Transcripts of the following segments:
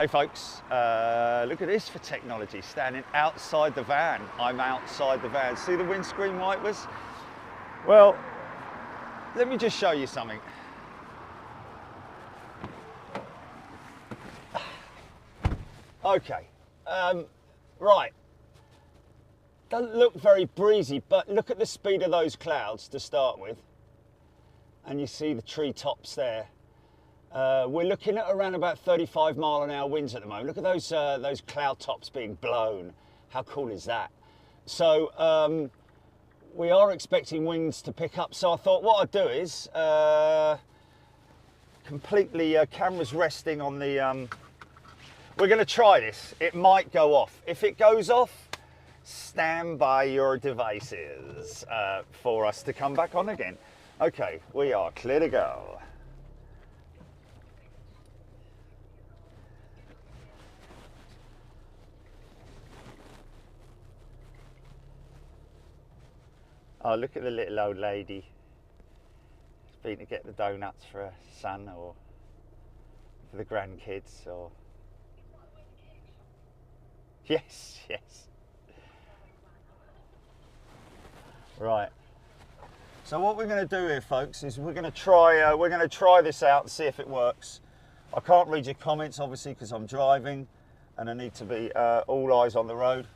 Hey folks, look at this for technology, standing outside the van. I'm outside the van. See the windscreen wipers? Well, let me just show you something. Okay, right. Doesn't look very breezy, but look at the speed of those clouds to start with. And you see the tree tops there. We're looking at around about 35 mile an hour winds at the moment. Look at those cloud tops being blown. How cool is that? So we are expecting winds to pick up. So I thought what I'd do is completely cameras resting on the. We're going to try this. It might go off. If it goes off, stand by your devices for us to come back on again. Okay, we are clear to go. Oh, look at the little old lady. She's been to get the donuts for her son or for the grandkids or... Yes, yes. Right. So what we're going to do here, folks, is we're going to try this out and see if it works. I can't read your comments, obviously, because I'm driving and I need to be all eyes on the road.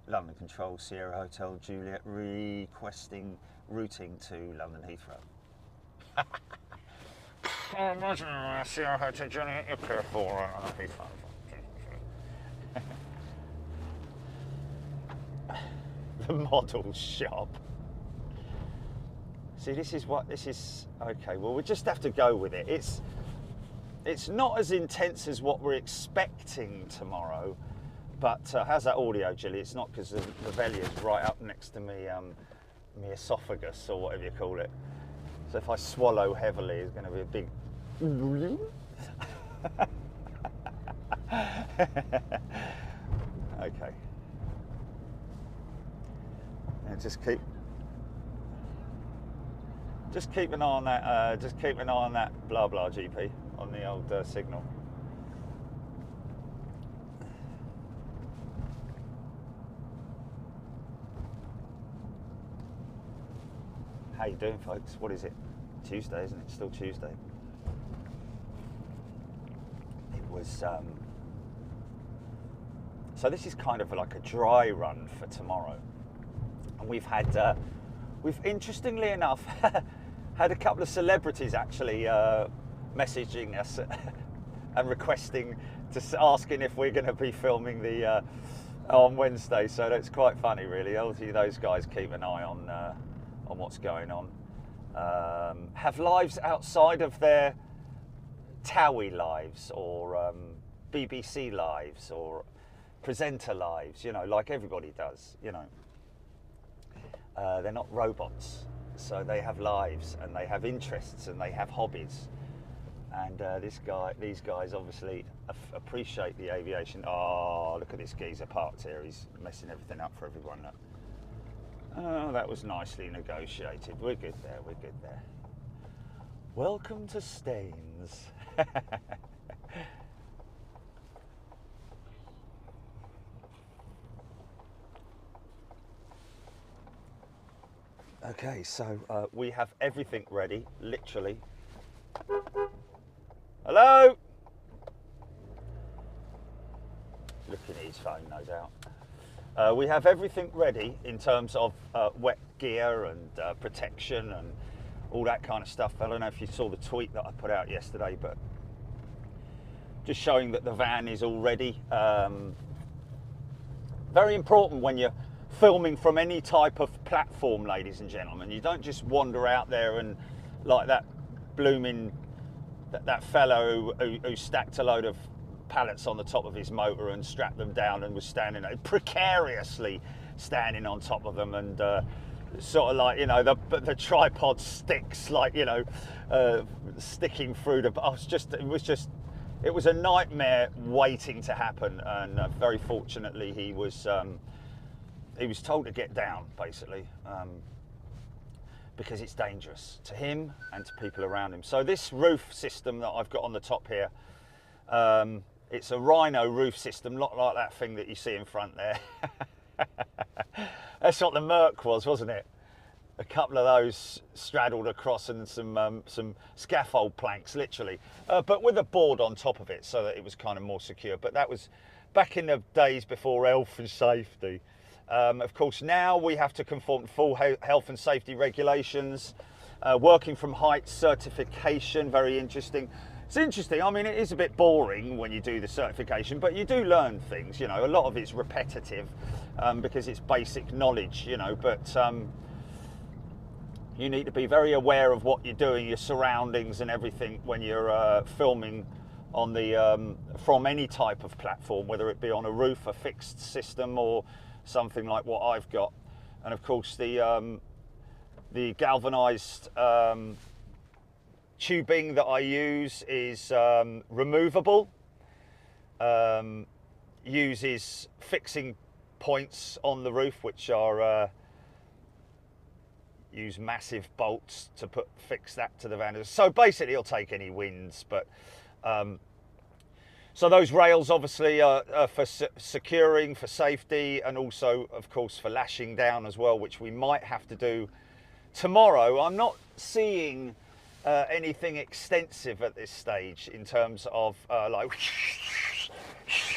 London Control, Sierra Hotel, Juliet, requesting routing to London Heathrow. Sierra Hotel, Juliet, you're clear for Heathrow. The model shop. See, this is, okay, well, we just have to go with it. It's not as intense as what we're expecting tomorrow. But how's that audio, Gilly? It's not because the Velia's right up next to me, my esophagus or whatever you call it. So if I swallow heavily, it's going to be a big. Okay. And just keep an eye on that. Just keep an eye on that blah blah GP on the old signal. How you doing, folks? What is it? Tuesday, isn't it? Still Tuesday. It was so this is kind of like a dry run for tomorrow, and we've had we've interestingly enough had a couple of celebrities actually messaging us and requesting, asking if we're going to be filming the on Wednesday. So that's quite funny, really. Obviously, those guys keep an eye on what's going on, have lives outside of their TOWIE lives or BBC lives or presenter lives, you know, like everybody does, you know. They're not robots, so they have lives and they have interests and they have hobbies. And these guys obviously appreciate the aviation. Oh, look at this geezer parked here. He's messing everything up for everyone. Look. Oh, that was nicely negotiated. We're good there, we're good there. Welcome to Staines. Okay, so we have everything ready, literally. Hello? Looking at his phone, no doubt. We have everything ready in terms of wet gear and protection and all that kind of stuff. I don't know if you saw the tweet that I put out yesterday, but just showing that the van is all ready. Very important when you're filming from any type of platform, ladies and gentlemen. You don't just wander out there and like that blooming, that fellow who stacked a load of pallets on the top of his motor and strapped them down and was standing precariously standing on top of them and sort of like, you know, the tripod sticks, like, you know, sticking through the. It was a nightmare waiting to happen, and very fortunately he was told to get down, basically, because it's dangerous to him and to people around him. So this roof system that I've got on the top here, It's a Rhino roof system, not like that thing that you see in front there. That's what the Merc was, wasn't it? A couple of those straddled across and some scaffold planks, literally, but with a board on top of it so that it was kind of more secure. But that was back in the days before health and safety. Of course, now we have to conform to full health and safety regulations. Working from height certification, very interesting. It's interesting. I mean, it is a bit boring when you do the certification, but you do learn things. You know, a lot of it's repetitive because it's basic knowledge. You know, but you need to be very aware of what you're doing, your surroundings, and everything when you're filming on the from any type of platform, whether it be on a roof, a fixed system, or something like what I've got. And of course, the galvanized tubing that I use is removable, uses fixing points on the roof, which are use massive bolts to fix that to the van. So basically it'll take any winds, but so those rails obviously are for securing, for safety, and also of course for lashing down as well, which we might have to do tomorrow. I'm not seeing anything extensive at this stage in terms of like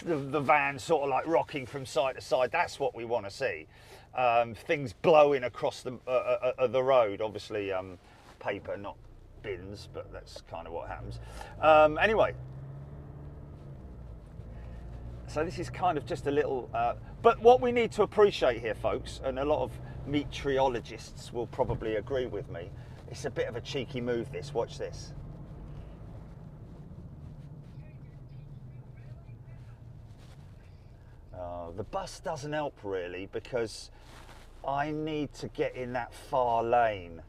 the van sort of like rocking from side to side. That's what we want to see. Things blowing across the road, obviously paper, not bins, but that's kind of what happens. Anyway, so this is kind of just a little, but what we need to appreciate here, folks, and a lot of meteorologists will probably agree with me, it's a bit of a cheeky move, this. Watch this. The bus doesn't help really, because I need to get in that far lane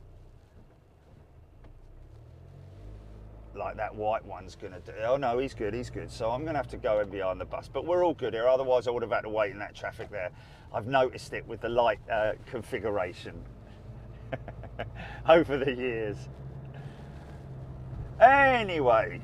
like that white one's gonna do. Oh no, he's good, so I'm gonna have to go in behind the bus, but we're all good here, otherwise I would have had to wait in that traffic there. I've noticed it with the light configuration over the years. Anyway,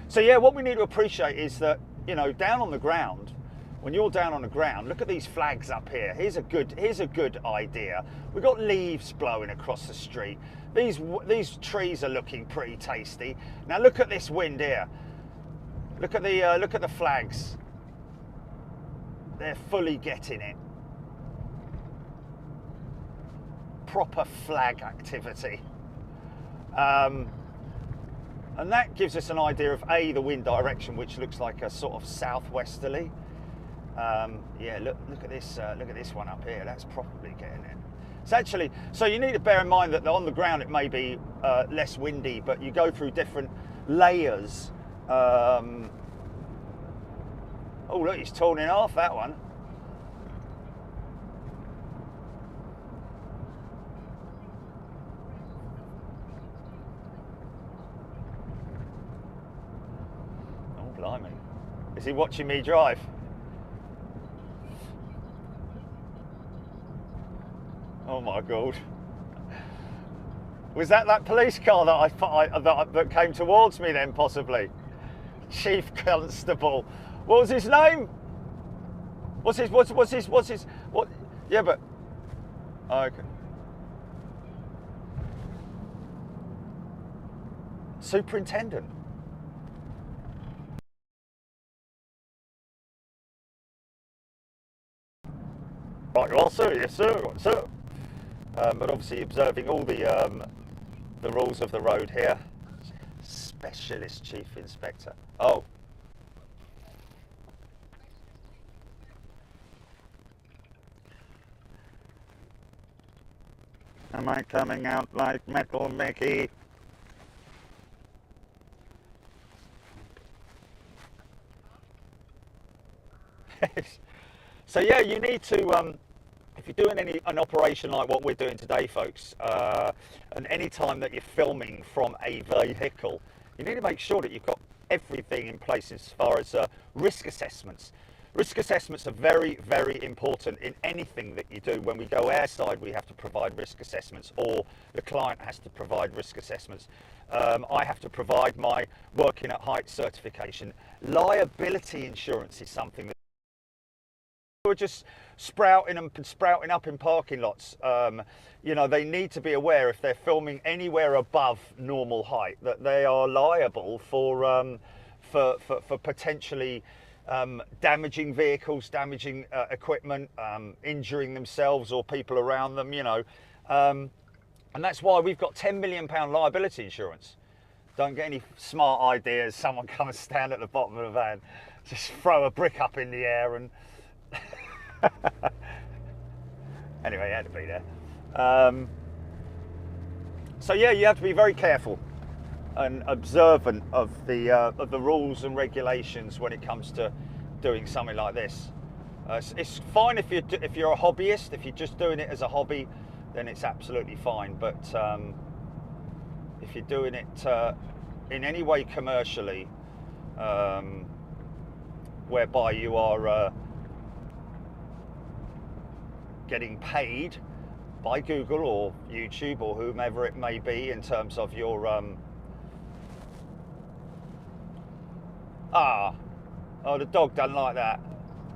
so yeah, what we need to appreciate is that, you know, down on the ground, when you're down on the ground, look at these flags up here. Here's a good idea. We've got leaves blowing across the street. These trees are looking pretty tasty. Now look at this wind here. Look at the flags. They're fully getting it. Proper flag activity. And that gives us an idea of the wind direction, which looks like a sort of southwesterly. Yeah, look at this one up here. That's probably getting it. It's actually, so you need to bear in mind that on the ground it may be less windy, but you go through different layers. Oh look, he's torn in half, that one. Oh blimey, is he watching me drive? Oh my God. Was that police car that came towards me then, possibly? Chief Constable. What was his name? What's his, yeah, but, oh, okay. Superintendent. Right, well, sir, yes, sir, right, sir. But obviously observing all the rules of the road here. Specialist Chief Inspector. Oh. Am I coming out like Metal Mickey? So yeah, you need to, if you're doing an operation like what we're doing today, folks, and any time that you're filming from a vehicle, you need to make sure that you've got everything in place as far as risk assessments. Risk assessments are very, very important in anything that you do. When we go airside, we have to provide risk assessments, or the client has to provide risk assessments. I have to provide my working at height certification. Liability insurance is something that are just sprouting up in parking lots. You know, they need to be aware, if they're filming anywhere above normal height, that they are liable for potentially damaging vehicles, damaging equipment, injuring themselves or people around them, you know. And that's why we've got £10 million liability insurance. Don't get any smart ideas, someone come and stand at the bottom of the van, just throw a brick up in the air and... Anyway, it had to be there. So yeah, you have to be very careful and observant of the rules and regulations when it comes to doing something like this. It's fine if you're a hobbyist. If you're just doing it as a hobby, then it's absolutely fine. But if you're doing it in any way commercially, whereby you are getting paid by Google or YouTube or whomever it may be in terms of your oh, the dog doesn't like that.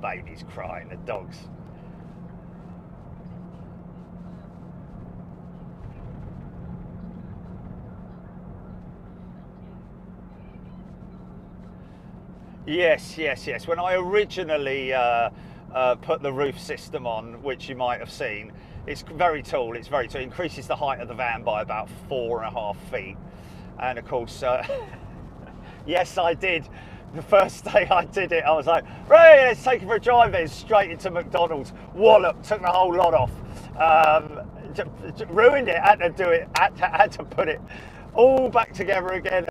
Baby's crying, the dog's. Yes. When I originally put the roof system on, which you might have seen, it's very tall. It's very tall. It increases the height of the van by about 4.5 feet. And of course, yes, I did. The first day I did it, I was like, right, let's take it for a drive. Then straight into McDonald's, wallop, took the whole lot off. Ruined it. Had to do it. Had to put it all back together again.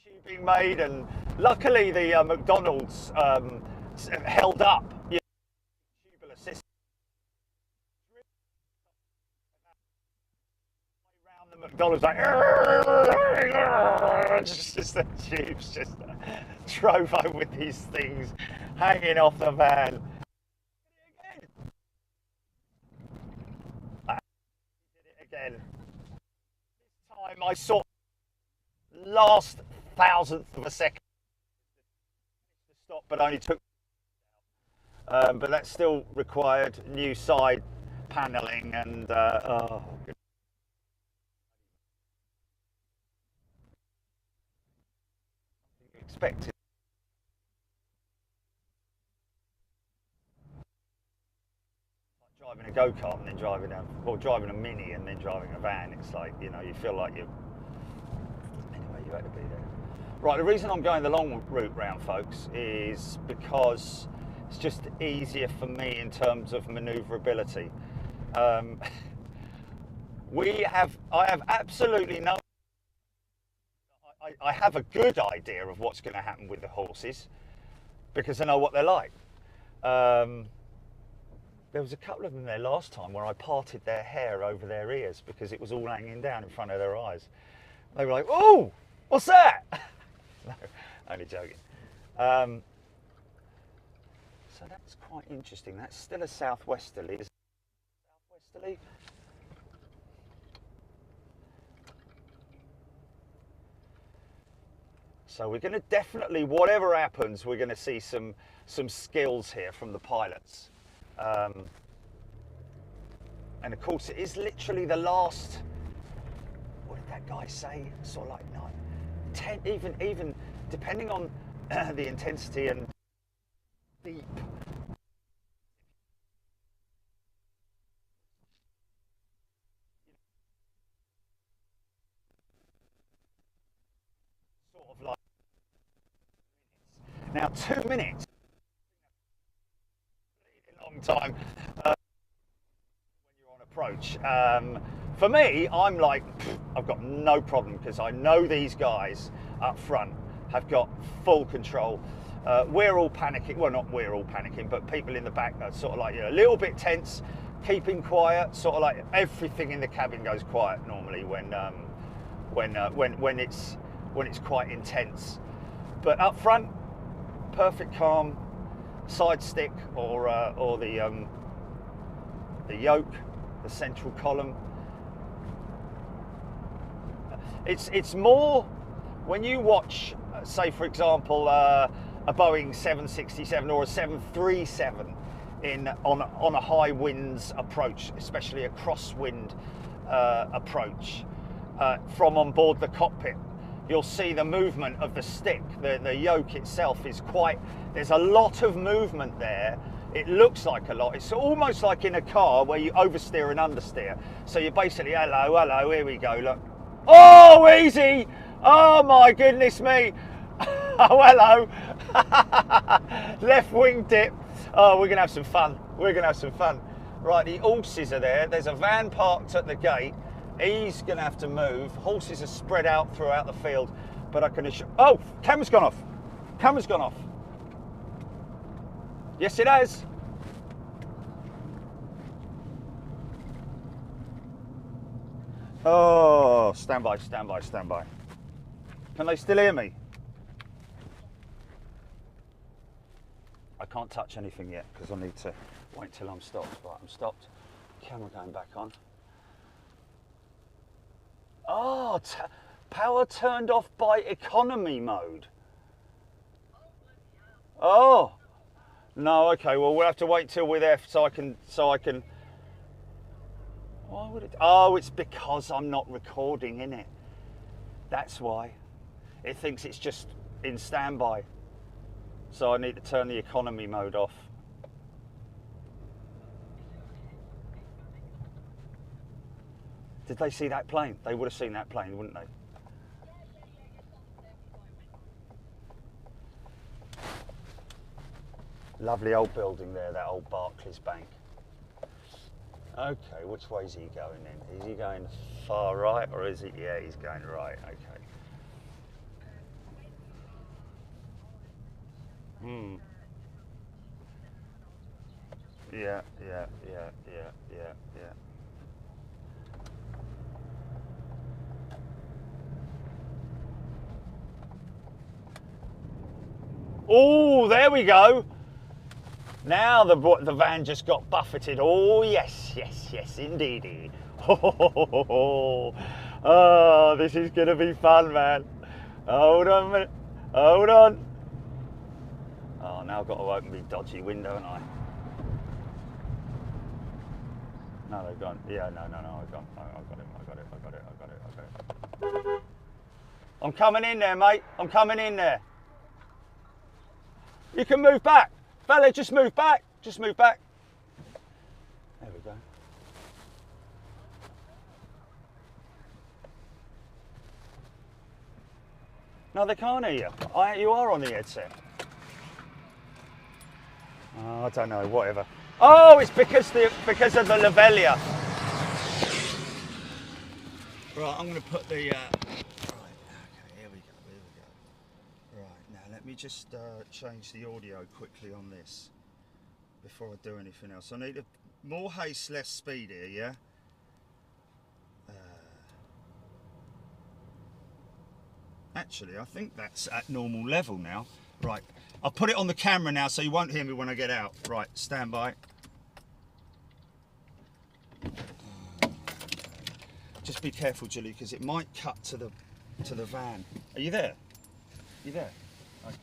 Tubing made, and luckily the McDonald's held up. You know, tubular system. Around the McDonald's, like just the tubes just drove over with these things hanging off the van. I did it again. This time I saw last thousandth of a second to stop, but only took. But that still required new side panelling and oh. Expected. Like driving a go-kart and then driving driving a Mini and then driving a van. It's like, you know, you feel like you. Anyway, you had to be there. Right, the reason I'm going the long route round, folks, is because it's just easier for me in terms of manoeuvrability. I have absolutely no. I have a good idea of what's going to happen with the horses because I know what they're like. There was a couple of them there last time where I parted their hair over their ears because it was all hanging down in front of their eyes. They were like, "Oh, what's that?" No, only joking. So that's quite interesting. That's still a southwesterly. Is it southwesterly? So we're going to definitely, whatever happens, we're going to see some skills here from the pilots. And of course, it is literally the last. What did that guy say? Sort of like 10, even depending on the intensity and deep. Sort of like. Now, 2 minutes. A long time when you're on approach. For me, I'm like, I've got no problem because I know these guys up front have got full control. We're all panicking. Well, not we're all panicking, but people in the back are sort of like, you know, a little bit tense, keeping quiet. Sort of like everything in the cabin goes quiet normally when it's quite intense. But up front, perfect calm. side stick or the yoke, the central column. It's more when you watch, say for example, a Boeing 767 or a 737 on a high winds approach, especially a crosswind approach from on board the cockpit. You'll see the movement of the stick. The yoke itself is there's a lot of movement there. It looks like a lot. It's almost like in a car where you oversteer and understeer. So you're basically, hello, here we go, look. Oh, easy! Oh my goodness me! Oh, hello! Left wing dip. Oh, we're gonna have some fun. We're gonna have some fun. Right, the horses are there. There's a van parked at the gate. He's gonna have to move. Horses are spread out throughout the field, but I can assure. Oh, camera's gone off. Camera's gone off. Yes, it has. Oh, stand by, stand by, stand by. Can they still hear me? I can't touch anything yet because I need to wait till I'm stopped. Right, I'm stopped. Camera going back on. Oh, power turned off by economy mode. Oh, no, okay. Well, we'll have to wait till we're there so I can. Why would it? Oh, it's because I'm not recording in it. That's why. It thinks it's just in standby. So I need to turn the economy mode off. Did they see that plane? They would have seen that plane, wouldn't they? Lovely old building there, that old Barclays Bank. Okay, which way is he going in? Is he going far right or is he? Yeah, he's going right, okay. Hmm. Yeah. Oh, there we go. Now the van just got buffeted. Oh, yes, indeedy. Oh, this is going to be fun, man. Hold on a minute. Hold on. Oh, now I've got to open my dodgy window, haven't I? No, they've gone. Yeah, no, I've got it. I'm coming in there, mate. I'm coming in there. You can move back. Fella, just move back. Just move back. There we go. No, they can't hear you. You are on the headset. Oh, I don't know, whatever. Oh, it's because of the lavalier. Right, I'm going to put the... Right, okay, here we go. Right, now let me just change the audio quickly on this before I do anything else. I need more haste, less speed here, yeah? Actually, I think that's at normal level now. Right, I'll put it on the camera now so you won't hear me when I get out. Right, stand by. Just be careful, Julie, because it might cut to the van. Are you there? You there? Okay.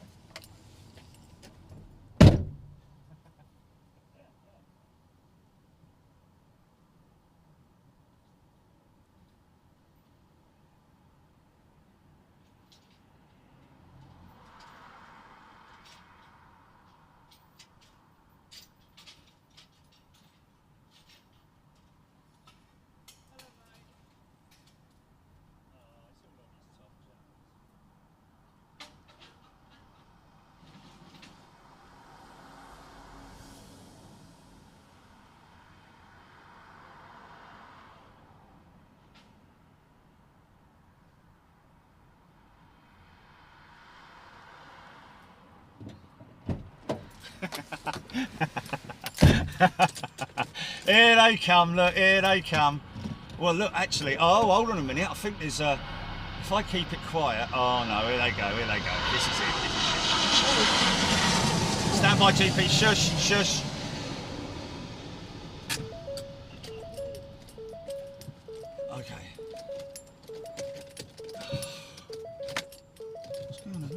Here they come, look, here they come. Well, look, actually, oh, hold on a minute. I think there's a, if I keep it quiet, oh no, here they go, here they go. This is it, this is it. Stand by, GP. Shush, shush. Okay. What's going on?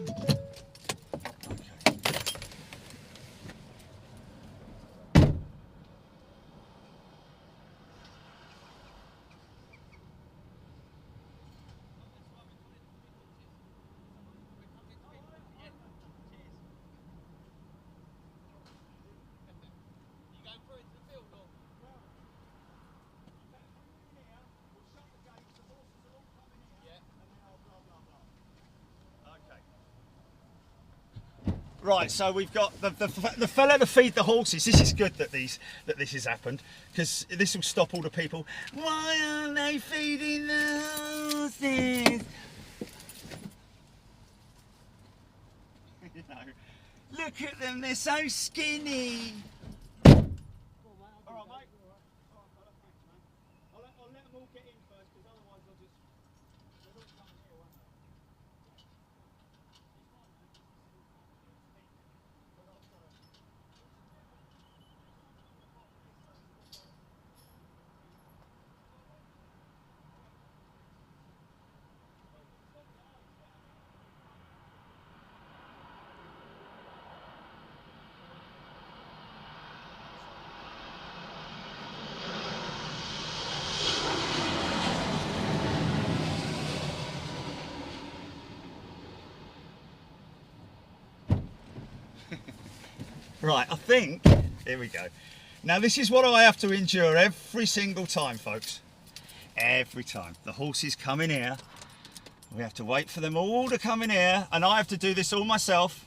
Okay. Right, so we've got the fella to feed the horses. This is good that this has happened, because this will stop all the people. Why aren't they feeding the horses? You know, look at them, they're so skinny. All right, mate. All right, fella, thanks, man. I'll let them all get in first, because otherwise they'll all come here, won't they? Right, I think, here we go. Now this is what I have to endure every single time, folks. Every time. The horses come in here, we have to wait for them all to come in here, and I have to do this all myself.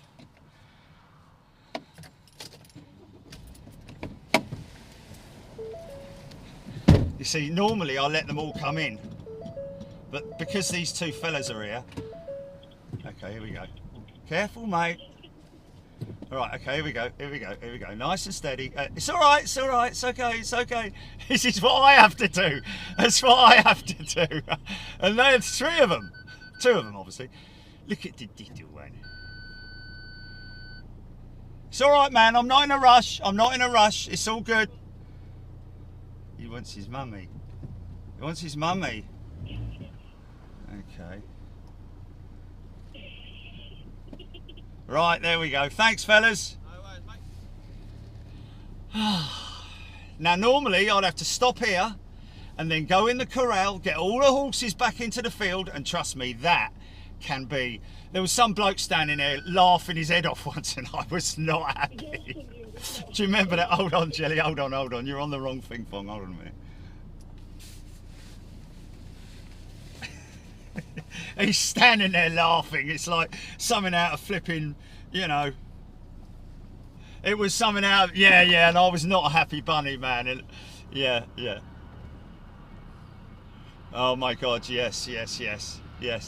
You see, normally I let them all come in, but because these two fellas are here, okay, here we go. Careful, mate. All right, okay, here we go, here we go, here we go. Nice and steady. It's all right, it's all right, it's okay, it's okay. This is what I have to do. That's what I have to do. And there's three of them. Two of them, obviously. Look at the little one. It's all right, man. I'm not in a rush. I'm not in a rush. It's all good. He wants his mummy. He wants his mummy. Okay. Right, there we go. Thanks, fellas. No worries, mate. Now, normally I'd have to stop here and then go in the corral, get all the horses back into the field, and trust me, that can be... There was some bloke standing there laughing his head off once, and I was not happy. Do you remember that? Hold on, Jelly. Hold on, hold on. You're on the wrong thing, Fong. Hold on a minute. He's standing there laughing. It's like something out of flipping, you know. It was something out, yeah, and I was not a happy bunny, man. And yeah. Oh my God, yes. And yeah.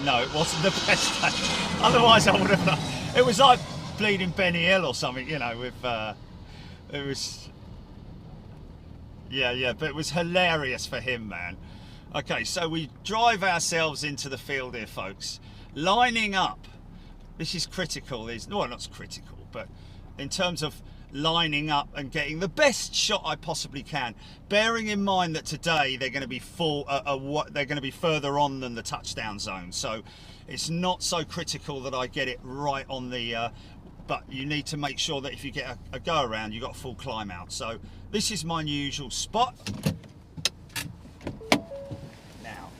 No, it wasn't the best day. Otherwise I would have, it was like bleeding Benny Hill or something, you know, with, it was... Yeah, but it was hilarious for him, man. Okay, so we drive ourselves into the field here, folks. Lining up. This is critical. Well, not critical, but in terms of lining up and getting the best shot I possibly can. Bearing in mind that today they're going to be they're going to be further on than the touchdown zone. So it's not so critical that I get it right on the... but you need to make sure that if you get a go around, you've got a full climb out. So this is my usual spot. Now,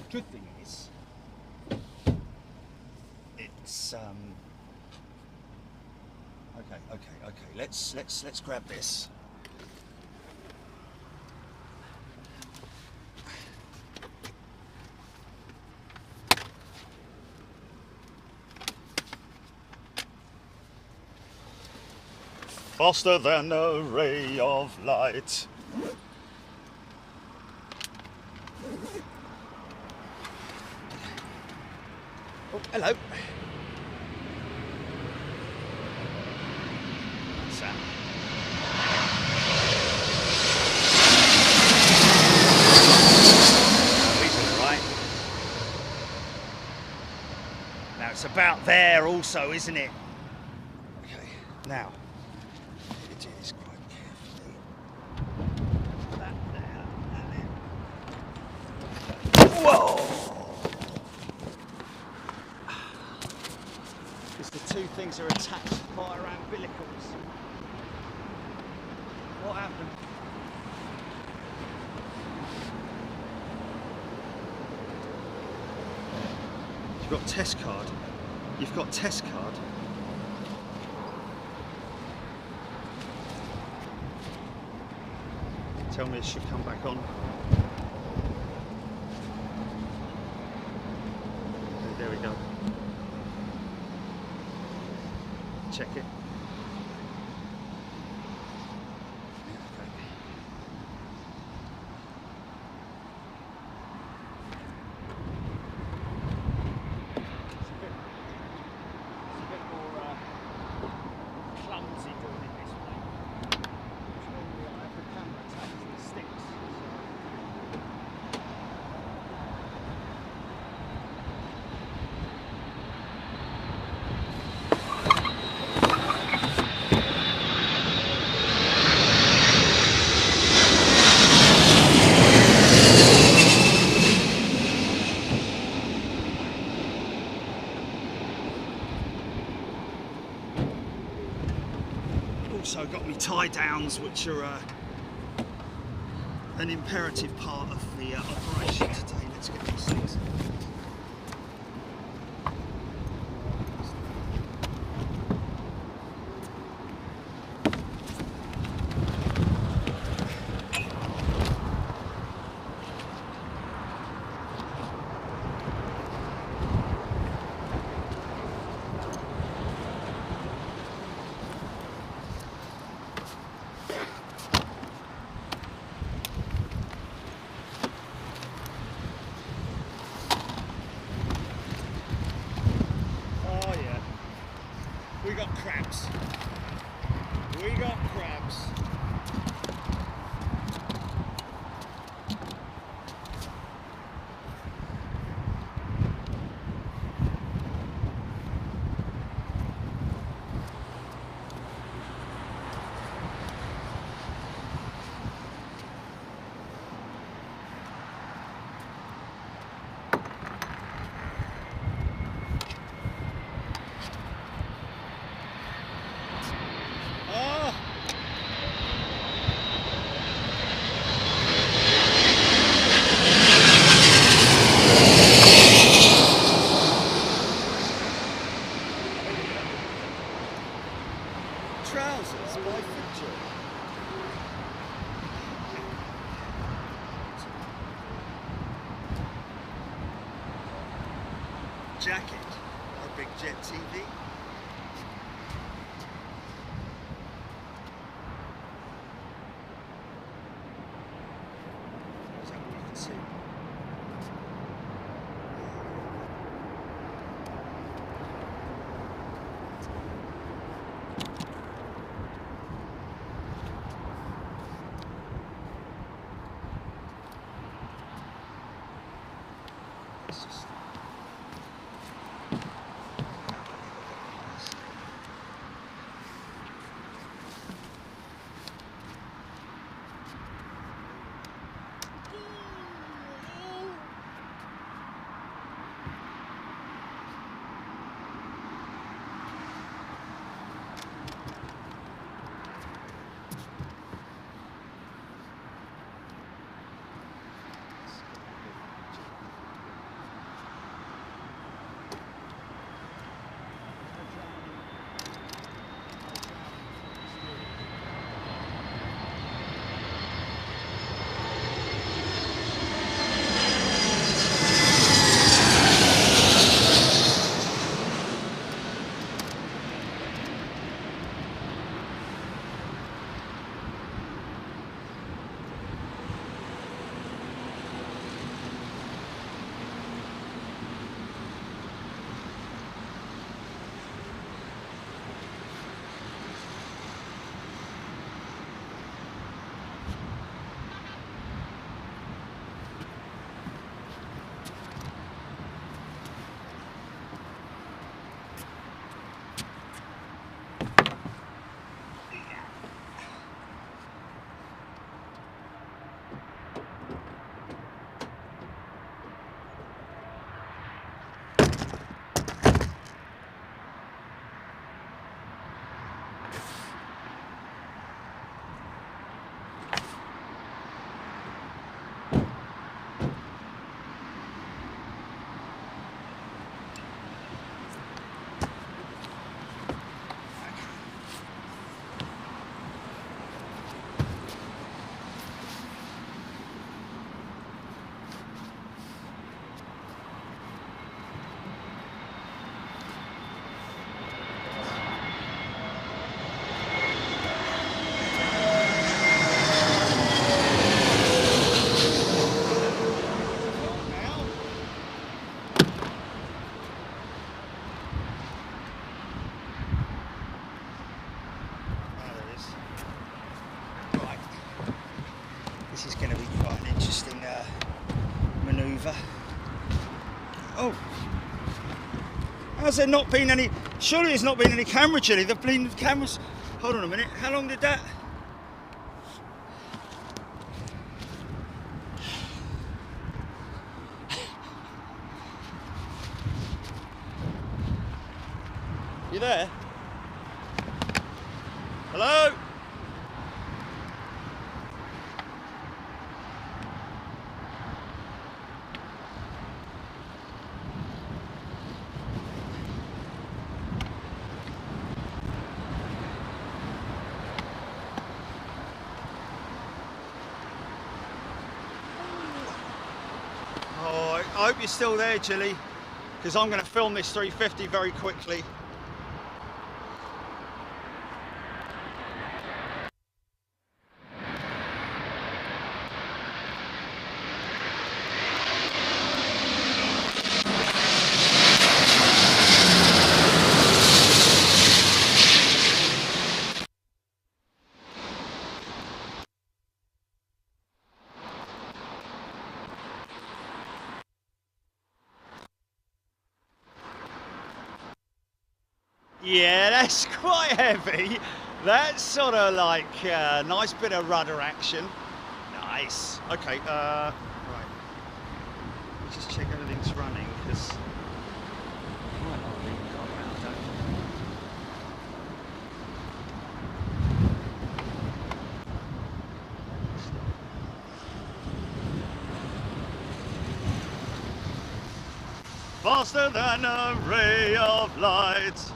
the good thing is, it's okay. Let's grab this. Faster than a ray of light. Oh, hello. Sam. He's all right. Now it's about there also, isn't it? Okay, now, do this quite carefully. That there, and then... Whoa! Because the two things are attached via umbilicals. What happened? You've got test card. You've got test card. Tell me it should come back on. Okay, there we go. Check it. Also got me tie downs, which are an imperative part of the operation today. Let's get these things. We got crabs. We got crabs. Trousers by Future. Jacket by Big Jet TV. Is that what you can see? over. Oh. How's there not been any... Surely there's not been any camera chilly. There've been cameras... Hold on a minute. How long did that... You there? Hello? Oh, I hope you're still there, Chilly, because I'm going to film this 350 very quickly. Yeah, that's quite heavy. That's sort of like a nice bit of rudder action. Nice. Okay, right. Let's just check everything's running, because might not be got around, don't you? Faster than a ray of light.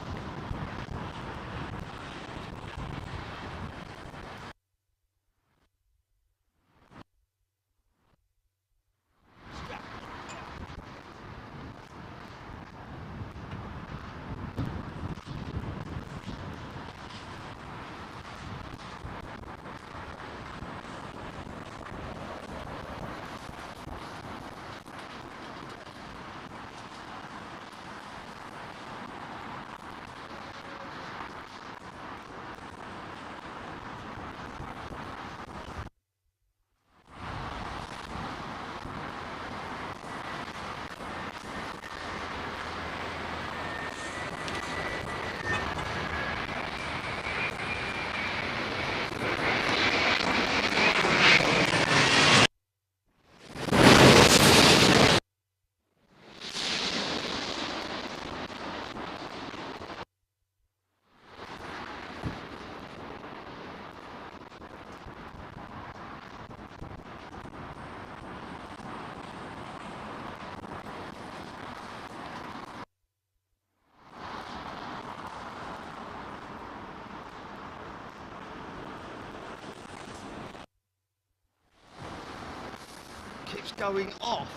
Keeps going off.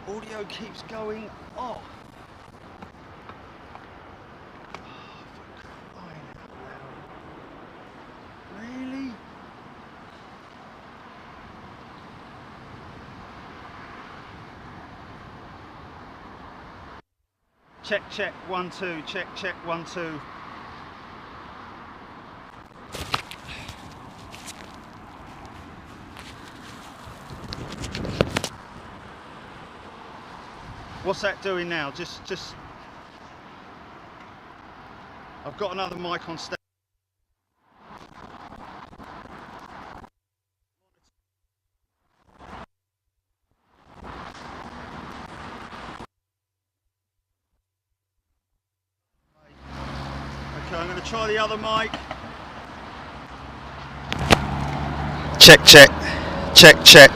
Audio keeps going off. Oh, for crying out loud. Really? Check, check, 1, 2, check, check, 1, 2. What's that doing now? Just I've got another mic on stage. Okay, I'm going to try the other mic. Check, check, check, check.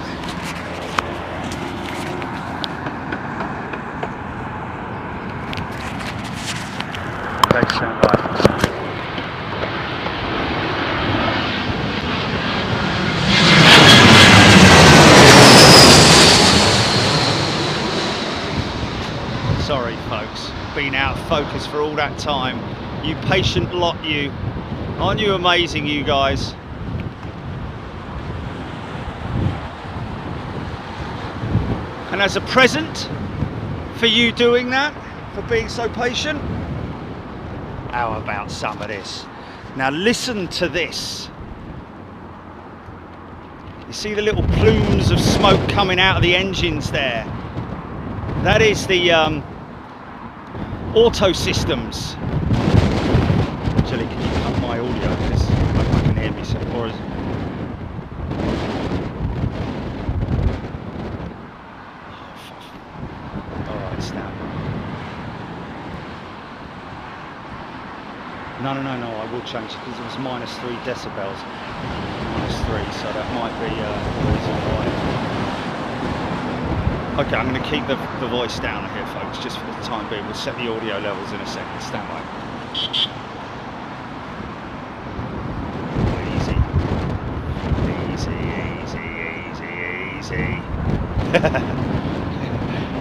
Okay, stand by. Sorry folks, been out of focus for all that time. You patient lot, you. Aren't you amazing, you guys? And as a present for you doing that, for being so patient, how about some of this? Now listen to this. You see the little plumes of smoke coming out of the engines there. That is the auto systems. Jelly, can you cut my audio? Because I can hear me. So, or is... Alright, snap. No, I will change it because it was -3 decibels. -3, so that might be the reason why. Okay, I'm going to keep the voice down here, folks, just for the time being. We'll set the audio levels in a second. Stand by. Easy.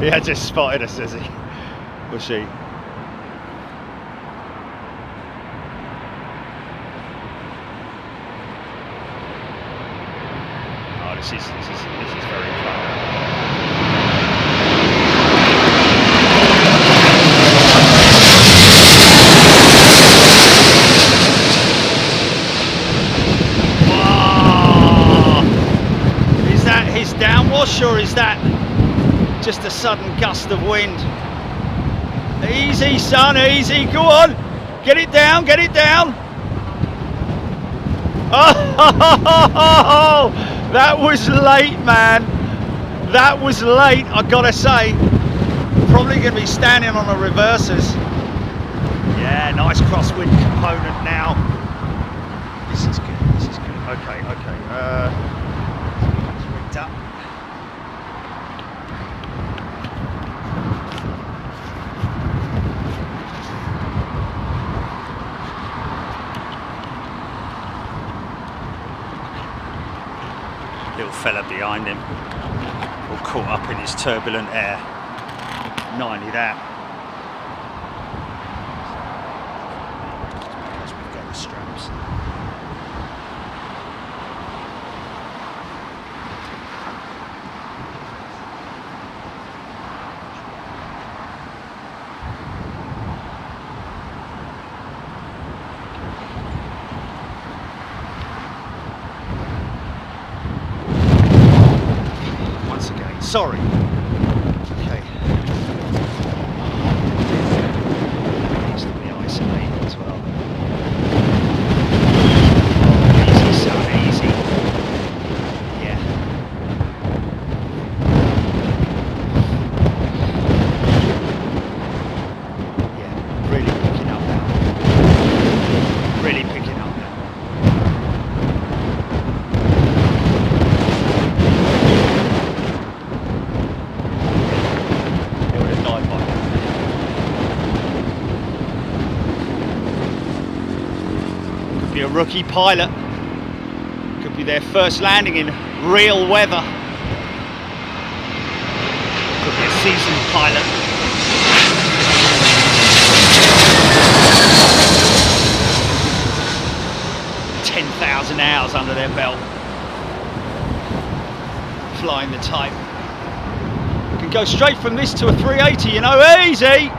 Yeah, just spotted us, has he? Or she? Oh, this is very clever. Downwash, or is that just a sudden gust of wind? Easy, son, easy, go on, get it down. Oh, that was late, man. That was late, I gotta say. Probably gonna be standing on the reversers. Yeah, nice crosswind component now. This is good. Okay. Rigged up. Little fella behind him, all caught up in his turbulent air. 90 that. Because we've got the straps. Sorry. Okay. Needs to be isolated as well. Easy, son, easy. Yeah. Yeah, really picking up now. Really picking up now. A rookie pilot, could be their first landing in real weather, could be a seasoned pilot. $10,000 hours under their belt flying the type. Can go straight from this to a 380, you know, easy.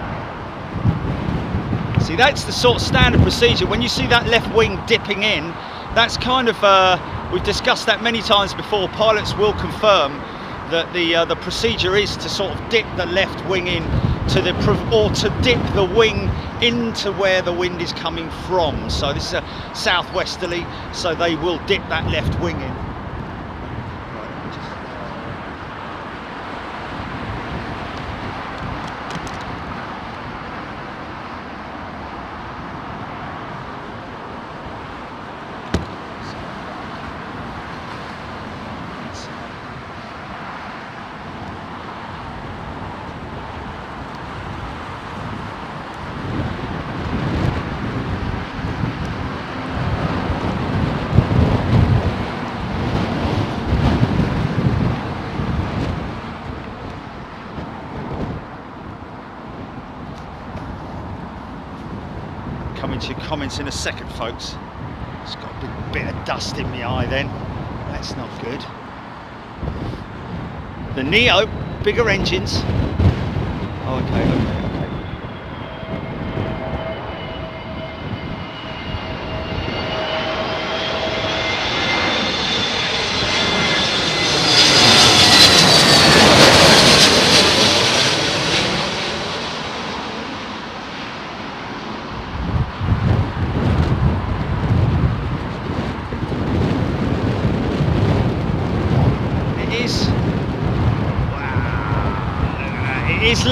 See, that's the sort of standard procedure. When you see that left wing dipping in, that's kind of, we've discussed that many times before. Pilots will confirm that the procedure is to sort of dip the left wing in to the, or to dip the wing into where the wind is coming from. So this is a southwesterly, so they will dip that left wing in. Coming to your comments in a second, folks. It's got a bit of dust in my eye then. That's not good. The Neo, bigger engines. Oh, okay.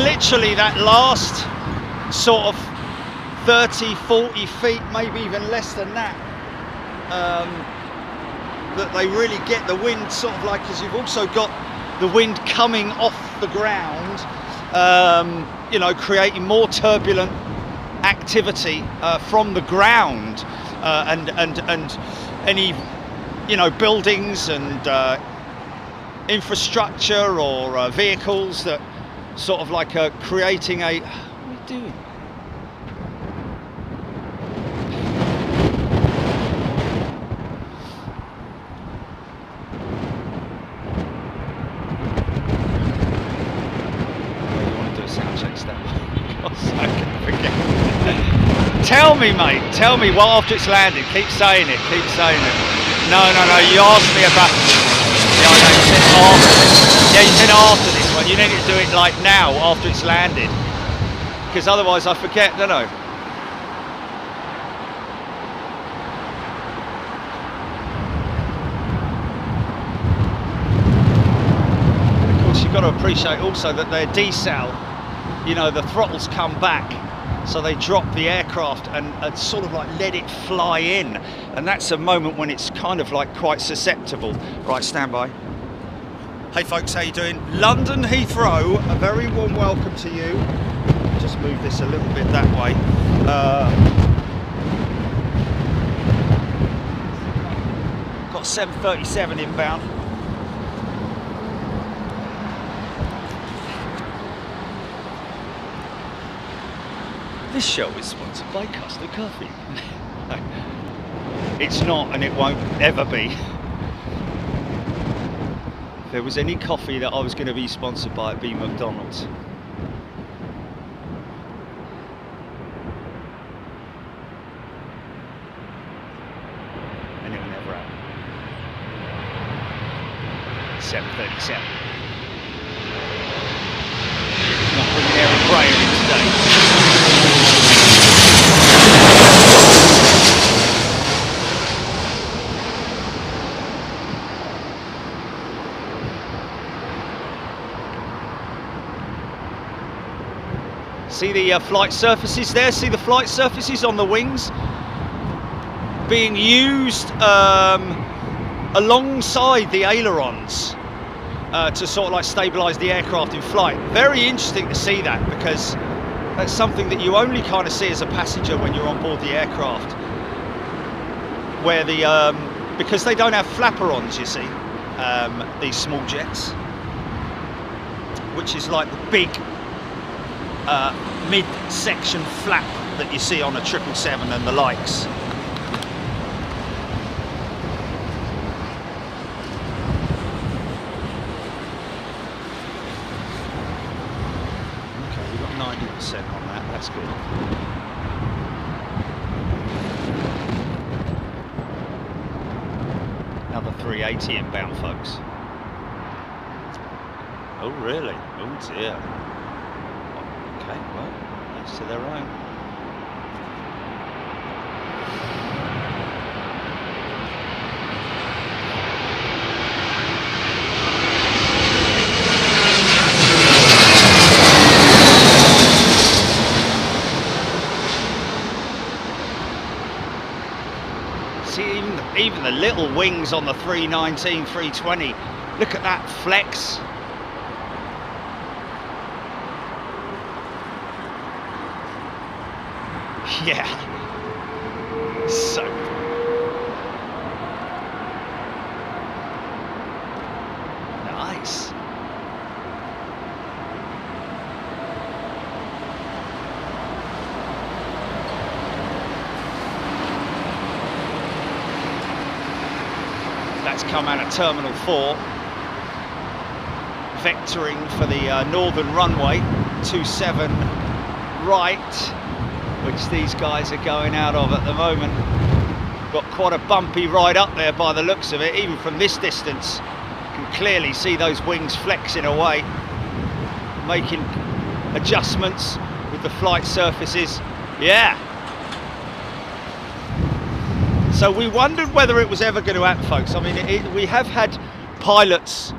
literally that last sort of 30, 40 feet, maybe even less than that, that they really get the wind, sort of like, because you've also got the wind coming off the ground, you know, creating more turbulent activity from the ground, and any, you know, buildings and infrastructure or vehicles that sort of like creating a... What are we doing? Tell me, mate, tell me what after it's landed. Keep saying it, keep saying it. No, you asked me about... Yeah, I know, you said after this. Yeah, you said after this one. You need to do it like now, after it's landed. Because otherwise I forget, don't I? And of course, you've got to appreciate also that their decel, you know, the throttles come back. So they drop the aircraft and sort of like let it fly in. And that's a moment when it's kind of like quite susceptible. Right, stand by. Hey folks, how you doing? London Heathrow, a very warm welcome to you. Just move this a little bit that way. Got 737 inbound. This show is sponsored by Costa Coffee. It's not, and it won't ever be. If there was any coffee that I was going to be sponsored by, it'd be McDonald's. And it will never happen. 737. Not bringing Aaron Brayer in today. See the flight surfaces there? See the flight surfaces on the wings being used alongside the ailerons to sort of like stabilise the aircraft in flight. Very interesting to see that, because that's something that you only kind of see as a passenger when you're on board the aircraft, where the because they don't have flaperons, you see, these small jets, which is like the big mid-section flap that you see on a 777 and the likes. Okay, we've got 90% on that, that's good. Another 380 inbound, folks. Oh really? Oh dear. Okay, well, each to their own. See, even the little wings on the 319, 320, look at that flex. Yeah, so nice. That's come out of Terminal 4, vectoring for the northern runway, 27 right, which these guys are going out of at the moment. Got quite a bumpy ride up there by the looks of it. Even from this distance, you can clearly see those wings flexing away, making adjustments with the flight surfaces. Yeah. So we wondered whether it was ever going to happen, folks. I mean, we have had pilots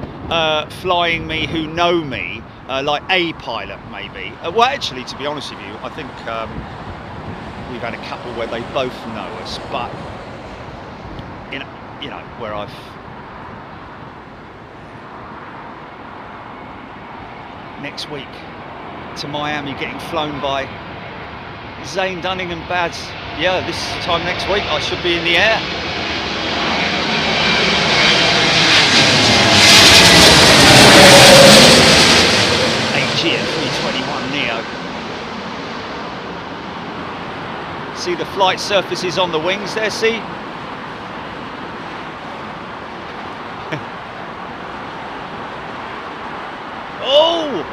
flying me who know me, like a pilot maybe. Well, actually, to be honest with you, I think we've had a couple where they both know us, but you know, where I've next week to Miami, getting flown by Zane Dunning and Bads. Yeah, this time next week I should be in the air. AGF 321 Neo. See the flight surfaces on the wings there, see? Oh!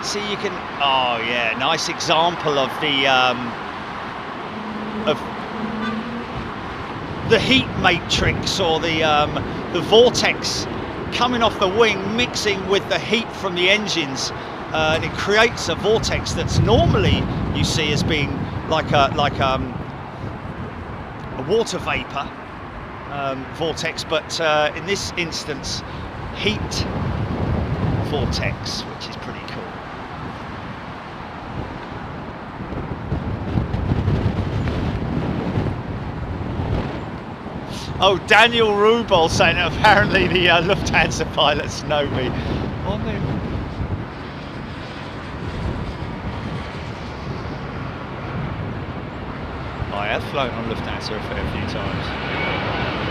See, you can. Oh yeah, nice example of the heat matrix, or the vortex coming off the wing, mixing with the heat from the engines, and it creates a vortex that's normally you see as being like a water vapor vortex, but in this instance, heat vortex, which is pretty cool. Oh, Daniel Rubel saying that apparently the Lufthansa pilots know me. I have flown on Lufthansa a fair few times.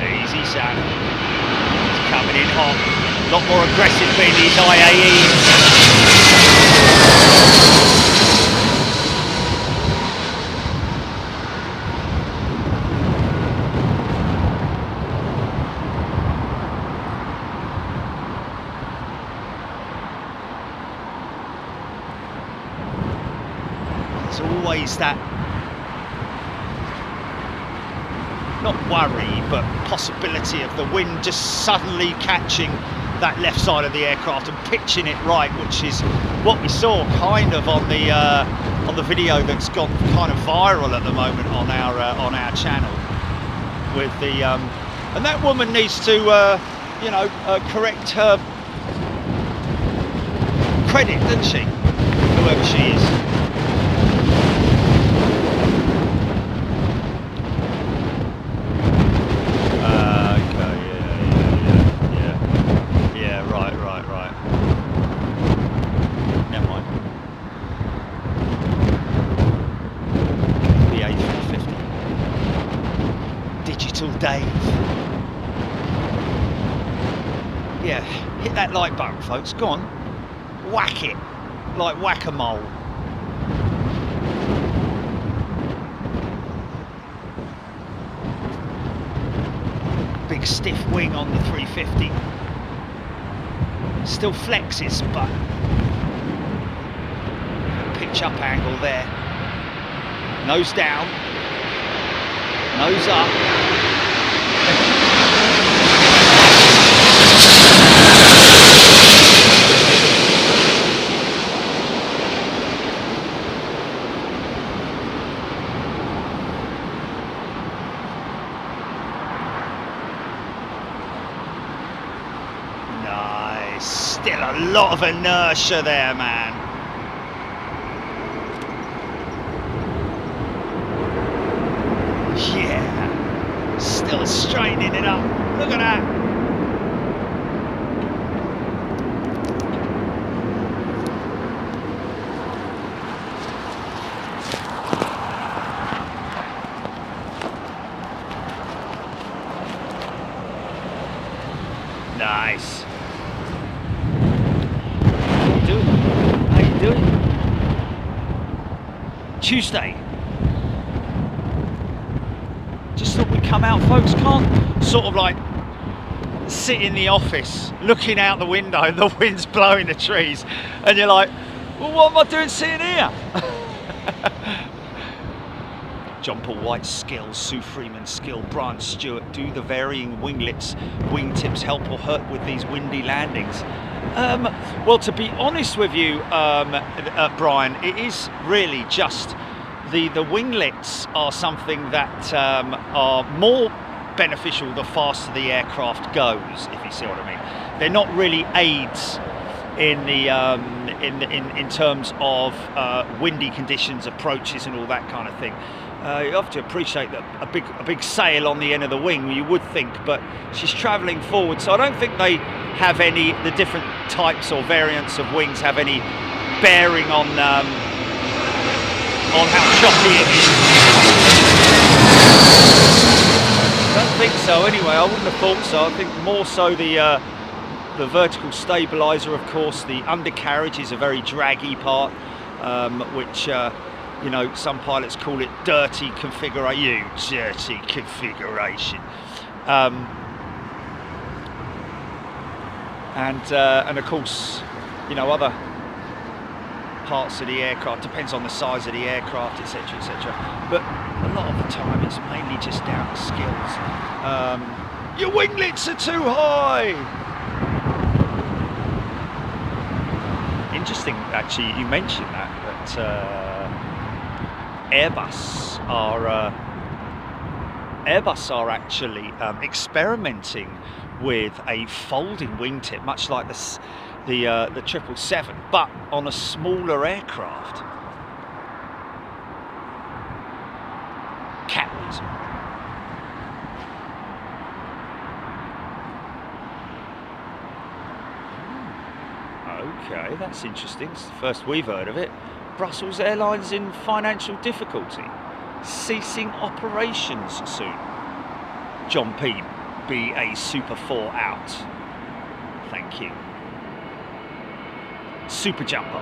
Easy, Sam. It's coming in hot. A lot more aggressive being these IAEs. There's always that, not worry, but possibility of the wind just suddenly catching that left side of the aircraft and pitching it right, which is what we saw kind of on the video that's gone kind of viral at the moment on our channel. With the and that woman needs to you know, correct her credit, doesn't she? Whoever she is. Dave. Yeah, hit that like button, folks. Go on. Whack it. Like whack-a-mole. Big stiff wing on the 350. Still flexes, but pitch up angle there. Nose down. Nose up. Nice. Still a lot of inertia there, man. Yeah. Still straightening it up. Look at that. Nice. How you doing? How you doing? Tuesday. Just thought we'd come out, folks. Can't sort of like sit in the office looking out the window and the wind's blowing the trees, and you're like, well, what am I doing sitting here? John Paul White's skill, Sue Freeman's skill, Brian Stewart, do the varying winglets, wingtips help or hurt with these windy landings? Well, to be honest with you, Brian, it is really just the winglets are something that are more beneficial the faster the aircraft goes, if you see what I mean. they're not really aids in the in terms of windy conditions, approaches, and all that kind of thing. You have to appreciate that a big sail on the end of the wing, you would think, but she's travelling forward, so I don't think they have any, the different types or variants of wings have any bearing on how choppy it is. I don't think so anyway, I wouldn't have thought so. I think more so the vertical stabiliser, of course. The undercarriage is a very draggy part, which you know, some pilots call it dirty configuration. You dirty configuration. And of course, you know, other parts of the aircraft, depends on the size of the aircraft, etc, etc. But a lot of the time it's mainly just down to skills. Your winglets are too high! Interesting, actually, you mentioned that Airbus are actually experimenting with a folding wingtip, much like the 777, but on a smaller aircraft. Capitalism. Okay, that's interesting. It's the first we've heard of it. Brussels Airlines in financial difficulty, ceasing operations soon. John P. BA Super 4 out. Thank you. Super Jumper.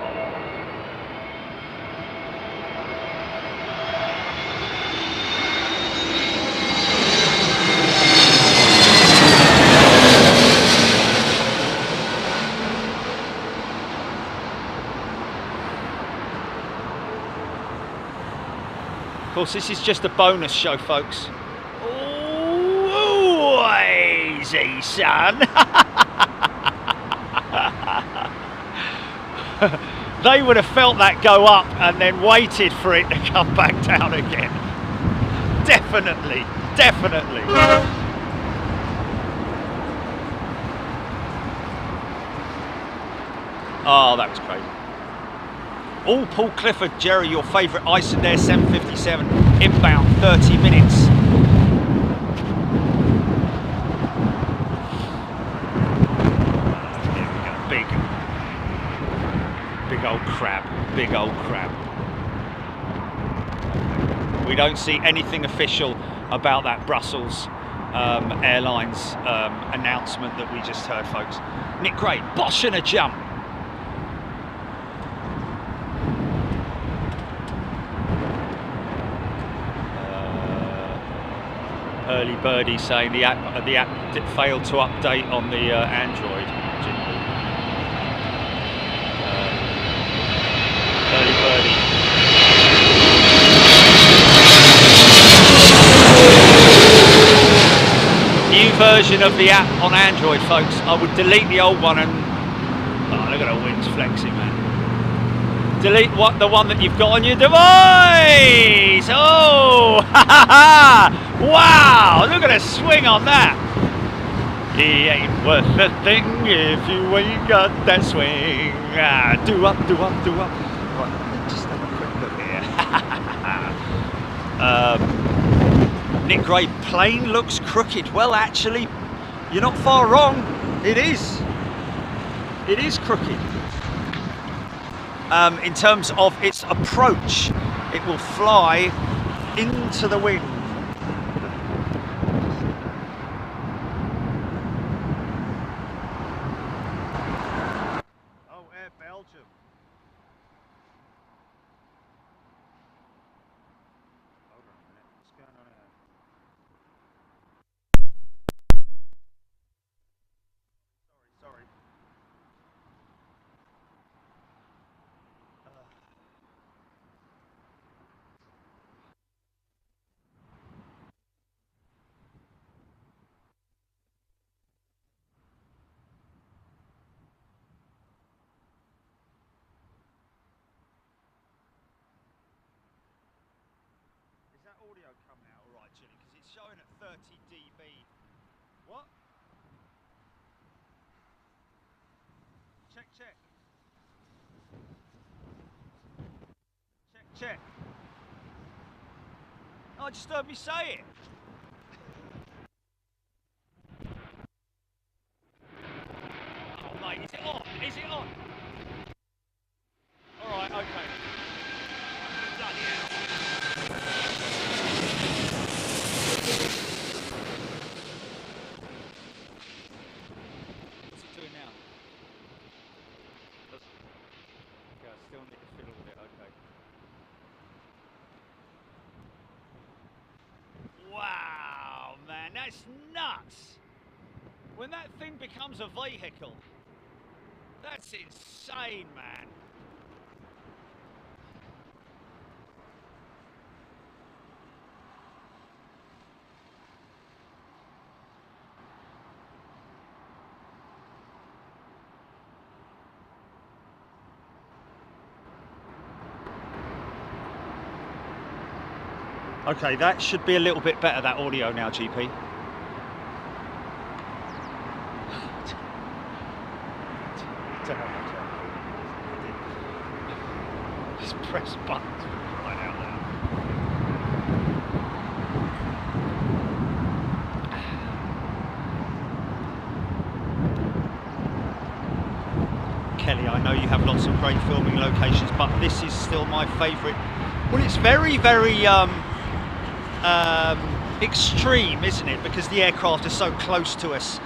Of course, this is just a bonus show, folks. Oh, easy, son. They would have felt that go up and then waited for it to come back down again. Definitely, definitely. Oh, that was crazy. Oh, Paul Clifford, Jerry, your favourite Icelandair 757, inbound 30 minutes. Here we go, big old crab, big old crab. We don't see anything official about that Brussels Airlines announcement that we just heard, folks. Nick Gray, Bosch and a jump. Early birdie saying the app failed to update on the Android. Early birdie. New version of the app on Android, folks. I would delete the old one and oh, look at the wings flexing, man. Delete the one that you've got on your device. Oh, ha ha ha! Wow, look at the swing on that. He ain't worth a thing if you ain't got that swing. Ah, do up, do up, do up. Right, just have a quick look here. Nick Gray, plane looks crooked. Well, actually, you're not far wrong. It is. It is crooked. In terms of its approach, it will fly into the wind. Oh, Air Belgium. Hold on a minute, what's going on here? Sorry. Is that audio coming out all right, Jimmy? Because it's showing at 30 dB. What? Check. I just heard me say it. Oh mate, is it on? Is it on? Alright, okay. Bloody hell. What's it doing now? Okay, I still need to fiddle with it, okay. Wow, man, that's nuts! When that thing becomes a vehicle, that's insane, man. Okay, that should be a little bit better, that audio now, GP. Just press buttons right out there. Kelly, I know you have lots of great filming locations, but this is still my favourite. Well, it's very, very extreme, isn't it? Because the aircraft is so close to us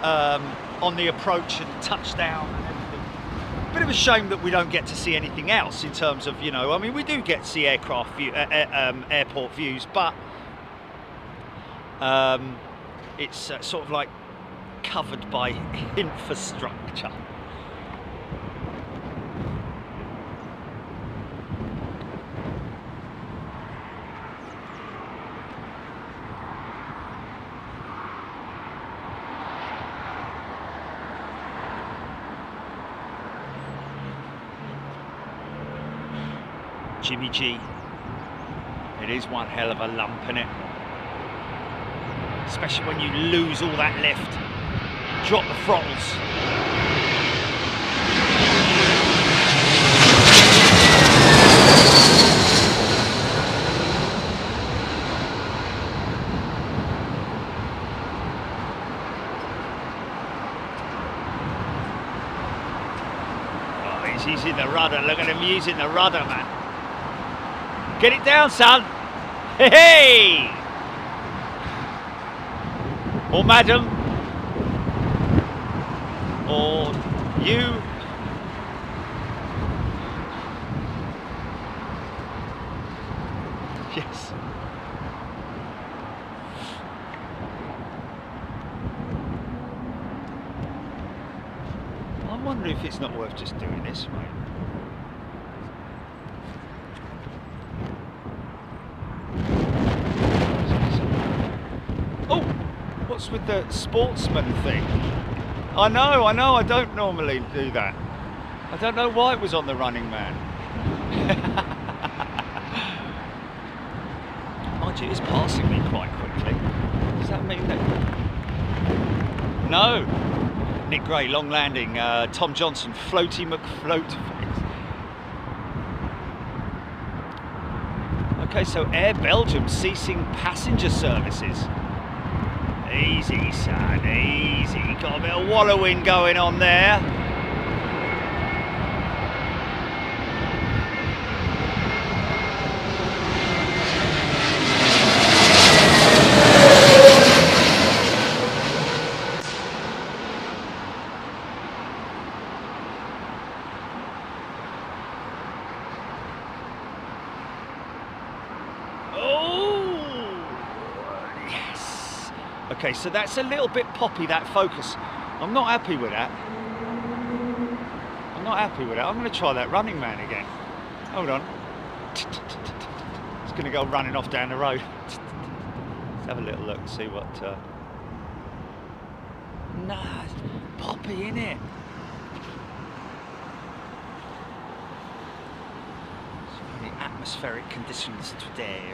on the approach and touchdown and everything. Bit of a shame that we don't get to see anything else in terms of, you know, I mean, we do get to see aircraft view, airport views, but it's sort of like covered by infrastructure. Jimmy G. It is one hell of a lump, isn't it? Especially when you lose all that lift. Drop the throttles. Oh, he's using the rudder. Look at him using the rudder, man. Get it down, son. Hey, hey! Or madam. Or you. Yes. I wonder if it's not worth just doing this, right? Oh, what's with the sportsman thing? I know, I don't normally do that. I don't know why it was on the Running Man. Mind you, it's passing me quite quickly. Does that mean that... No! Nick Gray, long landing. Tom Johnson, Floaty McFloatface. Okay, so Air Belgium ceasing passenger services. Easy, son, easy. Got a bit of wallowing going on there. Okay, so that's a little bit poppy, that focus. I'm not happy with that. I'm not happy with that. I'm going to try that Running Man again. Hold on. It's going to go running off down the road. Let's have a little look and see what... Nah, it's poppy, innit? So the atmospheric conditions today.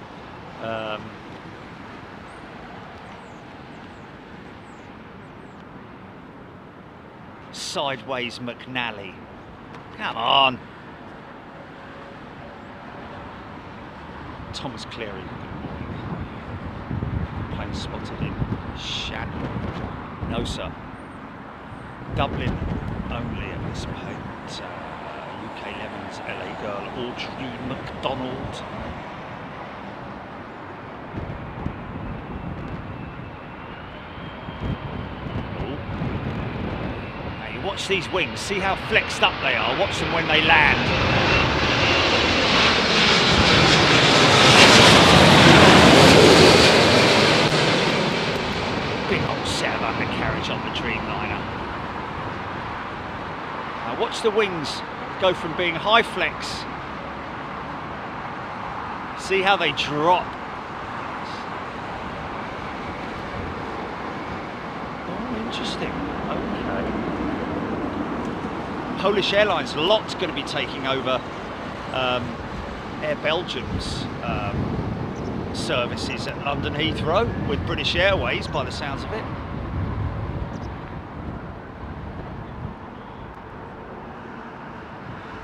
Sideways McNally. Come on. Thomas Cleary, good morning. Planespotted in Shannon. No, sir. Dublin only at this point. UK 11's LA girl Audrey McDonald. Now you watch these wings, see how flexed up they are. Watch them when they land. Big old set of undercarriage on the Dreamliner. Now watch the wings go from being high flex. See how they drop. Oh, interesting. Okay. Polish Airlines, lot's going to be taking over Air Belgium's services at London Heathrow with British Airways, by the sounds of it.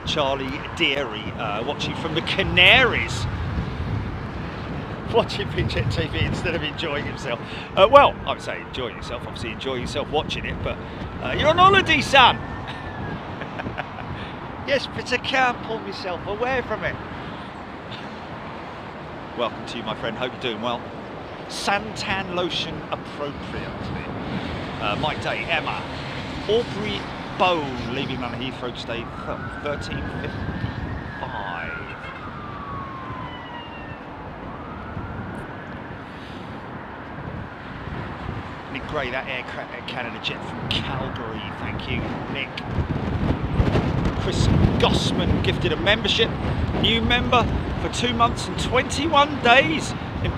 Charlie Deary watching from the Canaries, watching Picture TV instead of enjoying himself. Well, I would say enjoying yourself, obviously enjoying yourself watching it, but you're on holiday, son. Yes, but I can't pull myself away from it. Welcome to you, my friend. Hope you're doing well. Santan lotion appropriate. Mike Day, Emma, Aubrey Bow leaving London Heathrow today, 13:55. Nick Gray, that Air Canada jet from Calgary. Thank you, Nick. Chris Gossman gifted a membership, new member for 2 months and 21 days in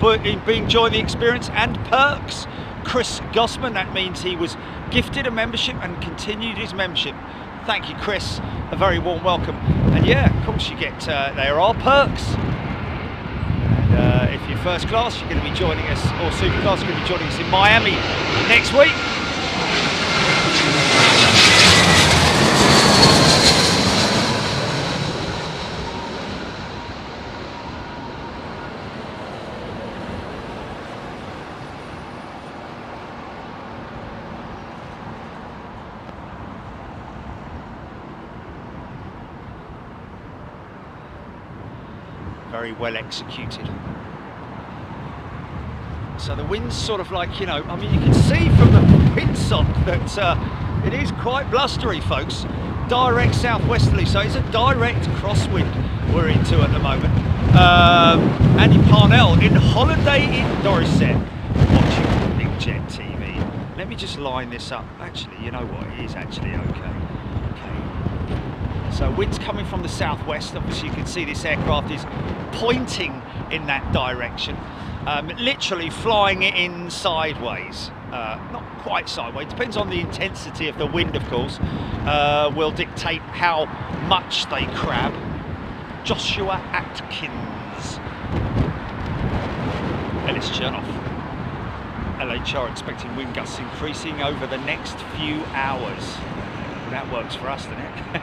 being join the experience and perks. Chris Gossman, that means he was gifted a membership and continued his membership. Thank you, Chris. A very warm welcome. And yeah, of course you get, there are perks. And if you're first class, you're going to be joining us, or super class, you're going to be joining us in Miami next week. Very well executed. So the wind's sort of like, you know, I mean, you can see from the windsock that it is quite blustery, folks. Direct southwesterly, so it's a direct crosswind we're into at the moment. Andy Parnell in Holiday in Dorset, watching Big Jet TV. Let me just line this up. Actually, you know what? It is actually okay. So wind's coming from the southwest. Obviously you can see this aircraft is pointing in that direction, literally flying it in sideways, not quite sideways, depends on the intensity of the wind, of course, will dictate how much they crab. Joshua Atkins. Ellis Chernoff. LHR expecting wind gusts increasing over the next few hours. That works for us, doesn't it?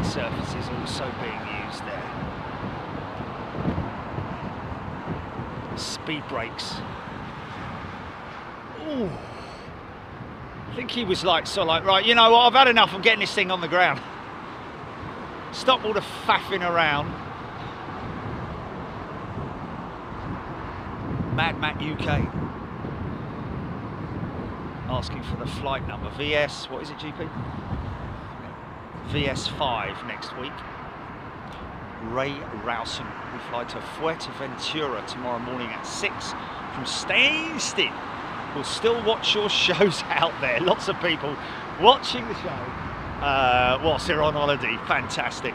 Surfaces also being used there. Speed brakes. Ooh. I think he was like, sort of like, right, you know what, I've had enough of getting this thing on the ground. Stop all the faffing around. Mad Matt UK. Asking for the flight number. VS, what is it, GP? VS5 next week. Ray Rowson, we fly to Fuerteventura tomorrow morning at 6 from Stansted. We'll still watch your shows out there. Lots of people watching the show whilst they're on holiday. Fantastic.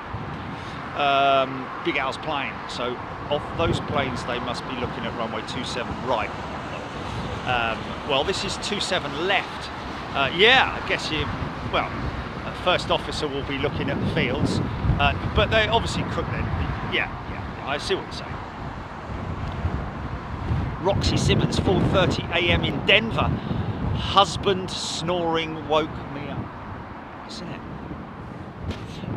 Big Al's plane. So off those planes, they must be looking at runway 27 right. Well, this is 27 left. Yeah, I guess you, well, first officer will be looking at the fields, but they obviously could then. Yeah, I see what you're saying. Roxy Simmons, 4:30 a.m. in Denver. Husband snoring woke me up. Isn't it?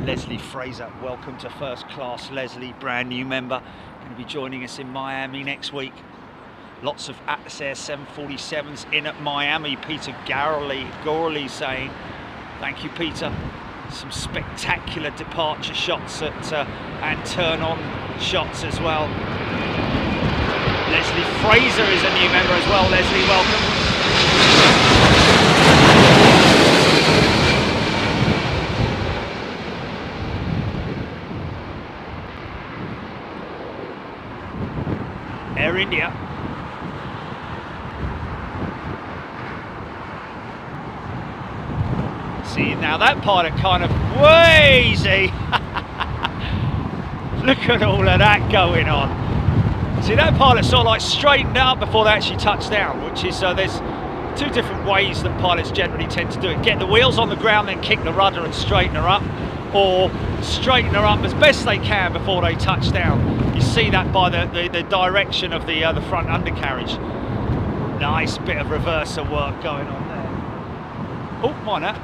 Leslie Fraser, welcome to first class. Leslie, brand new member, going to be joining us in Miami next week. Lots of Atlas Air 747s in at Miami. Peter Gorley saying, thank you, Peter. Some spectacular departure shots and turn-on shots as well. Leslie Fraser is a new member as well. Leslie, welcome. Air India. See, now that pilot kind of wheezy. Look at all of that going on. See, that pilot sort of like straightened out before they actually touched down, which is, there's two different ways that pilots generally tend to do it. Get the wheels on the ground, then kick the rudder and straighten her up, or straighten her up as best they can before they touch down. You see that by the direction of the front undercarriage. Nice bit of reverser work going on there. Oh, minor.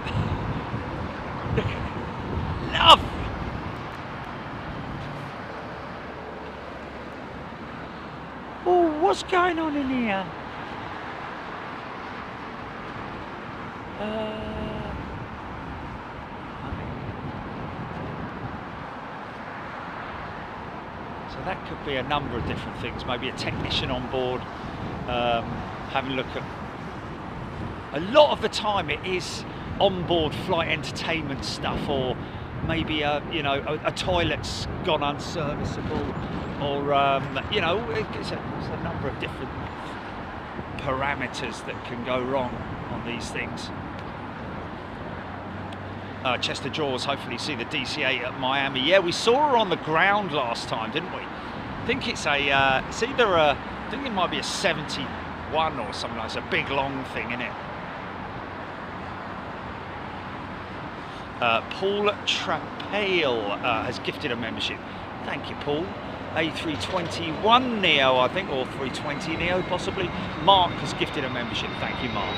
Love. Oh, what's going on in here? So that could be a number of different things. Maybe a technician on board, having a look at. A lot of the time, it is onboard flight entertainment stuff, or maybe a toilet's gone unserviceable, or you know, it's a number of different parameters that can go wrong on these things. Chester Jaws, hopefully see the DC-8 at Miami. Yeah, we saw her on the ground last time, didn't we? I think it's it's either I think it might be a 71 or something like that. It's a big long thing, isn't it? Paul Trapale has gifted a membership. Thank you, Paul. A321 Neo, I think, or 320 Neo, possibly. Mark has gifted a membership. Thank you, Mark.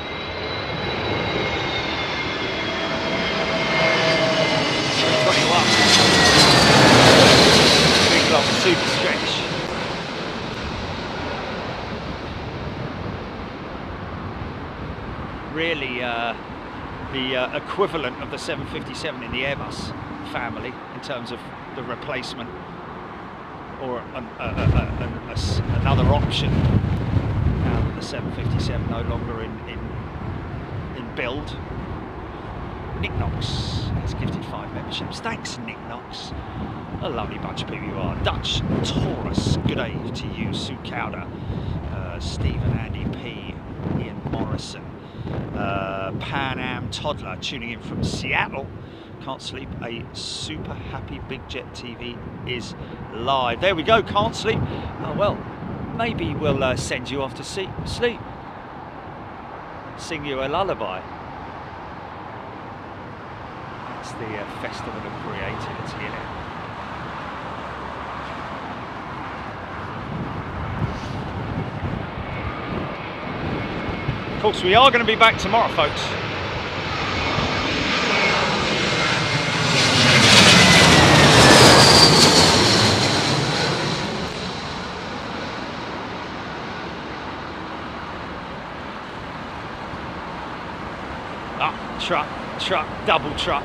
Big long super stretch. Really, the equivalent of the 757 in the Airbus family in terms of the replacement, or another option now that the 757 no longer in build. Nick Knox has gifted 5 memberships. Thanks, Nick Knox. A lovely bunch of people you are. Dutch Taurus, good day to you. Sue Cowder, Stephen, Andy P, Ian Morrison, Pan Am Toddler tuning in from Seattle. Can't sleep. A super happy Big Jet TV is live. There we go. Can't sleep. Oh well, maybe we'll send you off to sleep. Sing you a lullaby. That's the Festival of Creativity, isn't it? Of course, we are going to be back tomorrow, folks. Truck, double truck.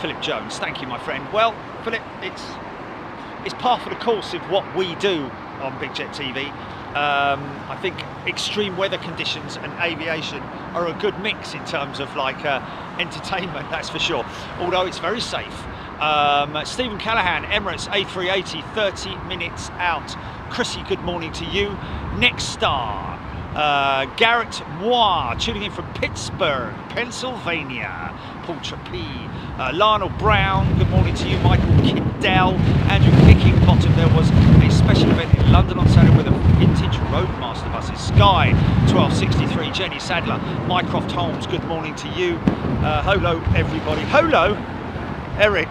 Philip Jones, thank you, my friend. Well, Philip, it's par for the course of what we do on Big Jet TV. I think extreme weather conditions and aviation are a good mix in terms of like entertainment, that's for sure. Although it's very safe. Stephen Callahan, Emirates A380, 30 minutes out. Chrissy, good morning to you. Next star, Garrett Moir, tuning in from Pittsburgh, Pennsylvania. Paul Trapee, Lionel Brown, good morning to you. Michael Kiddell, Andrew King Bottom. There was a special event in London on Saturday with a vintage Roadmaster buses. Sky 1263, Jenny Sadler, Mycroft Holmes, good morning to you. Hello everybody. Hello, Eric.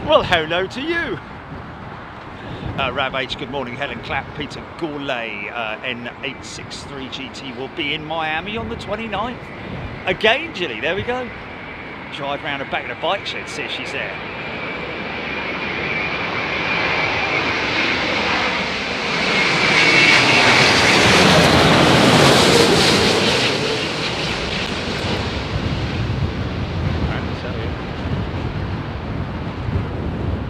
Well, hello to you. Rab H, good morning. Helen Clapp, Peter Gourlay, N863 GT will be in Miami on the 29th. Again, Gilly, there we go. Drive round the back of the bike shed, see if she's there.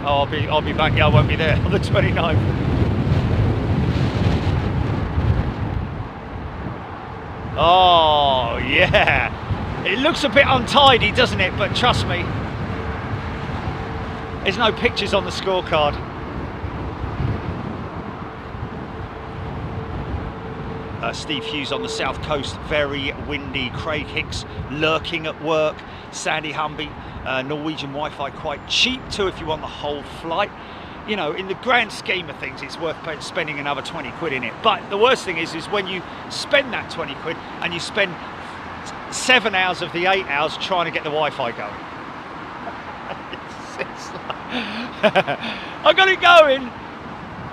Oh, I'll be back. Yeah, I won't be there on the 29th. Oh, yeah. It looks a bit untidy, doesn't it? But trust me, there's no pictures on the scorecard. Steve Hughes on the south coast, very windy. Craig Hicks lurking at work. Sandy Humby, Norwegian Wi-Fi quite cheap too if you want the whole flight. You know, in the grand scheme of things, it's worth spending another 20 quid in it. But the worst thing is when you spend that 20 quid and you spend 7 hours of the 8 hours trying to get the Wi-Fi going. I got it going.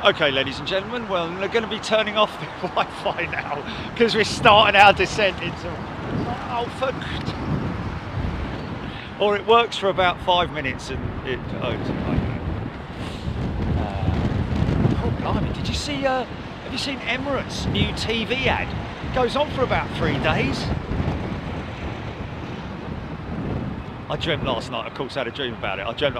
Okay, ladies and gentlemen, well, they're going to be turning off the Wi-Fi now because we're starting our descent into Alford. Or it works for about 5 minutes and it. Oh blimey! Did you see? Have you seen Emirates' new TV ad? It goes on for about 3 days. I dreamt last night, of course I had a dream about it, I dreamt,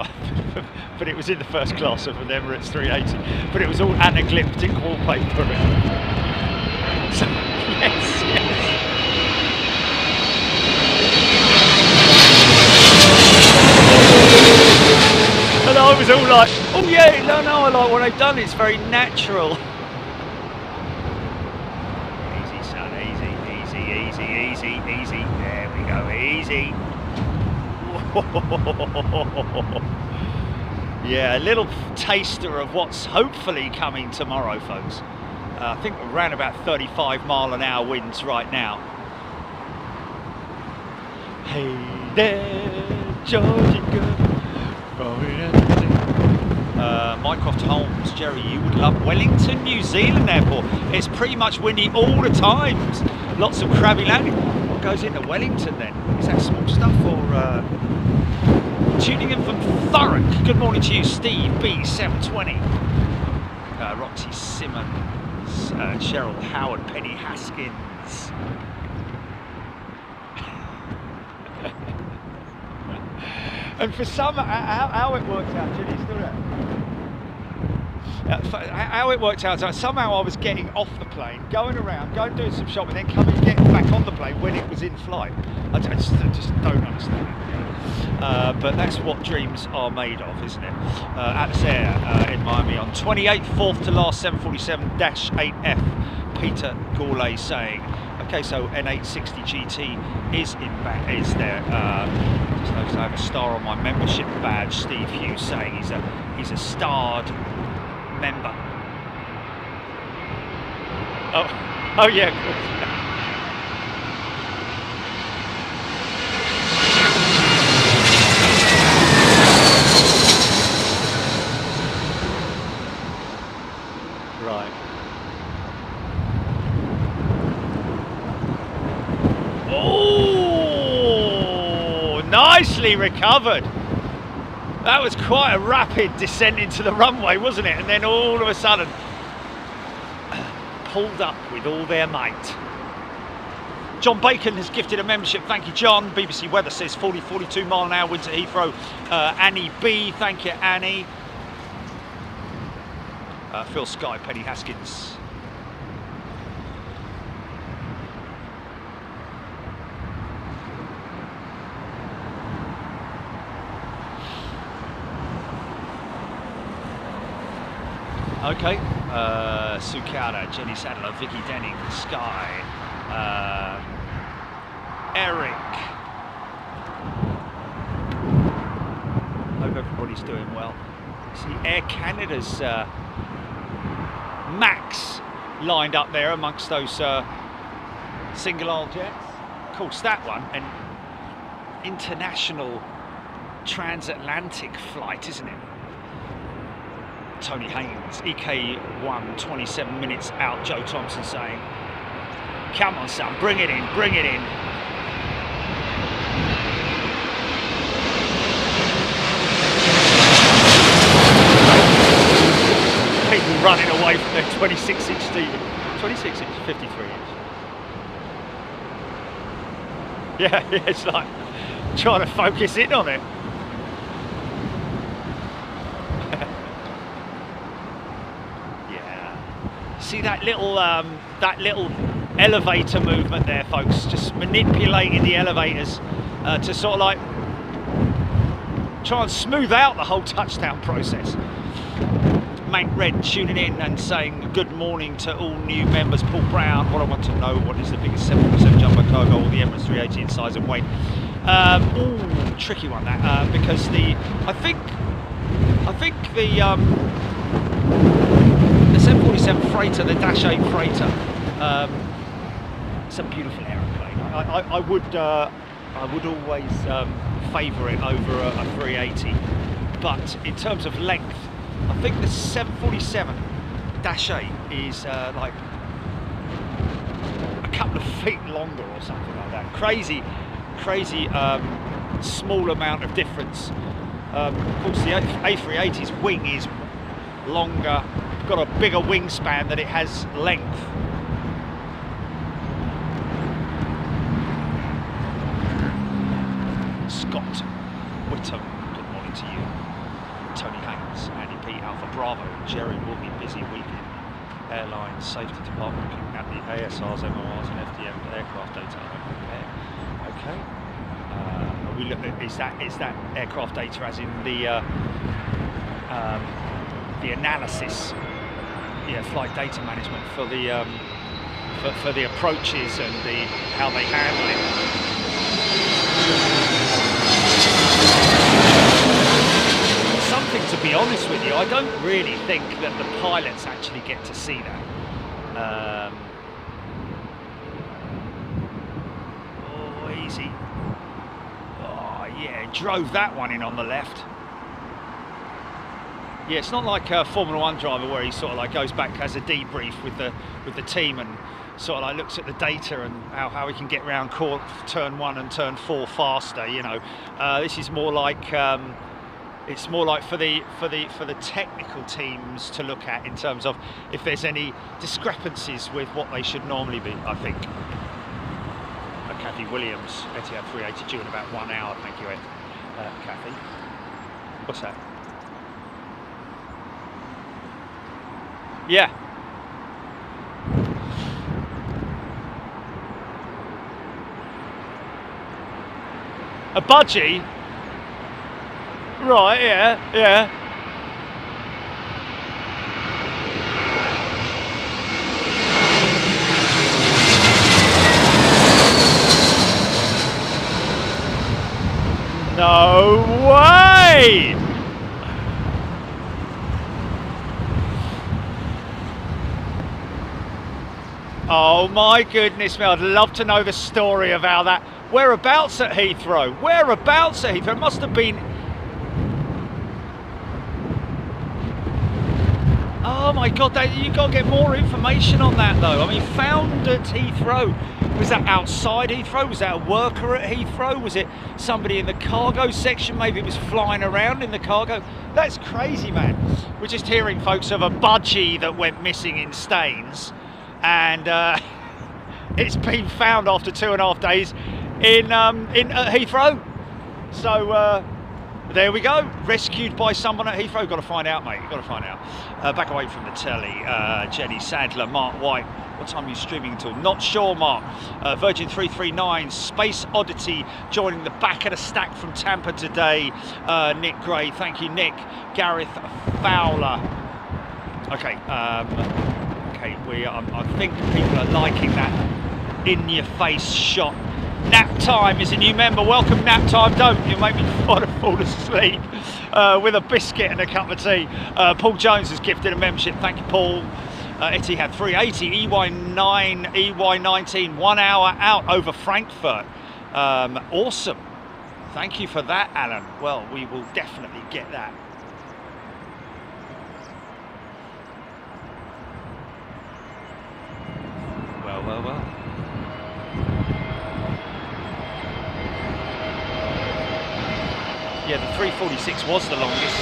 but it was in the first class of an Emirates 380, but it was all anaglyptic wallpaper. So, yes. And I was all like, oh yeah, no, I like what they've done, it's very natural. Easy son, easy, there we go, easy. Yeah, a little taster of what's hopefully coming tomorrow, folks. I think we're around about 35-mile-an-hour winds right now. Hey there, Georgie girl. Mycroft Holmes, Jerry, you would love Wellington, New Zealand airport. It's pretty much windy all the time. Lots of crabby landing. What goes into Wellington then? Is that small stuff or... Tuning in from Thurrock. Good morning to you, Steve B720. Roxy Simmons, Cheryl Howard, Penny Haskins. And for some, how it worked out, Ginny, still there? How it worked out, somehow I was getting off the plane, going around, doing some shopping, then coming and getting back on the plane when it was in flight. I just don't understand it. But that's what dreams are made of, isn't it? Atlas Air in Miami on 28th, 4th to last 747-8F. Peter Gourlay saying, okay, so N860 GT is there. Just noticed I have a star on my membership badge. Steve Hughes saying he's a starred member. Oh yeah, of course. Right. Oh, nicely recovered. That was quite a rapid descent into the runway, wasn't it? And then all of a sudden, pulled up with all their might. John Bacon has gifted a membership. Thank you, John. BBC Weather says 42 mile an hour wind to Heathrow. Annie B, thank you, Annie. Phil Sky, Penny Haskins. Okay, Sukada, Jenny Sadler, Vicky Denning, Sky, Eric. hope everybody's doing well. See Air Canada's Max lined up there amongst those single aisle jets. Of course, that one, an international transatlantic flight, isn't it? Tony Haynes, EK1, 27 minutes out. Joe Thompson saying, come on son, bring it in, bring it in. People running away from their 26-inch TV. 26-inch, 53-inch. Yeah, it's like trying to focus in on it. Yeah. See that little elevator movement there, folks? Just manipulating the elevators to sort of like try and smooth out the whole touchdown process. Mate Red tuning in and saying good morning to all new members. Paul Brown, what I want to know, what is the biggest 747 jumbo cargo or the Emirates 380 in size and weight? Ooh, tricky one that, because I think the 747 freighter, the Dash 8 freighter, it's a beautiful aeroplane. I would always favour it over a 380, but in terms of length, I think the 747-8 is like a couple of feet longer or something like that. Crazy small amount of difference. Of course, the A380's wing is longer, got a bigger wingspan than it has length. Scott Whittam, good morning to you. Tony Haynes, Andy P, Alpha Bravo, Jerry will be busy weekend. Airline Safety Department looking at the ASRs, MORs and FDM aircraft data. Okay. We look at is that aircraft data as in the analysis, yeah, flight data management for the for the approaches and how they handle it. Something, to be honest with you, I don't really think that the pilots actually get to see that. Oh, easy. Oh, yeah, drove that one in on the left. Yeah, it's not like a Formula 1 driver where he sort of like goes back, has a debrief with the team and sort of like looks at the data and how he can get around turn 1 and turn 4 faster. You know, this is more like it's more like for the technical teams to look at in terms of if there's any discrepancies with what they should normally be. I think. Kathy Williams, Etihad 380 due in about 1 hour. Thank you, Ed. Kathy. What's that? Yeah. A budgie? Right, yeah. No way! Oh my goodness me, I'd love to know the story of how that... Whereabouts at Heathrow? Whereabouts at Heathrow? It must have been... Oh my God, you've got to get more information on that though. I mean, found at Heathrow. Was that outside Heathrow? Was that a worker at Heathrow? Was it somebody in the cargo section? Maybe it was flying around in the cargo. That's crazy, man. We're just hearing, folks, of a budgie that went missing in Staines. And it's been found after 2.5 days in Heathrow. So there we go. Rescued by someone at Heathrow. Got to find out, mate. Got to find out. Back away from the telly. Jenny Sadler, Mark White. What time are you streaming until? Not sure, Mark. Virgin 339, Space Oddity joining the back of the stack from Tampa today. Nick Gray, thank you, Nick. Gareth Fowler. Okay. Okay, I think people are liking that in-your-face shot Nap Time is a new member. Welcome, Nap Time. Don't you make me want to fall asleep with a biscuit and a cup of tea. Paul Jones has gifted a membership. Thank you, Paul. Etihad 380 EY9 EY19 1 hour out over Frankfurt. Awesome. Thank you for that, Alan. Well, we will definitely get that. Well. Yeah, the 346 was the longest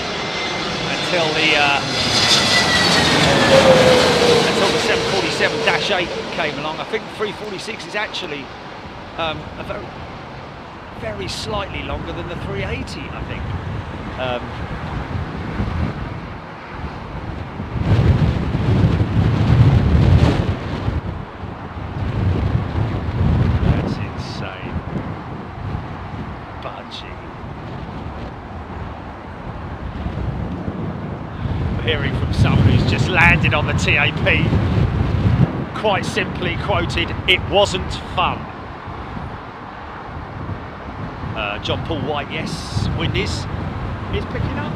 until the 747-8 came along. I think the 346 is actually a very slightly longer than the 380, I think. That's insane. Budgie. Hearing from someone who's just landed on the TAP, quite simply quoted, "It wasn't fun." John Paul White, yes, wind is picking up.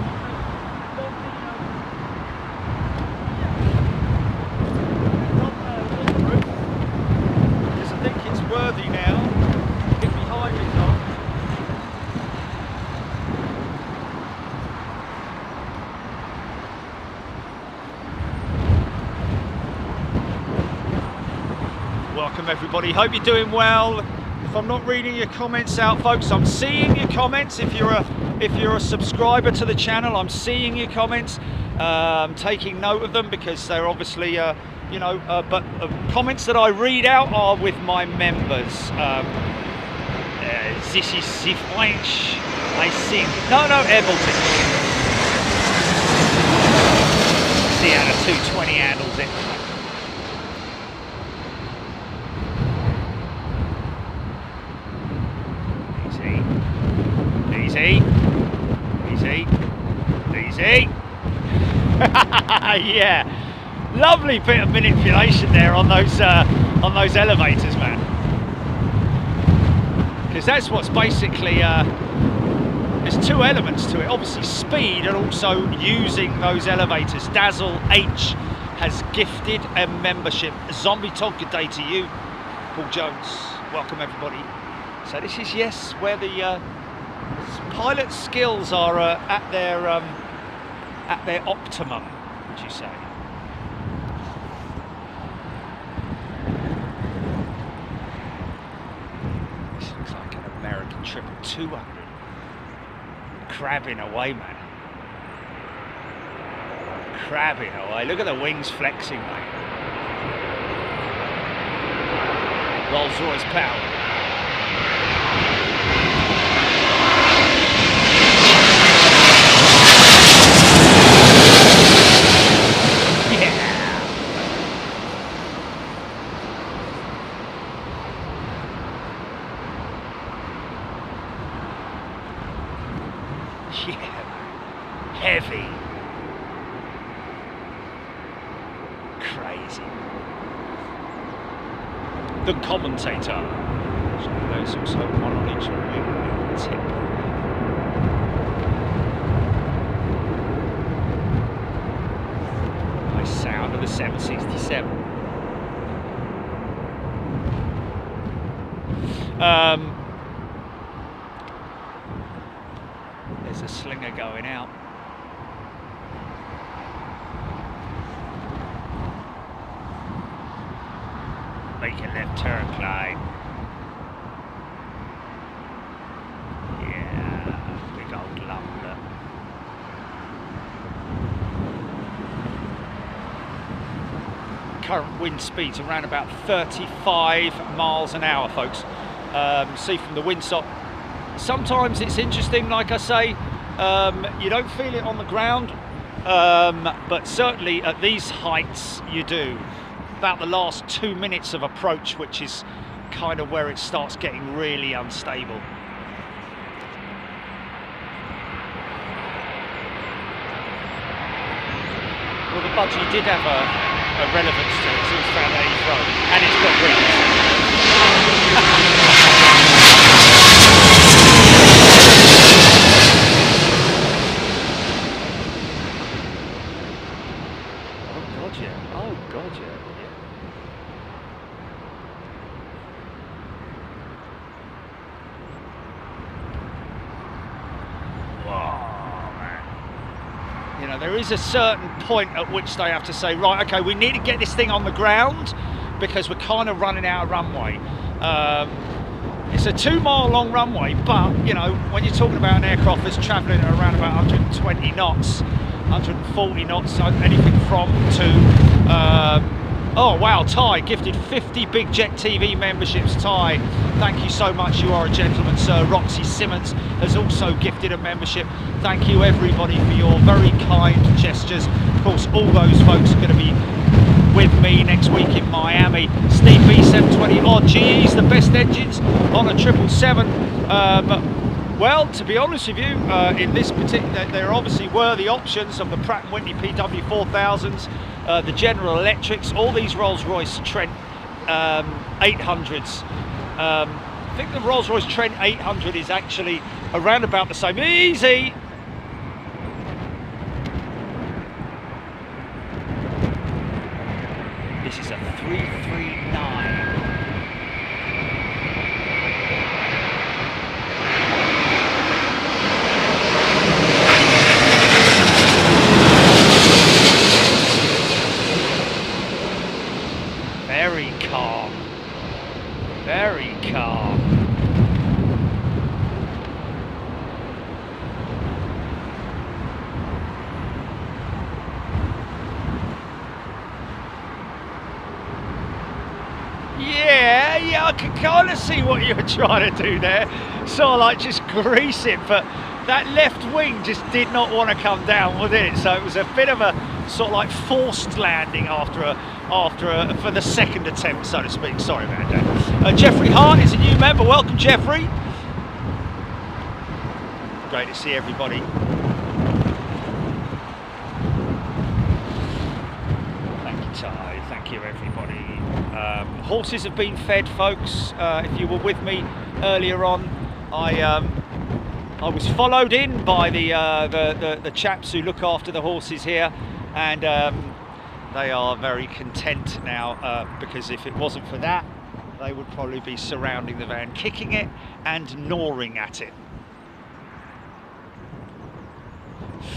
Because I think it's worthy now. Get behind me, Tom. Welcome everybody, hope you're doing well. If I'm not reading your comments out, folks, I'm seeing your comments. If you're a subscriber to the channel, I'm seeing your comments, taking note of them because they're obviously but comments that I read out are with my members. This is the French, I think. No, Air Baltic. See how the 220 handles it. Easy. Yeah, lovely bit of manipulation there on those elevators, man. Because that's what's basically there's two elements to it. Obviously speed and also using those elevators. Dazzle H has gifted a membership. Zombie Todd, good day to you. Paul Jones, welcome everybody. So this is, yes, where the pilot skills are at their optimum, would you say? This looks like an American 200. Crabbing away, man. Crabbing away. Look at the wings flexing, mate. Rolls-Royce power. Heavy. Crazy. The commentator. So there's also one on each tip. Nice sound of the 767. There's a slinger going out. Make a left turn, Clyde. Yeah, big old lumber. Current wind speeds around about 35 miles an hour, folks. See from the windsock. Sometimes it's interesting, like I say, you don't feel it on the ground, but certainly at these heights you do. About the last 2 minutes of approach, which is kind of where it starts getting really unstable. Well, the budgie did have a relevance to it, so it's found at Heathrow, and it's got wings. You know, there is a certain point at which they have to say, right, okay, we need to get this thing on the ground because we're kind of running out of runway. It's a 2-mile long runway, but, you know, when you're talking about an aircraft that's travelling at around about 120 knots, 140 knots, anything from to... oh wow, Ty gifted 50 Big Jet TV memberships. Ty, thank you so much, you are a gentleman, sir. Roxy Simmons has also gifted a membership. Thank you everybody for your very kind gestures. Of course, all those folks are going to be with me next week in Miami. Steve B720, oh GE's the best engines on a 777. Well, to be honest with you, in this particular, there obviously were the options of the Pratt & Whitney PW4000s, the General Electrics, all these Rolls-Royce Trent 800s. I think the Rolls-Royce Trent 800 is actually around about the same. Easy! This is a 339. Very calm. Very calm. Yeah, I can kind of see what you were trying to do there. Sort of like just grease it, but that left wing just did not want to come down, was it? So it was a bit of a sort of like forced landing for the second attempt, so to speak. Sorry about that. Jeffrey Hart is a new member. Welcome, Jeffrey. Great to see everybody. Thank you, Ty. Thank you, everybody. Horses have been fed, folks. If you were with me earlier on, I was followed in by the chaps who look after the horses here, and they are very content now, because if it wasn't for that, they would probably be surrounding the van, kicking it and gnawing at it.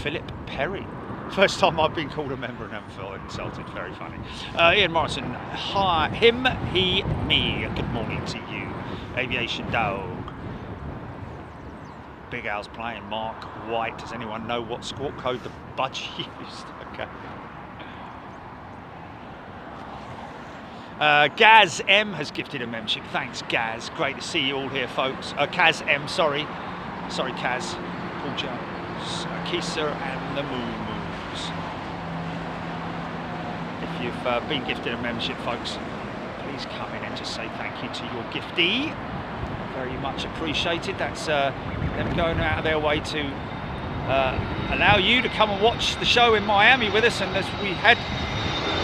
Philip Perry. First time I've been called a member and never felt insulted. Very funny. Ian Morrison. Hi. Him, he, me. Good morning to you. Aviation Dog. Big Al's playing. Mark White. Does anyone know what squawk code the budge used? Okay. Gaz M has gifted a membership. Thanks, Gaz. Great to see you all here, folks. Kaz M, sorry. Sorry, Kaz. Paul Jones. Kisa and the Moo Moos. If you've been gifted a membership, folks, please come in and just say thank you to your giftee. Very much appreciated. That's them going out of their way to allow you to come and watch the show in Miami with us. And as we had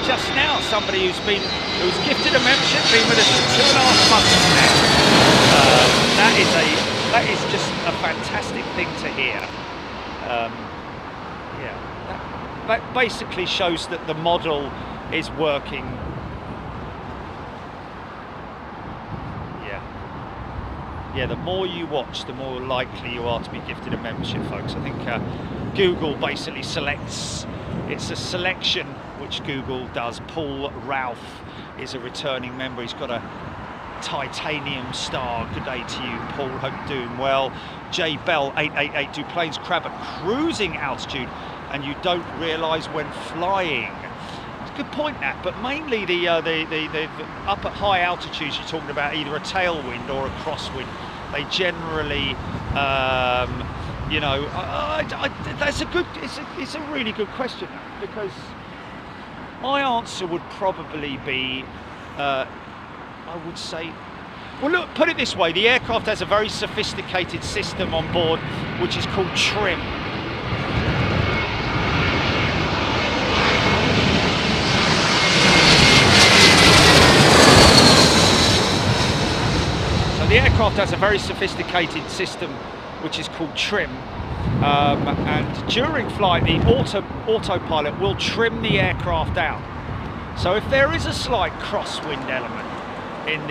just now, somebody who's gifted a membership, been with us for 2.5 months now. That is just a fantastic thing to hear. Yeah, that basically shows that the model is working. Yeah, the more you watch, the more likely you are to be gifted a membership, folks. I think Google basically selects, it's a selection which Google does. Paul Ralph is a returning member. He's got a titanium star. Good day to you, Paul. Hope you're doing well. J Bell 888. Do planes crab at cruising altitude and you don't realise when flying? It's a good point, that. But mainly the up at high altitudes, you're talking about either a tailwind or a crosswind. They generally, you know, that's a good. It's a really good question, because my answer would probably be, I would say, well, look, put it this way, the aircraft has a very sophisticated system on board which is called trim. So the aircraft has a very sophisticated system which is called trim. And during flight, the autopilot will trim the aircraft out. So if there is a slight crosswind element in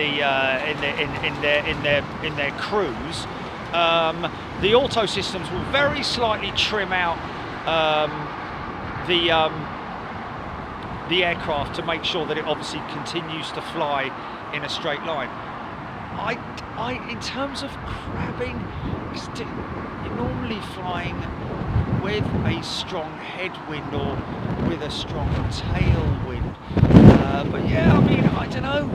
their cruise, the auto systems will very slightly trim out the aircraft to make sure that it obviously continues to fly in a straight line. In terms of crabbing, you're normally flying with a strong headwind or with a strong tailwind. But yeah, I mean, I don't know.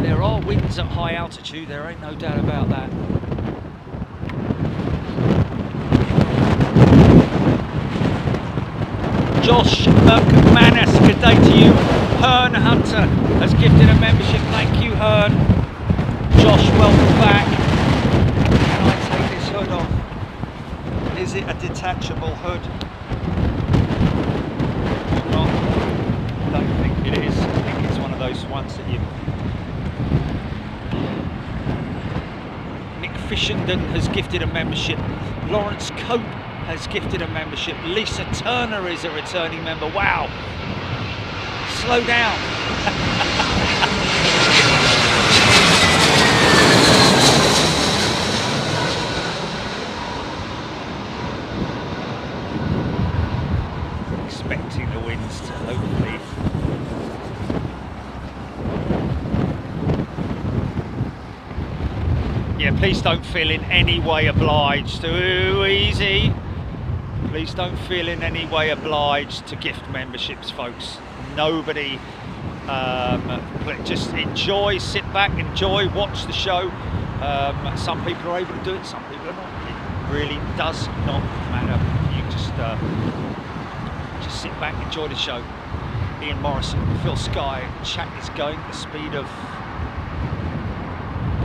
There are winds at high altitude, there ain't no doubt about that. Josh McManus, good day to you. Hearn Hunter has gifted a membership. Thank you, Hearn. Josh, welcome back. Can I take this hood off? Is it a detachable hood? Not. I don't think it is. I think it's one of those ones that you... Nick Fishenden has gifted a membership. Lawrence Cope has gifted a membership. Lisa Turner is a returning member. Wow. Slow down. Expecting the winds to hopefully yeah, please don't feel in any way obliged to easy. Please don't feel in any way obliged to gift memberships, folks. Nobody, just enjoy, sit back, enjoy, watch the show. Some people are able to do it, some people are not. It really does not matter. You just sit back, enjoy the show. Ian Morrison, Phil Sky, chat is going at the speed of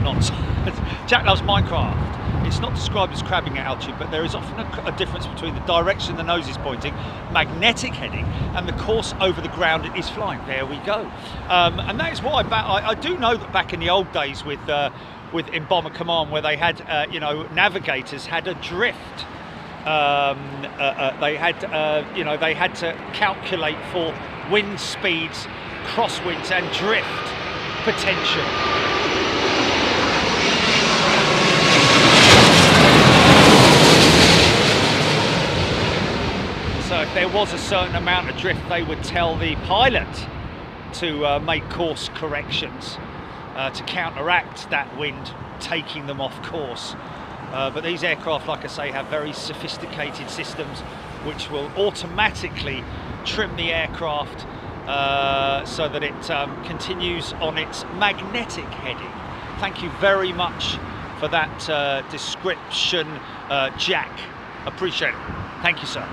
nonsense. Jack loves Minecraft. It's not described as crabbing at altitude, but there is often a difference between the direction the nose is pointing, magnetic heading, and the course over the ground it is flying. There we go. And that is why I do know that back in the old days with in Bomber Command, where they had navigators had a drift. They had they had to calculate for wind speeds, crosswinds, and drift potential. So if there was a certain amount of drift, they would tell the pilot to make course corrections to counteract that wind taking them off course. But these aircraft, like I say, have very sophisticated systems which will automatically trim the aircraft so that it continues on its magnetic heading. Thank you very much for that description, Jack. Appreciate it. Thank you, sir.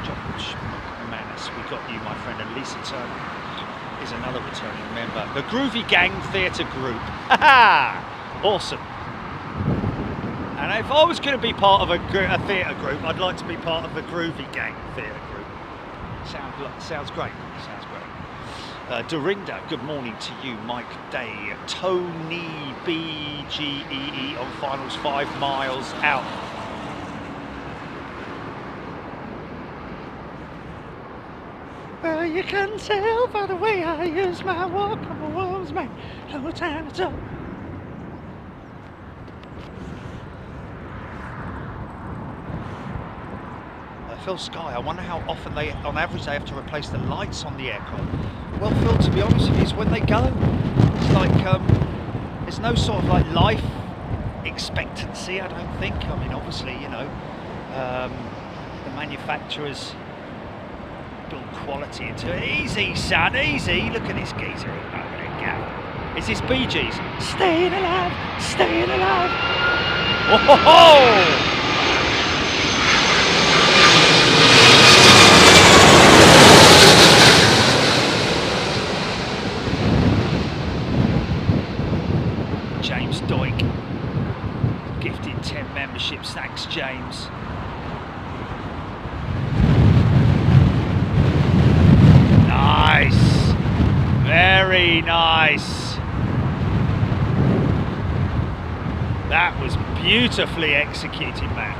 Josh McManus, we got you, my friend. And Lisa Turner is another returning member. The Groovy Gang Theatre Group. Awesome. And if I was going to be part of a theatre group, I'd like to be part of the Groovy Gang Theatre Group. Sounds great. Sounds great. Dorinda, good morning to you. Mike Day. Tony BGEE on finals 5 miles out. Well, you can tell by the way I use my walk, I'm a woman's man, no time to talk. Phil Sky, I wonder how often they, on average, they have to replace the lights on the aircraft. Well, Phil, to be honest with you, it's when they go. It's like, there's no sort of like life expectancy, I don't think. I mean, obviously, you know, the manufacturers build quality into it. Easy, son, easy. Look at this geezer over there, Gav. Is this Bee Gees? Staying alive, staying alive. Whoa! James Doig, gifted 10 memberships. Thanks, James. Nice, very nice. That was beautifully executed, man.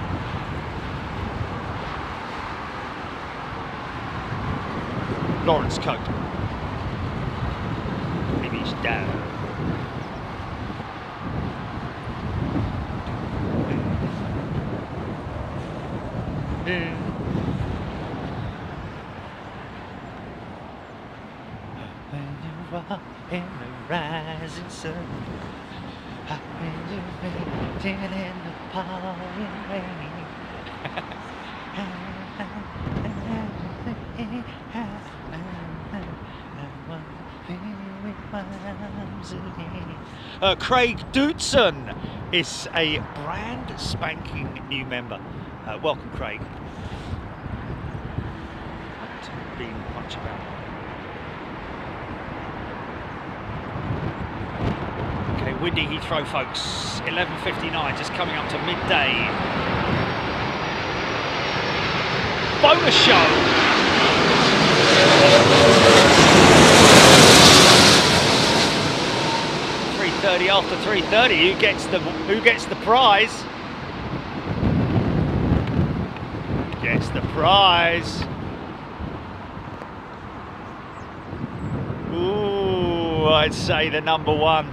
Lawrence Cope. Maybe he's down. In the rising sun, I've been waiting in the pouring rain. Craig Dootson is a brand spanking new member. Welcome, Craig. Haven't been much about it. Okay, windy Heathrow, folks. 11:59, just coming up to midday. Bonus show. 3:30 after 3:30. Who gets the prize? Who gets the prize? Ooh, I'd say the number one.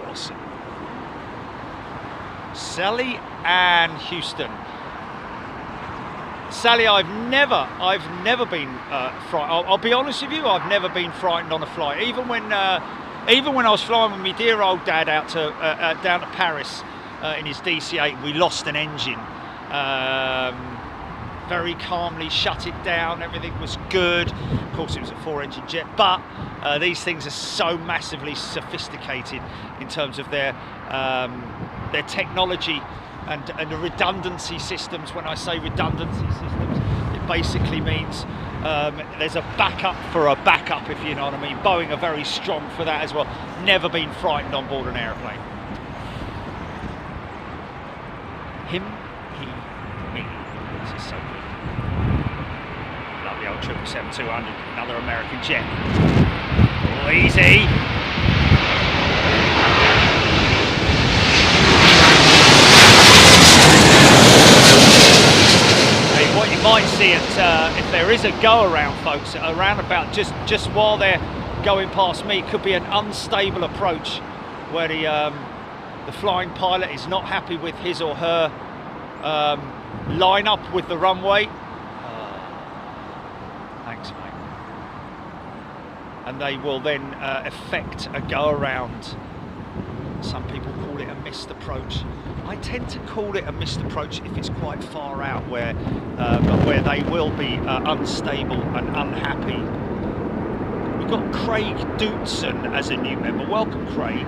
Awesome. Sally and Houston. Sally, I've never been frightened. I'll be honest with you, I've never been frightened on a flight. Even when I was flying with my dear old dad out to down to Paris in his DC-8, we lost an engine. Very calmly shut it down. Everything was good. Of course, it was a 4-engine jet, but these things are so massively sophisticated in terms of their technology. And the redundancy systems. When I say redundancy systems, it basically means there's a backup for a backup, if you know what I mean. Boeing are very strong for that as well. Never been frightened on board an aeroplane. Him, he, me. This is so good. Love the old 777-200, another American jet. Oh, easy. What you might see if there is a go around, folks, around about just while they're going past me, could be an unstable approach where the flying pilot is not happy with his or her line up with the runway. Thanks, mate. And they will then effect a go around. Some people call it a missed approach. I tend to call it a missed approach if it's quite far out, where they will be unstable and unhappy. We've got Craig Dootson as a new member. Welcome, Craig.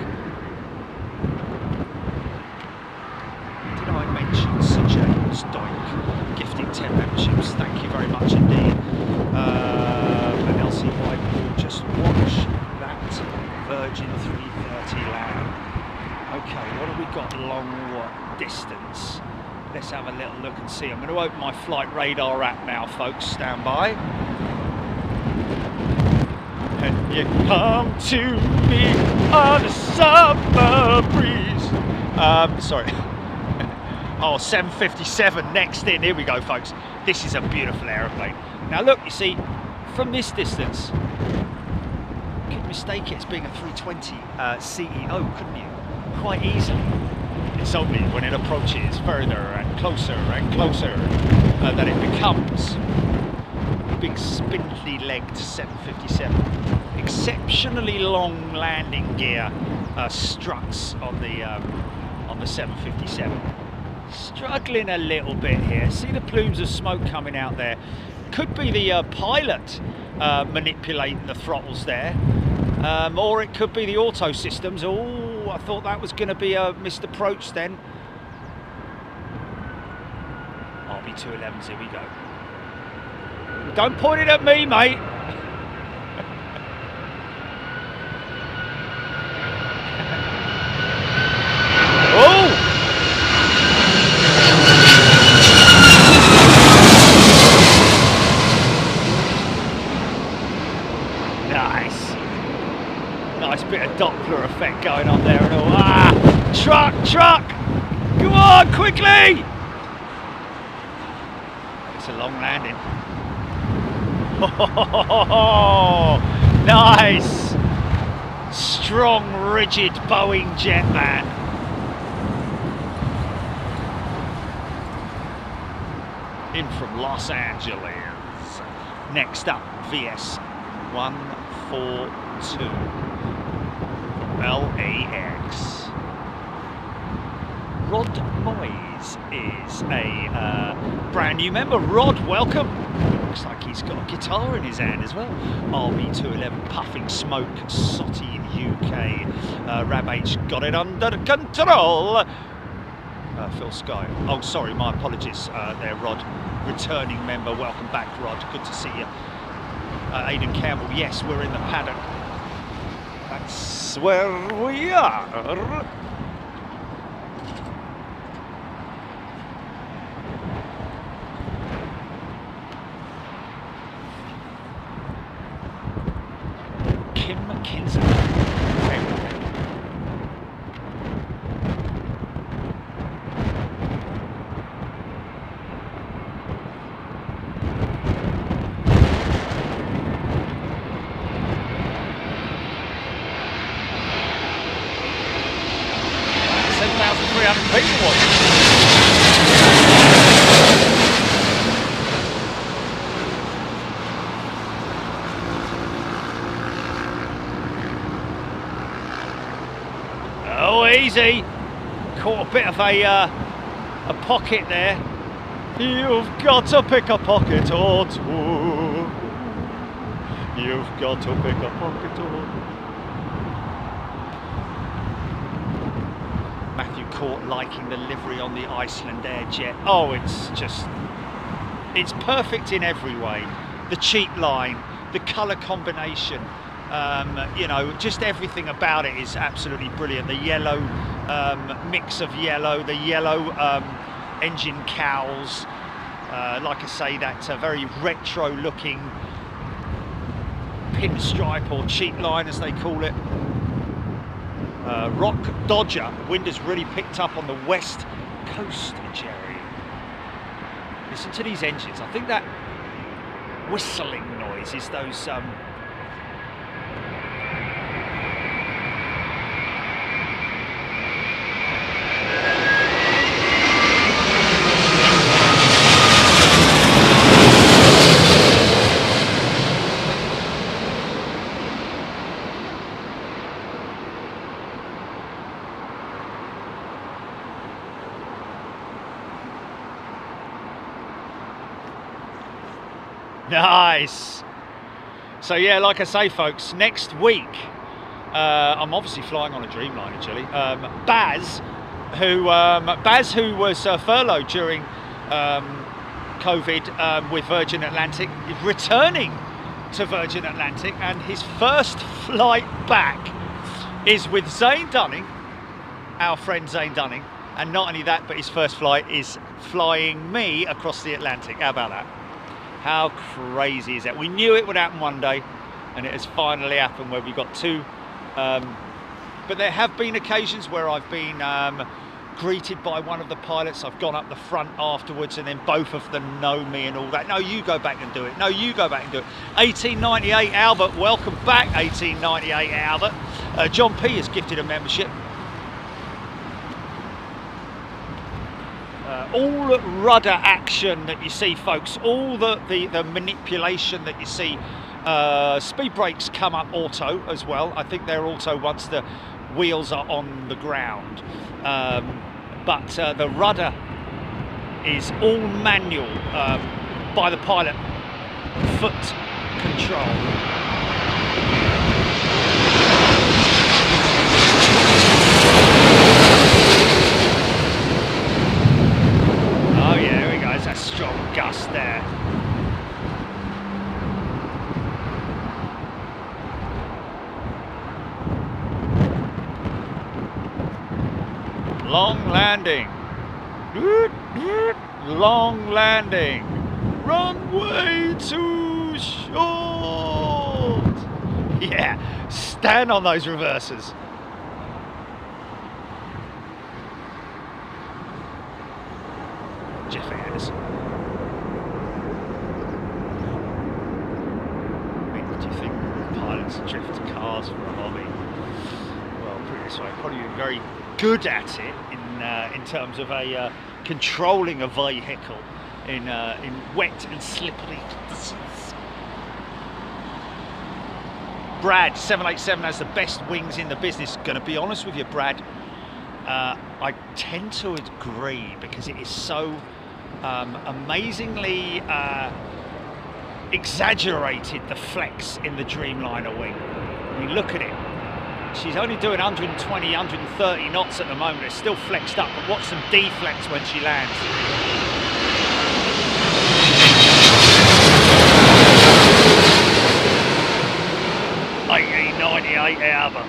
Did I mention Sir James Doink gifting 10 memberships? Thank you very much indeed. And LCY will just watch that Virgin 330 land. Okay, what have we got long distance? Let's have a little look and see. I'm going to open my flight radar app now, folks. Stand by. And you come to me on a summer breeze. Sorry. Oh, 757 next in. Here we go, folks. This is a beautiful aeroplane. Now look, you see, from this distance, you could mistake it as being a 320 CEO, couldn't you? Quite easily. It's only when it approaches further and closer that it becomes a big spindly legged 757. Exceptionally long landing gear struts on the 757. Struggling a little bit here. See the plumes of smoke coming out there. Could be the pilot manipulating the throttles there, or it could be the auto systems. Oh, I thought that was going to be a missed approach then. RB211s, here we go. Don't point it at me, mate. Oh! Nice. Nice bit of Doppler effect going on there and all. Ah! Truck! Go on, quickly! It's a long landing. Oh, nice! Strong, rigid Boeing jet, man. in from Los Angeles. Next up, VS 142 from LAX. Rod Moyes is a brand new member. Rod, welcome. Looks like he's got a guitar in his hand as well. RB211 puffing smoke, Sotty in UK. Rab H got it under control. Phil Sky. Oh, sorry, my apologies there, Rod. Returning member. Welcome back, Rod. Good to see you. Aidan Campbell. Yes, we're in the paddock. That's where we are. Kim McKinsey. 7,300 people watching. Oh, easy. Caught a bit of a pocket there. You've got to pick a pocket or two. You've got to pick a pocket or two. Matthew Court liking the livery on the Iceland Air Jet. Oh, it's perfect in every way. The cheap line, the colour combination, you know, just everything about it is absolutely brilliant. The yellow mix of yellow, the yellow engine cowls, like I say, that very retro looking pinstripe or cheap line as they call it. Rock Dodger, wind has really picked up on the west coast, Jerry. Listen to these engines. I think that whistling noise is those Nice. So yeah, like I say, folks, next week I'm obviously flying on a Dreamliner, actually. Baz, who was furloughed during COVID with Virgin Atlantic, is returning to Virgin Atlantic, and his first flight back is with Zane Dunning, our friend Zane Dunning, and not only that, but his first flight is flying me across the Atlantic. How about that? How crazy is that? We knew it would happen one day, and it has finally happened, where we've got two. But there have been occasions where I've been greeted by one of the pilots. I've gone up the front afterwards, and then both of them know me and all that. No, you go back and do it. No, you go back and do it. 1898 Albert, welcome back, 1898 Albert. John P has gifted a membership. All rudder action that you see, folks, all the manipulation that you see. Speed brakes come up auto as well. I think they're auto once the wheels are on the ground. But the rudder is all manual by the pilot. Foot control. Oh yeah, here we go, there's that strong gust there. Long landing. Long landing. Runway too short. Yeah, stand on those reversers. Jeff Anderson. I mean, what do you think pilots drift cars for a hobby? Well, put it this way, probably very good at it in terms of controlling a vehicle. in wet and slippery. Brad 787 has the best wings in the business. Going to be honest with you, Brad, I tend to agree, because it is so amazingly exaggerated, the flex in the Dreamliner wing. You look at it, she's only doing 120, 130 knots at the moment. It's still flexed up, but watch them deflex when she lands. 1898 AIRBUS.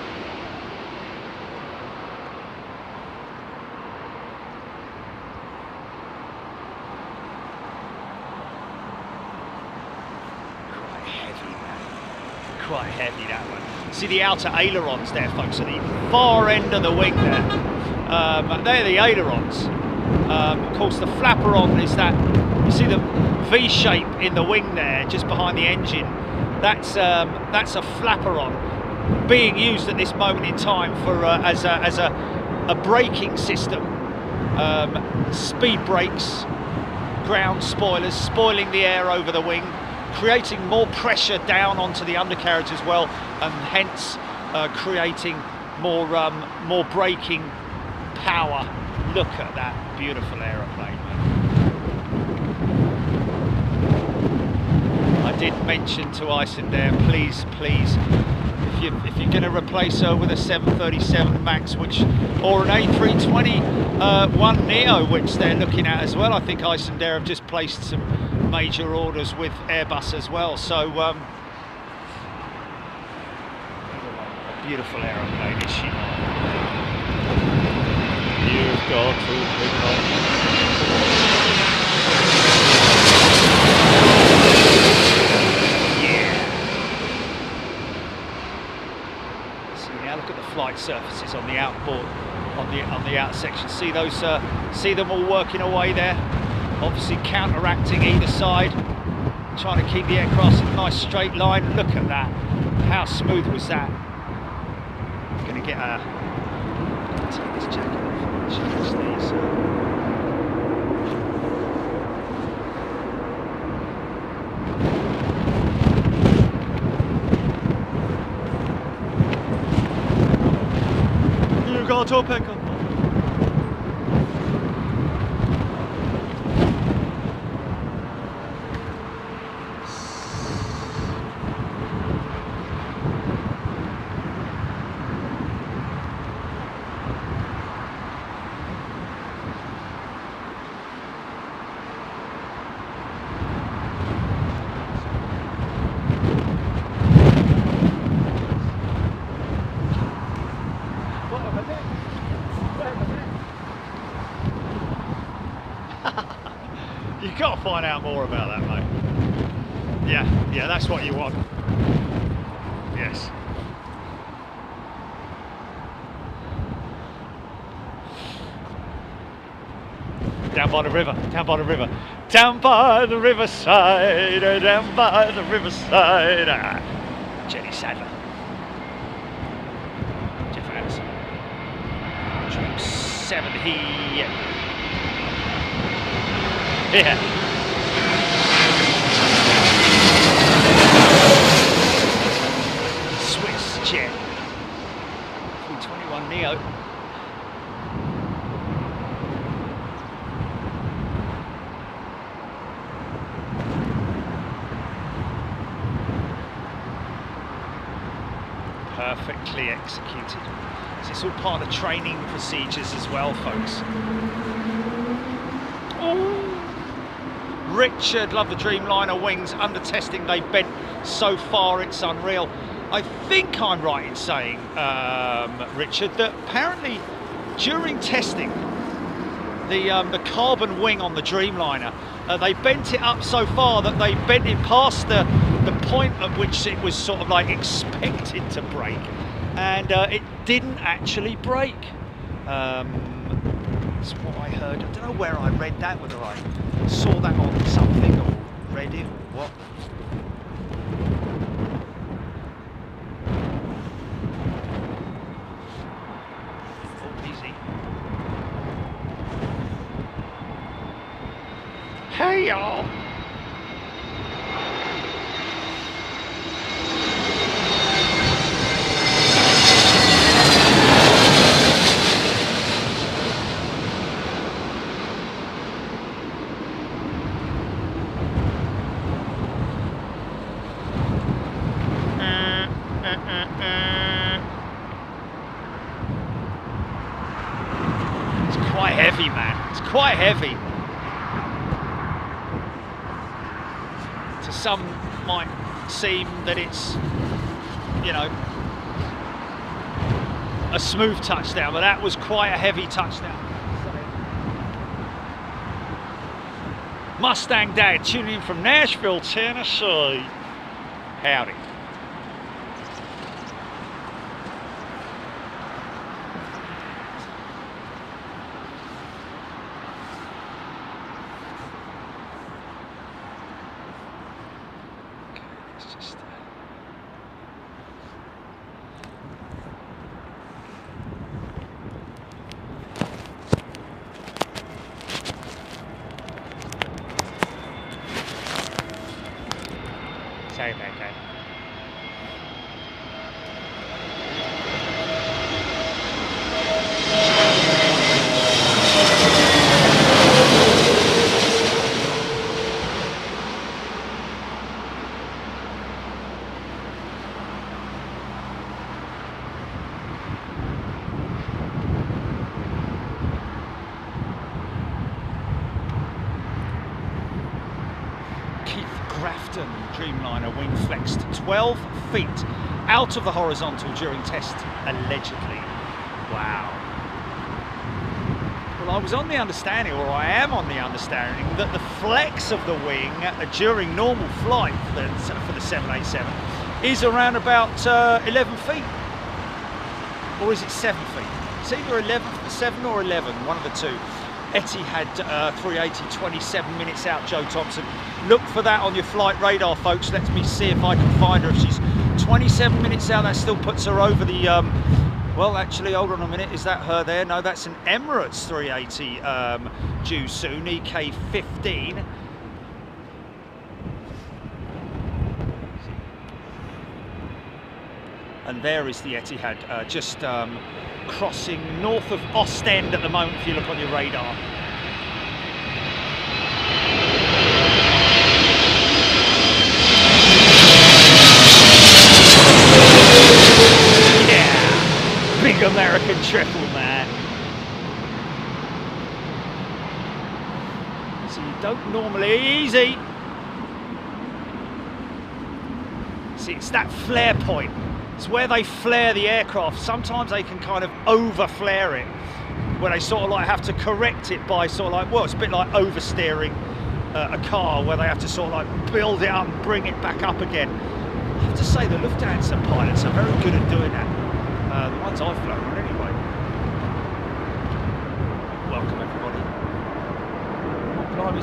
Quite heavy, that one. See the outer ailerons there, folks, at the far end of the wing there. They're the ailerons. Of course, the flaperon is that, you see the V shape in the wing there, just behind the engine. That's a flaperon being used at this moment in time for as a braking system. Speed brakes, ground spoilers, spoiling the air over the wing, creating more pressure down onto the undercarriage as well, and hence creating more braking power. Look at that beautiful aeroplane, man. I did mention to Ison there, please, if you're going to replace her with a 737 MAX, or an A321neo, which they're looking at as well. I think Ison there have just placed some major orders with Airbus as well. So beautiful aeroplane, is she not? You've got to pick up. Yeah. See now, look at the flight surfaces on the outboard, on the out section. See those? See them all working away there. Obviously counteracting either side, trying to keep the aircraft in a nice straight line. Look at that. How smooth was that? Going to get a... take this jacket off. Change these. You got to pick up. You've got to find out more about that, mate. Yeah, that's what you want. Yes. Down by the river, down by the river. Down by the riverside, down by the riverside. Jenny Sadler. Jeff Anderson. Trim 70. Yeah. Swiss jet. 321neo. Perfectly executed. So it's all part of the training procedures as well, folks. Ooh. Richard, love the Dreamliner wings. Under testing, they bent so far, it's unreal. I think I'm right in saying, Richard, that apparently during testing, the carbon wing on the Dreamliner, they bent it up so far that they bent it past the point at which it was sort of like expected to break, and it didn't actually break. That's what I heard. I don't know where I read that, whether I saw that on something or read it or what. Oh, easy. Hey y'all! It's quite heavy, man. It's quite heavy. To some might seem that it's, you know, a smooth touchdown, but that was quite a heavy touchdown. Mustang Dad tuning in from Nashville, Tennessee. Howdy. Sorry about that. Dreamliner wing flexed 12 feet out of the horizontal during test, allegedly. Wow. Well, I was on the understanding, or I am on the understanding, that the flex of the wing during normal flight for the 787 is around about 11 feet. Or is it 7 feet? It's either 7 or 11, one of the two. Etihad 380, 27 minutes out, Joe Thompson. Look for that on your flight radar, folks. Let me see if I can find her. If she's 27 minutes out, that still puts her over the... well, actually, hold on a minute. Is that her there? No, that's an Emirates 380 due soon, EK15. And there is the Etihad, just crossing north of Ostend at the moment, if you look on your radar. Yeah, big American triple, man. So you don't normally, easy. See, it's that flare point. It's where they flare the aircraft. Sometimes they can kind of over flare it, where they sort of like have to correct it by sort of like, well, it's a bit like oversteering a car, where they have to sort of like build it up and bring it back up again. I have to say the Lufthansa pilots are very good at doing that. The ones I've flown on anyway. Welcome everybody. Oh, blimey,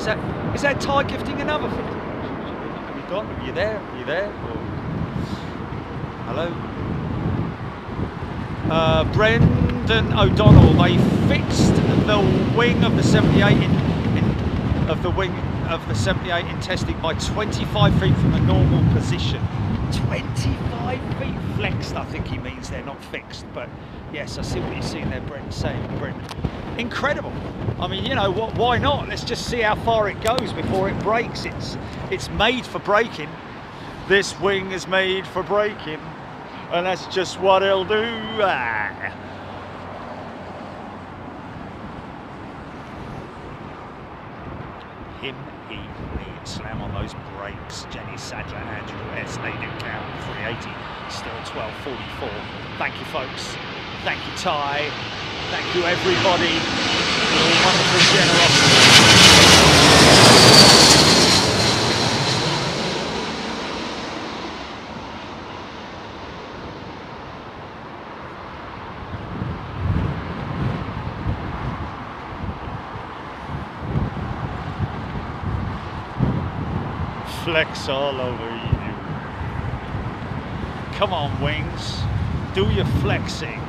is that Ty gifting another thing? Have you got? Are you there? Are you there? Or... Hello? Brendan O'Donnell, they fixed the wing of the 78 of the 78 in testing by 25 feet from the normal position. 25 feet flexed, I think he means they're not fixed, but yes, I see what you're seeing there, Brent, saying, Brendan. Incredible. I mean, you know what? Why not? Let's just see how far it goes before it breaks. It's made for braking. This wing is made for braking, and that's just what it'll do. Him, he, me, slam on those brakes. Jenny Sadler, Andrew S. They didn't count. 380, still 12:44. Thank you, folks. Thank you, Ty. Thank you, everybody. Your wonderful generosity. Flex all over you. Come on, wings. Do your flexing.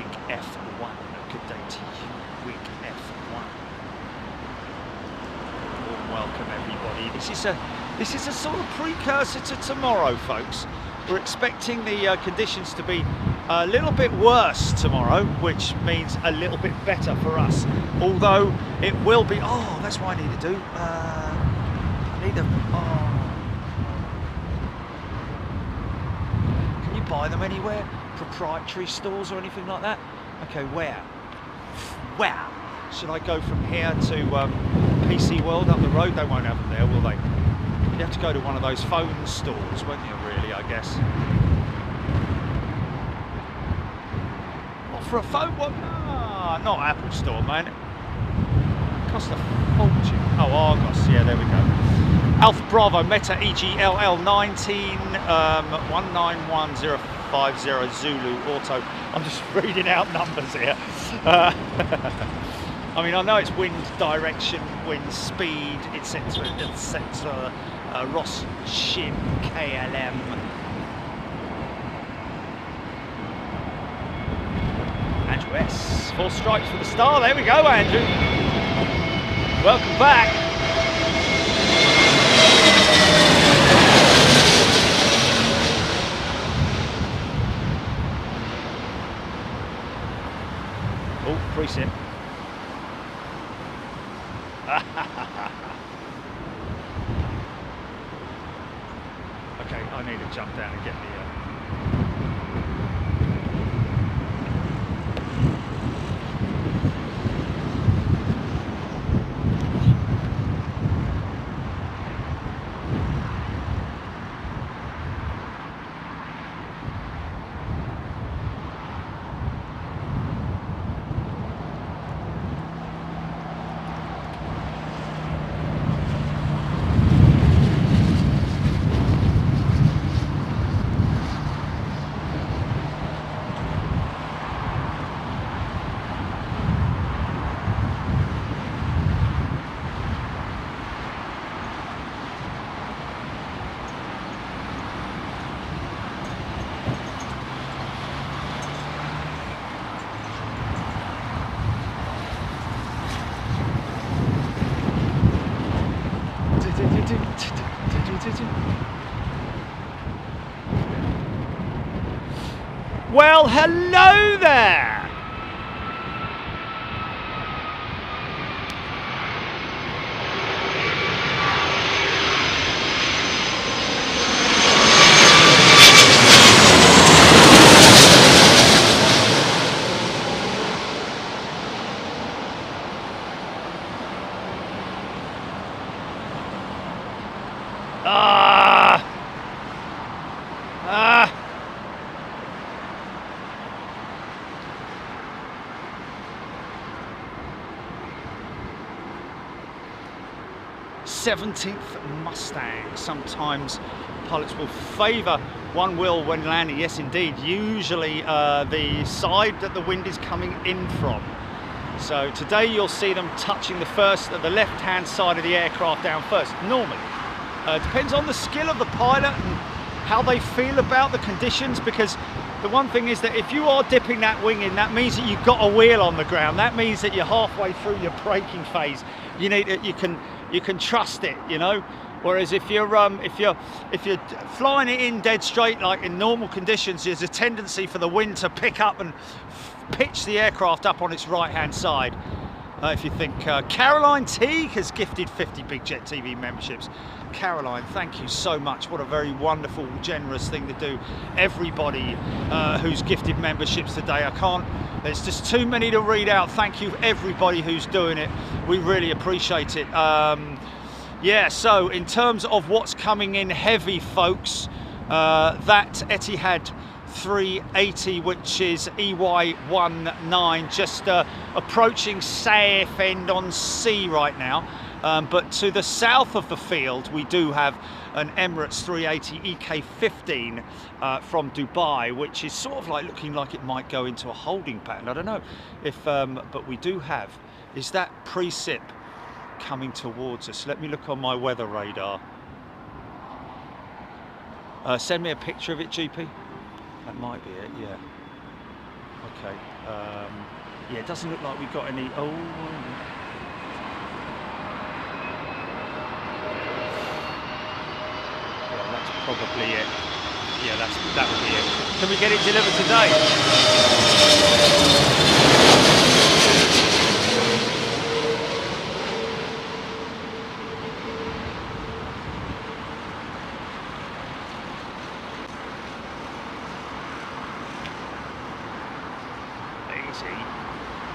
Wig F1. Good day to you, Wig F1. Warm welcome, everybody. This is a sort of precursor to tomorrow, folks. We're expecting the conditions to be a little bit worse tomorrow, which means a little bit better for us. Although it will be. Oh, that's what I need to do. I need to. Oh. Can you buy them anywhere? Proprietary stores or anything like that? Okay, where? Where? Should I go from here to PC World up the road? They won't have them there, will they? You'd have to go to one of those phone stores, won't you, really, I guess? What, for a phone? What? Ah, not Apple Store, man. It cost a fortune. Oh, Argos, yeah, there we go. Alpha Bravo, Meta EGLL 19 191050 Zulu Auto. I'm just reading out numbers here. I mean, I know it's wind direction, wind speed, etc., etc. Ross Shim KLM. Andrew S. 4 strikes for the star. There we go, Andrew. Welcome back. Oh, preset. Okay, I need to jump down and get the Well, hello there! Ah! 17th Mustang. Sometimes pilots will favour one wheel when landing. Yes, indeed. Usually the side that the wind is coming in from. So today you'll see them touching the left-hand side of the aircraft down first. Normally, depends on the skill of the pilot and how they feel about the conditions. Because the one thing is that if you are dipping that wing in, that means that you've got a wheel on the ground. That means that you're halfway through your braking phase. You can trust it, you know. Whereas if you're flying it in dead straight, like in normal conditions, there's a tendency for the wind to pick up and pitch the aircraft up on its right-hand side. If you think Caroline Teague has gifted 50 Big Jet TV memberships. Caroline, thank you so much. What a very wonderful, generous thing to do. Everybody who's gifted memberships today, there's just too many to read out. Thank you everybody who's doing it. We really appreciate it. Yeah, so in terms of what's coming in heavy, folks, that Etihad 380, which is EY19, just approaching safe end on sea right now. But to the south of the field, we do have an Emirates 380 EK15 from Dubai, which is sort of like looking like it might go into a holding pattern. I don't know if, but we do have, is that precip coming towards us? Let me look on my weather radar. Send me a picture of it, GP. That might be it, yeah. Okay. Yeah, it doesn't look like we've got any. Oh. Yeah, that's probably it. Yeah, that would be it. Can we get it delivered today?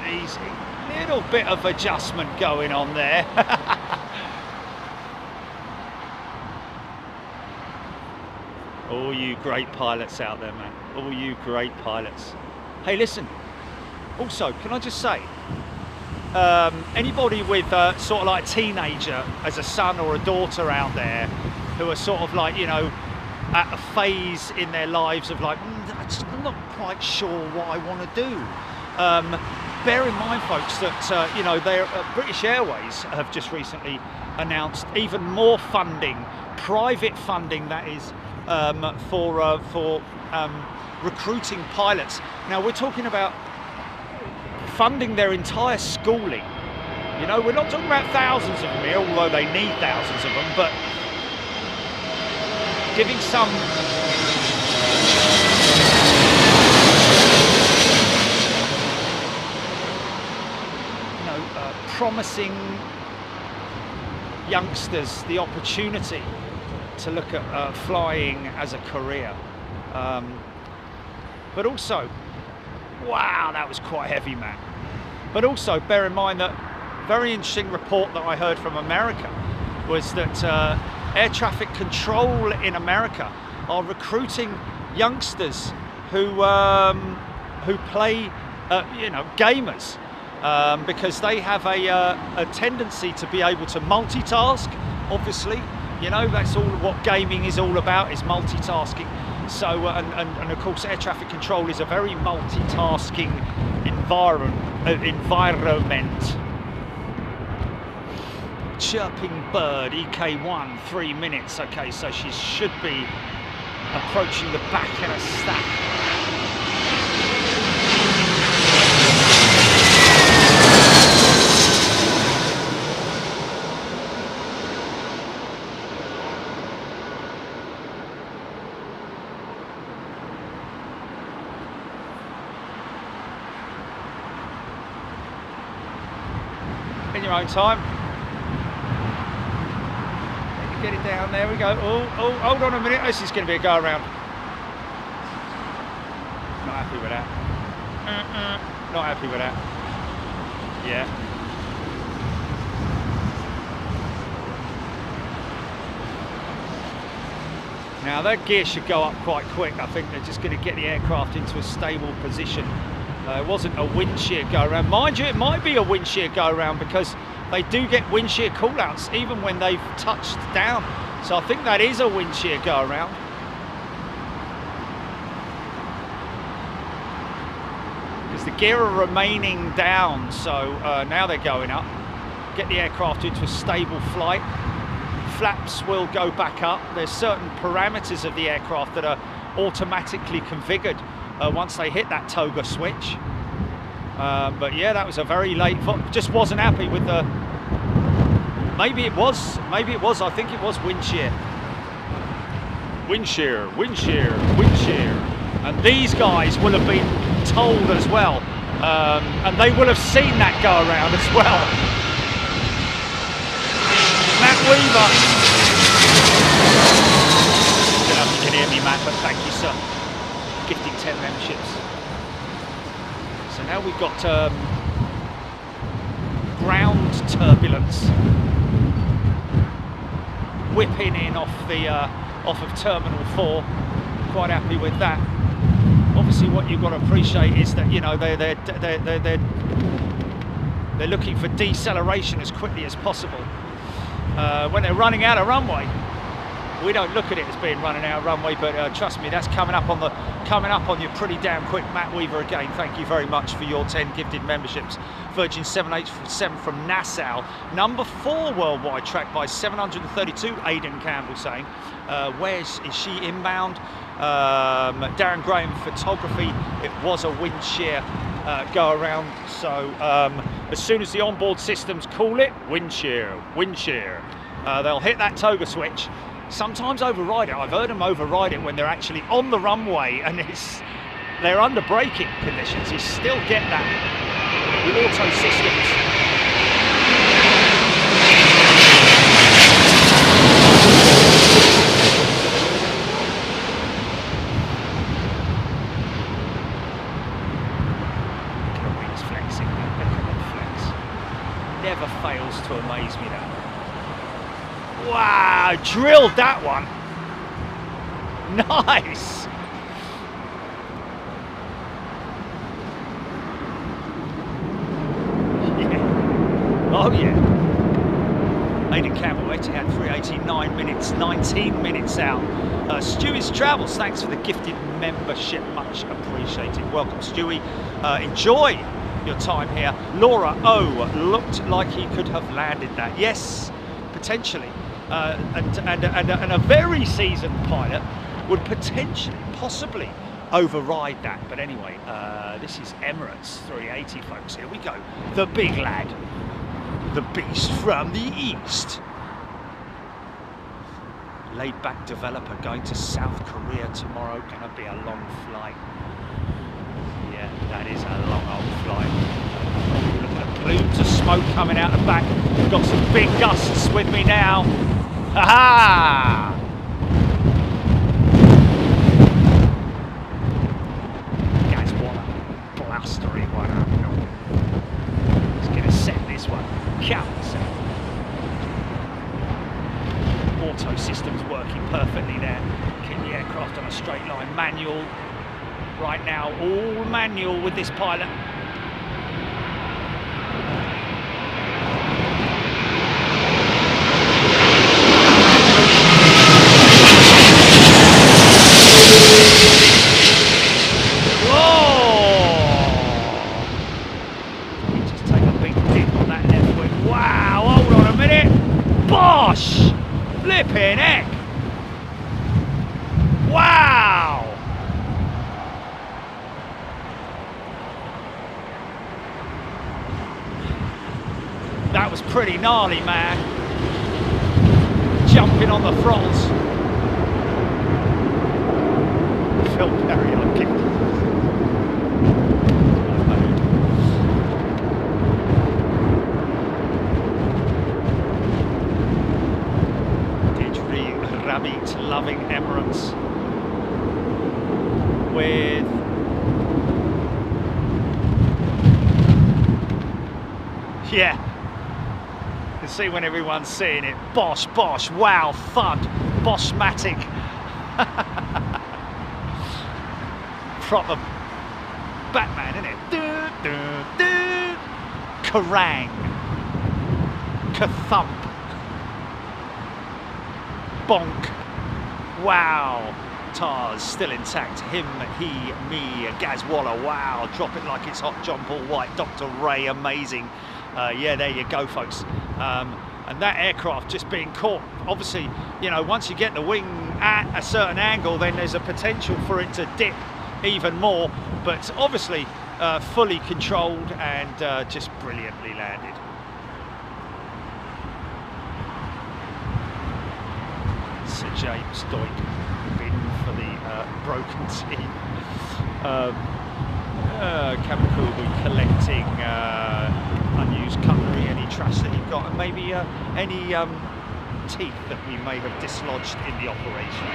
Easy. Little bit of adjustment going on there. All you great pilots out there, man. All you great pilots. Hey, listen. Also, can I just say, anybody with sort of like a teenager as a son or a daughter out there who are sort of like, you know, at a phase in their lives of like, I'm not quite sure what I want to do. Bear in mind, folks, that you know, British Airways have just recently announced even more funding, private funding, that is, for recruiting pilots. Now we're talking about funding their entire schooling. You know, we're not talking about thousands of them here, although they need thousands of them, but giving some promising youngsters the opportunity to look at flying as a career. But also, wow, that was quite heavy, man. But also bear in mind that very interesting report that I heard from America was that air traffic control in America are recruiting youngsters who play, you know, gamers. Because they have a tendency to be able to multitask, obviously. You know, that's all what gaming is all about, is multitasking. So, and of course, air traffic control is a very multitasking environment. Chirping bird, EK1, 3 minutes. Okay, so she should be approaching the back of a stack. In your own time. Get it down, there we go. Oh, hold on a minute, this is going to be a go around. Not happy with that. Not happy with that. Yeah. Now that gear should go up quite quick. I think they're just going to get the aircraft into a stable position. It wasn't a wind shear go around. Mind you, it might be a wind shear go around because they do get wind shear call-outs even when they've touched down. So I think that is a wind shear go around. Because the gear are remaining down, so now they're going up. Get the aircraft into a stable flight. Flaps will go back up. There's certain parameters of the aircraft that are automatically configured once they hit that toga switch. But yeah, that was a very late, just wasn't happy with the, maybe it was, I think it was wind shear. Wind shear, wind shear, wind shear. And these guys will have been told as well. And they will have seen that go around as well. Matt Weaver. I don't know if you can hear me, Matt, but thank you, sir. Gifting 10 memberships. So now we've got ground turbulence whipping in off of Terminal 4. Quite happy with that. Obviously, what you've got to appreciate is that, you know, they're looking for deceleration as quickly as possible when they're running out of runway. We don't look at it as being running our runway, but trust me, that's coming up on you pretty damn quick. Matt Weaver, again, thank you very much for your 10 gifted memberships. Virgin 787 from Nassau, number 4 worldwide, tracked by 732. Aidan Campbell saying, where is she inbound? Darren Graham, photography. It was a wind shear go around, so as soon as the onboard systems call it wind shear, they'll hit that toga switch. Sometimes override it. I've heard them override it when they're actually on the runway and they're under braking conditions. You still get that with auto systems. Look at the wings flexing. Look at them flex. Never fails to amaze me, that. Wow, drilled that one. Nice. Yeah. Oh yeah. Aidan Campbell, Etihad 389 minutes, 19 minutes out. Stewie's Travels, thanks for the gifted membership, much appreciated. Welcome, Stewie. Enjoy your time here. Laura O, looked like he could have landed that. Yes, potentially. And a very seasoned pilot would potentially, possibly override that. But anyway, this is Emirates 380, folks. Here we go. The big lad, the beast from the east. Laid-back developer going to South Korea tomorrow. Gonna be a long flight. Yeah, that is a long old flight. Look at the plumes of smoke coming out the back. We've got some big gusts with me now. Ha-ha! Guys, what a blustery one. Let's get a set this one. Count set. Auto systems working perfectly there. Keep the aircraft on a straight line. Manual. Right now, all manual with this pilot. Flipping heck! Wow! That was pretty gnarly, man. Jumping on the throttles. Phil Perry, I kicked it. Loving Emirates with yeah, you can see when everyone's seeing it. Bosh, bosh, wow, thud, Bosch-matic. Proper Batman, isn't it? Do, do, do. Kerrang, kathump, bonk. Wow, Tars still intact. Him, he, me, Gazwalla. Wow, drop it like it's hot. John Paul White, Dr. Ray, amazing. Yeah, there you go, folks. And that aircraft just being caught. Obviously, you know, once you get the wing at a certain angle, then there's a potential for it to dip even more. But obviously, fully controlled and just brilliantly landed. Sir James Doig been for the broken team. Cabin crew will be collecting unused cutlery, any trash that you've got, and maybe any teeth that we may have dislodged in the operation.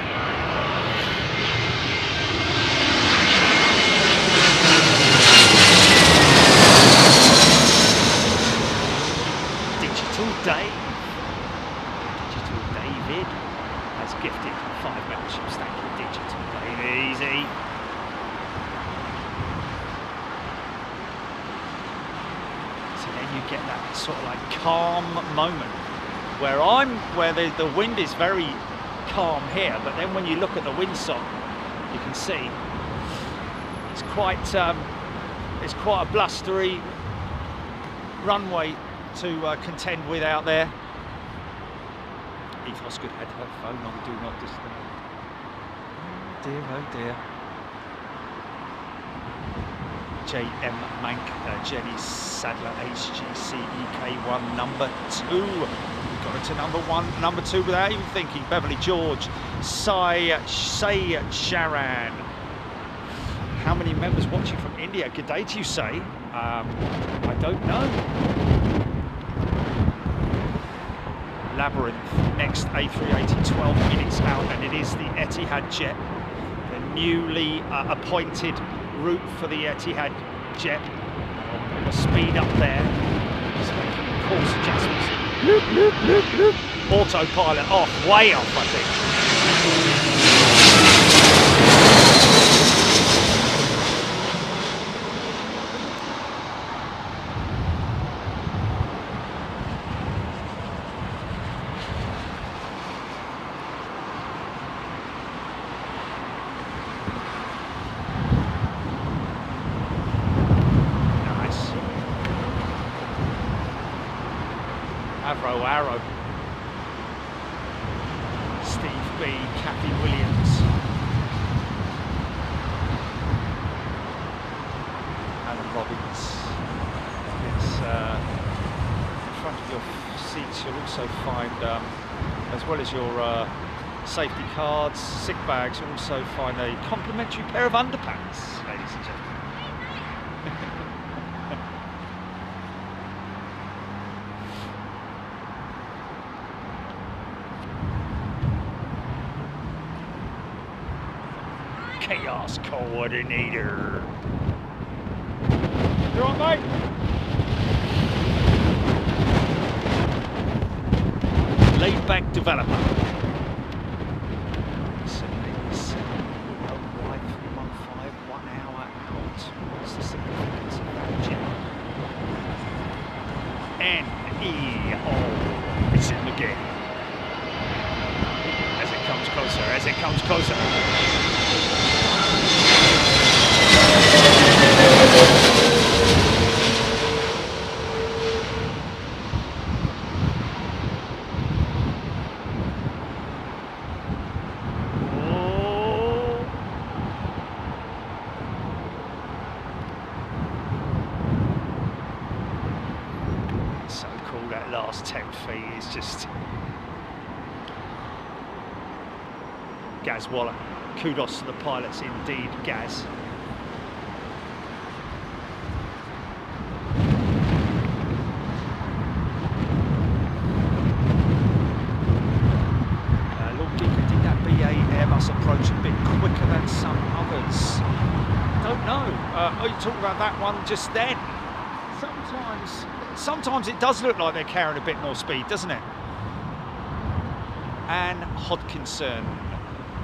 Digital Dave. Digital David has gifted 5 memberships. Thank you, Digital Dave. Easy. So then you get that sort of like calm moment where the wind is very calm here, but then when you look at the windsock, you can see it's quite a blustery runway to contend with out there. Eve Osgood had her phone on Do Not Disturb. Oh dear, oh dear. J.M. Mank, Jenny Sadler, HGCEK1, number 2. We got it to number 2 without even thinking. Beverly George, Say Sharan. How many members watching from India? Good day to you, Say. I don't know. Labyrinth, next A380, 12 minutes out, and it is the Etihad jet, the newly appointed route for the Etihad jet. The speed up there, just making course adjustments. Loop, loop, loop, loop. Autopilot off, way off, I think. Arrow, Steve B, Kathy Williams, Alan Robbins. It's in front of your seats. You'll also find, as well as your safety cards, sick bags, you'll also find a complimentary pair of underpants, ladies and gentlemen. Chaos coordinator. You're on, mate. Laid back developer. 787. Oh, right, 315, 1 hour out. What's the significance of that jet? NEO. It's in the game. As it comes closer, as it comes closer. So cool, that last 10 feet is just Gaz Waller. Kudos to the pilots indeed, Gaz. Lord Deacon, did that BA Airbus approach a bit quicker than some others? Don't know. Oh, you talking about that one just then? Sometimes it does look like they're carrying a bit more speed, doesn't it? Anne Hodkinson.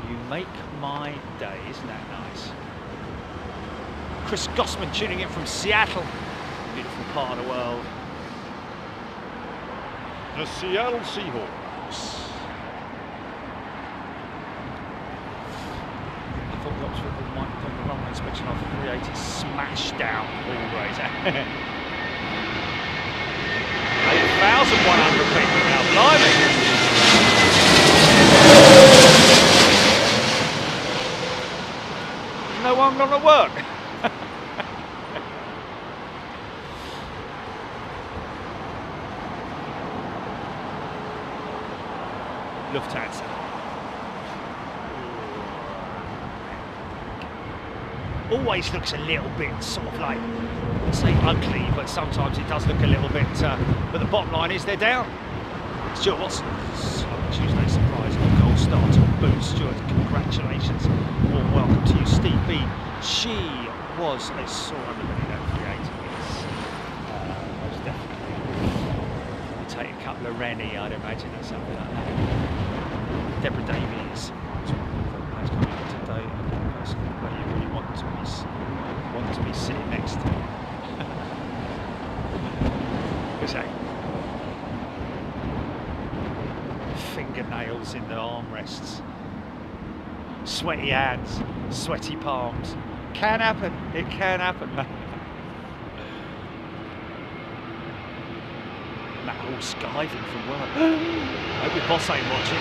You make my day, isn't that nice? Chris Gossman tuning in from Seattle, beautiful part of the world. The Seattle Seahawks. I thought the Oxford might be on the runway inspection after 380 smashed down ball raiser. 8,100 people now, blimey! No one gonna work. Lufthansa. Always looks a little bit sort of like, I'd say ugly, but sometimes it does look a little bit, but the bottom line is they're down. Stuart Watson, Tuesday surprise, gold star to boot. Stuart, congratulations. Warm welcome to you, Steve B. She was a sore underbelly at 380. Most definitely. We'll take a couple of Rennie, I'd imagine, or something like that. Deborah Davies. Today, but you really want to be sitting next to. What's that? fingernails in the armrests. Sweaty hands, sweaty palms. Can happen, it can happen. Matt all skiving from work. I hope your boss ain't watching.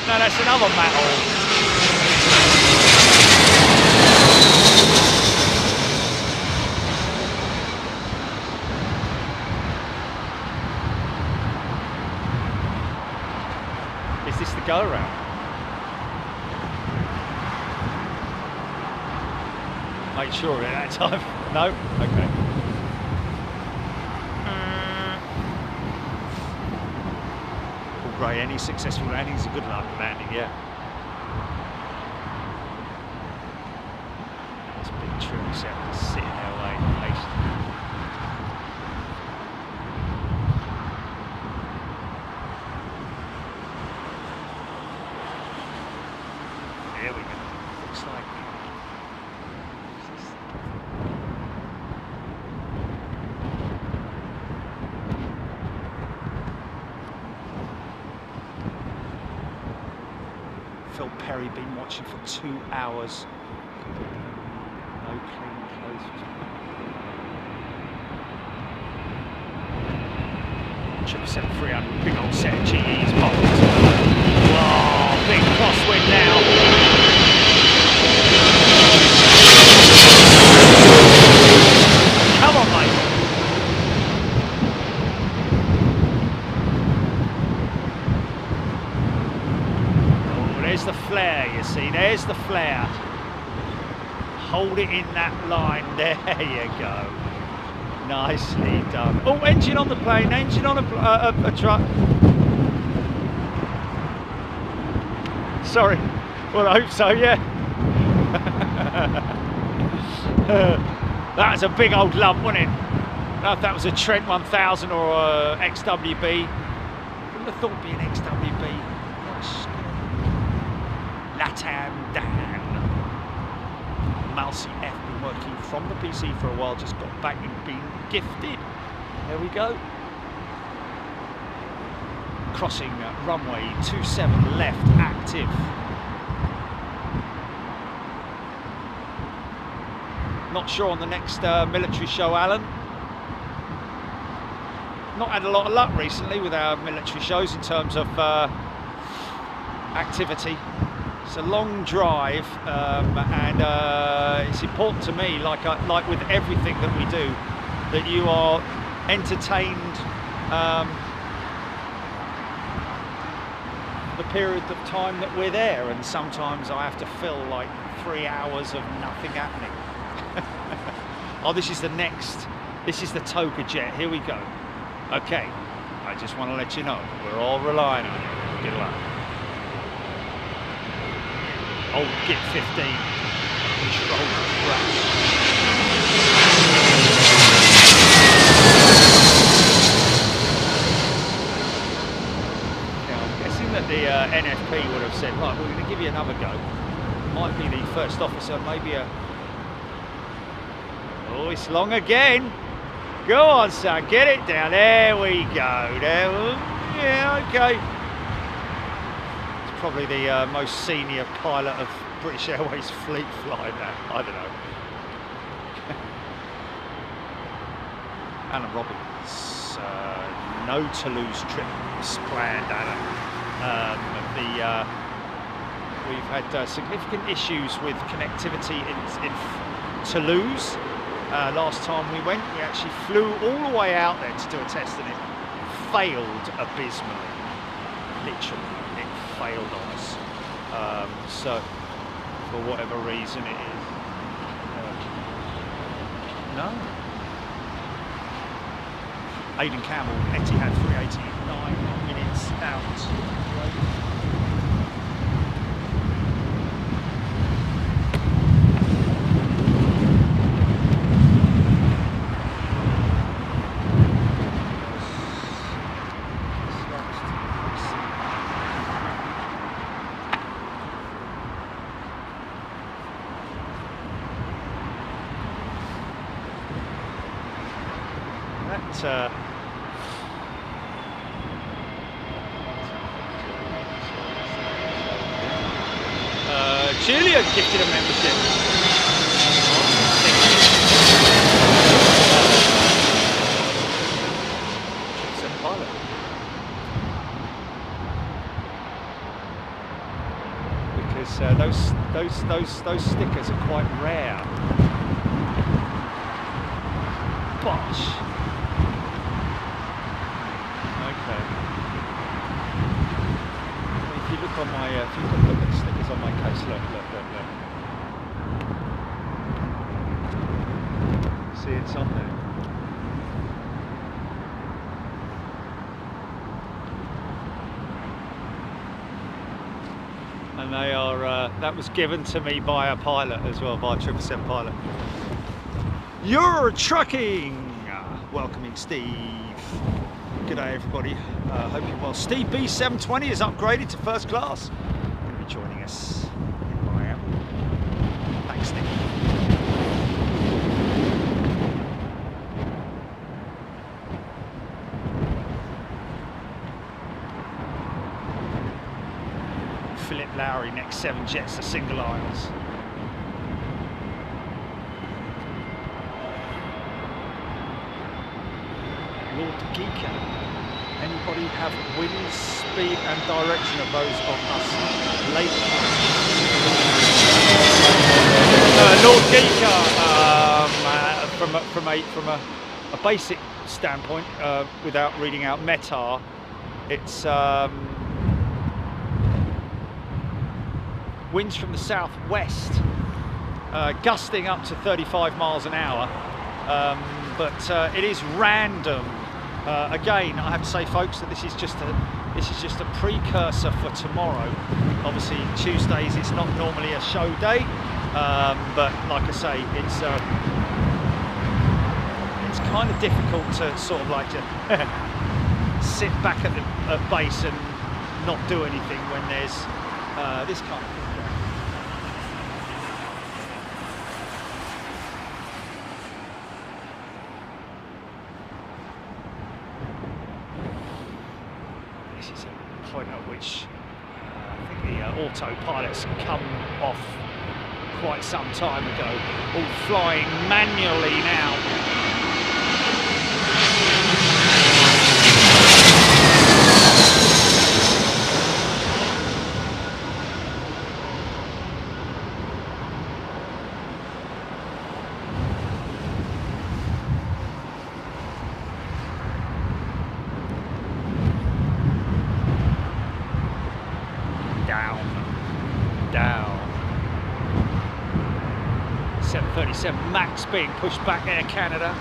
No, that's another Matt Hall. Is this the go around? Make sure at that time. No? Okay. Paul Gray, any successful landings are good luck landing, yeah. It's a big trim set to sit in their way. There we go. Looks like Phil Perry been watching for 2 hours. No clean clothes. 777-300, big old set of GEs popped. Whoa, big crosswind now. Come on, mate. Oh, there's the flare, you see. There's the flare. Hold it in that line. There you go. Nicely done. Oh, engine on the plane. Engine on a truck. Sorry. Well, I hope so, yeah. That was a big old lump, wasn't it? I don't know if that was a Trent 1000 or a XWB. Wouldn't have thought it'd be an XWB. Latam Dan. Malcy F been working from the PC for a while, just got back and been gifted. There we go. Crossing runway 27 left, active. Not sure on the next military show, Alan. Not had a lot of luck recently with our military shows in terms of activity. It's a long drive, and it's important to me, like with everything that we do, that you are entertained the period of time that we're there, and sometimes I have to fill like 3 hours of nothing happening. Oh, this is the Toga jet. Here we go. Okay, I just want to let you know, we're all relying on you. Good luck. Old Git 15, control crash. Now, I'm guessing that the NFP would have said, right, we're going to give you another go. Might be the first officer, maybe a... Oh, it's long again. Go on, son, get it down. There we go. There. Yeah, okay. It's probably the most senior pilot of British Airways fleet flying now. I don't know. Alan Robbins, no Toulouse trips planned, Alan. We've had significant issues with connectivity in Toulouse. Last time we went, we actually flew all the way out there to do a test, and it failed abysmally. Literally, it failed on us. So, for whatever reason it is. No. Aidan Campbell, Etihad 380, 9 minutes out. Julia gifted a membership. Pilot. Because those stickers are quite rare. Bosh. Okay. If you look on my, if you look at the stickers on my case, look. See, it's on there. And they are, that was given to me by a pilot as well, by a 777 pilot. You're trucking! Welcoming Steve. G'day everybody, hope you're well. Steve B720 is upgraded to first class. Going to be joining us in Miami. Thanks, Steve. Philip Lowry, next 7 jets to single aisles. Lord Geeker. Anybody have wind, speed and direction of those of us late? Lord Geeker, from a basic standpoint, without reading out METAR, it's winds from the southwest, gusting up to 35 miles an hour, but it is random. Again, I have to say, folks, that this is just a precursor for tomorrow. Obviously, Tuesdays it's not normally a show day, but like I say, it's kind of difficult to sort of like to sit back at base and not do anything when there's this kind of thing. Point at which I think the autopilots come off quite some time ago, all flying manually now. Down. 737 MAX being pushed back, Air Canada.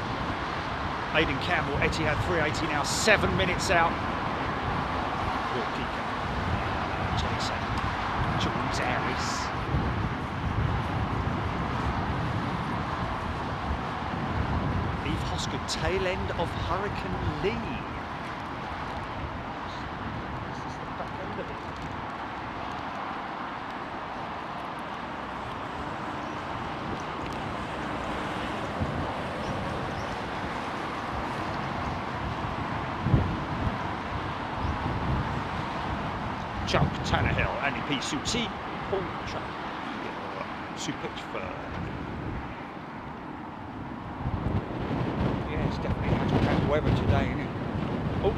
Aidan Campbell, Etihad 380 now 7 minutes out. Jason Jones Harris. Eve Hosgood, tail end of Hurricane Lee. This is the back end of it. Chuck Tannehill, Andy P. Suchi, Paul Chuck, Supitchford. Yeah, it's definitely bad weather today, isn't it? Oh.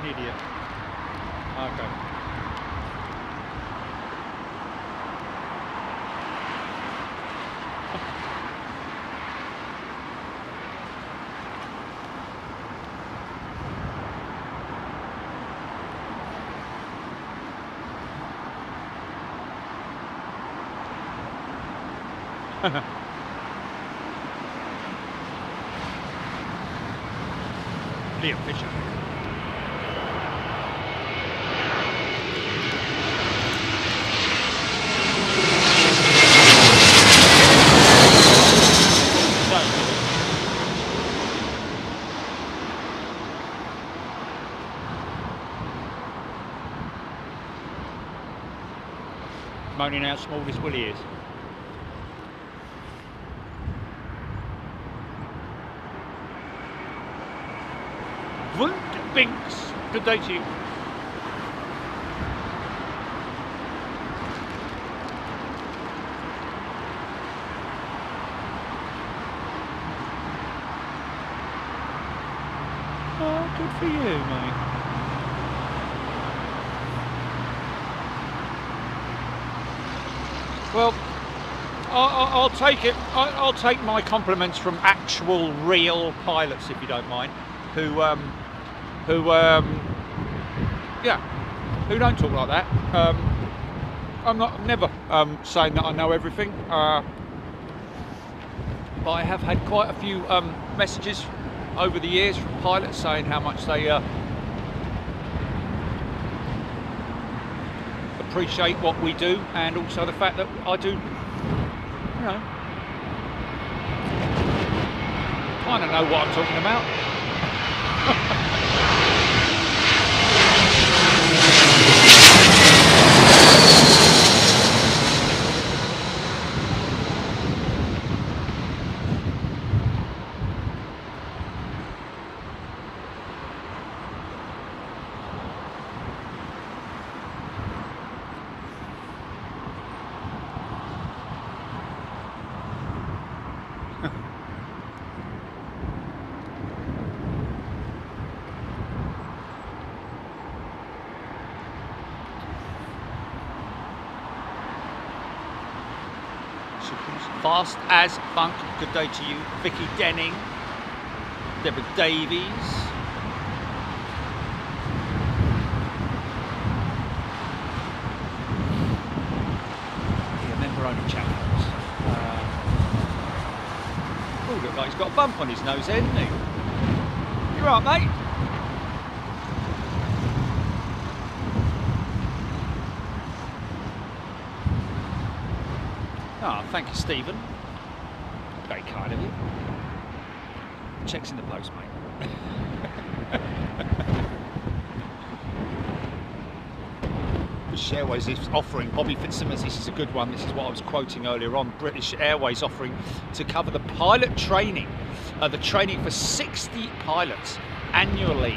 Idiot. Okay. Liam Fisher. Moaning how small this Willie is. Binks, good day to you. Oh, good for you, mate. Well, I'll take it. I'll take my compliments from actual, real pilots, if you don't mind, who don't talk like that. I'm never saying that I know everything, but I have had quite a few messages over the years from pilots saying how much they appreciate what we do, and also the fact that I do, you know, kind of know what I'm talking about. Fast as funk, good day to you. Vicky Denning, Deborah Davies. Yeah, member-only channels. Oh, look like he's got a bump on his nose there, hasn't he? You right, mate? Oh, thank you, Stephen. Very kind of you. Check's in the post, mate. British Airways is offering, Bobby Fitzsimmons, this is a good one, this is what I was quoting earlier on, British Airways offering to cover the pilot training, the training for 60 pilots annually.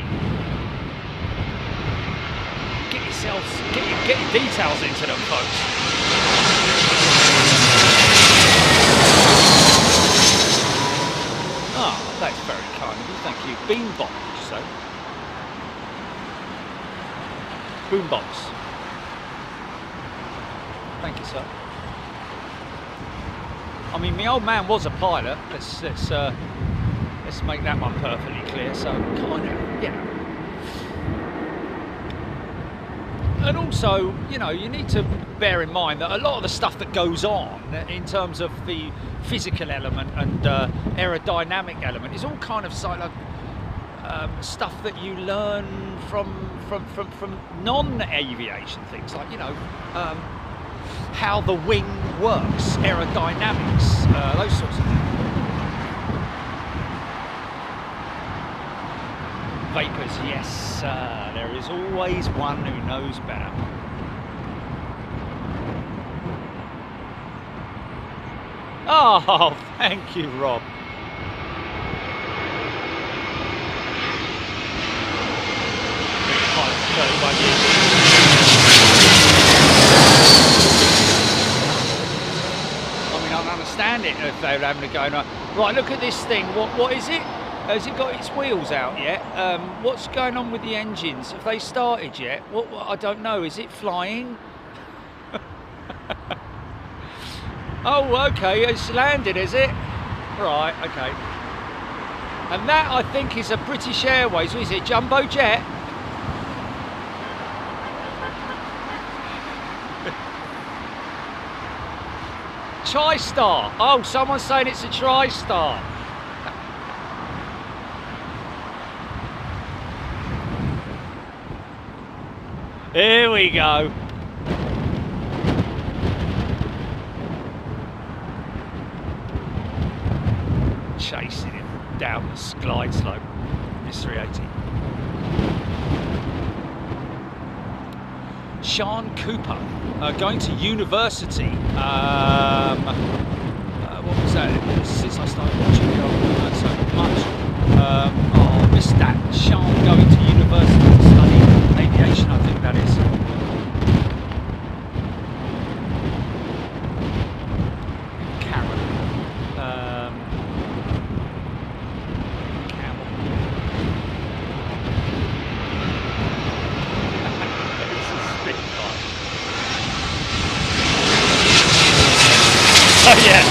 Get yourselves, get your details into them, folks. Ah, that's very kind of you, thank you. Beanbot, did you say? Boombox. Thank you, sir. I mean, my old man was a pilot. Let's make that one perfectly clear. So, kind of, yeah. And also, you know, you need to bear in mind that a lot of the stuff that goes on in terms of the physical element and aerodynamic element is all kind of stuff that you learn from non-aviation things, like, you know, how the wing works, aerodynamics, those sorts of things. Vapors, yes, there is always one who knows better. Oh, thank you, Rob. I mean, I don't understand it if they're having to go, right, look at this thing, what is it? Has it got its wheels out yet? What's going on with the engines? Have they started yet? What I don't know, is it flying? Oh, okay, it's landed, is it? Right, okay. And that, I think, is a British Airways, what is it, Jumbo Jet? TriStar. Oh, someone's saying it's a TriStar. Here we go. Chasing him down the glide slope. This 380. Sean Cooper, going to university. What was that? Since I started watching it, I've learned so much. Oh, I missed that. Sean going to university to study aviation, I think that is. Karen. Oh yeah,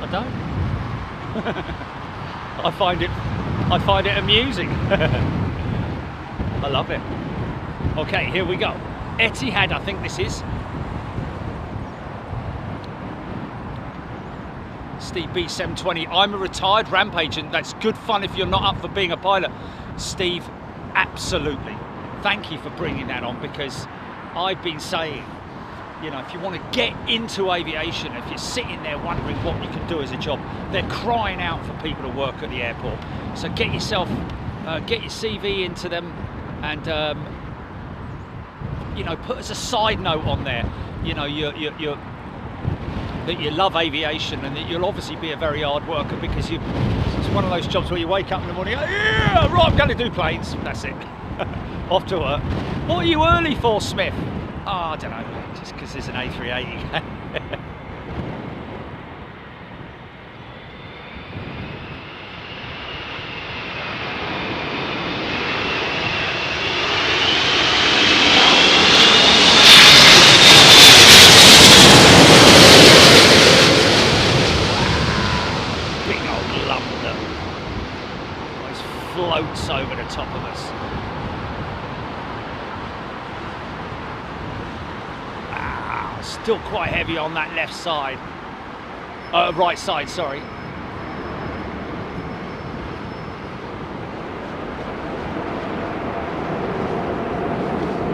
I don't. I find it amusing. I love it. Okay, here we go. Etihad, I think this is. Steve B720, I'm a retired ramp agent. That's good fun if you're not up for being a pilot. Steve, absolutely. Thank you for bringing that on, because I've been saying, you know, if you want to get into aviation, if you're sitting there wondering what you can do as a job, they're crying out for people to work at the airport. So get yourself, get your CV into them, and you know, put as a side note on there, you know, that you love aviation, and that you'll obviously be a very hard worker, because it's one of those jobs where you wake up in the morning, yeah, right, I'm going to do planes. That's it. Off to work. What are you early for, Smith? Oh, I don't know, just because there's an A380. Floats over the top of us. Ah, still quite heavy on that left side. Right side, sorry.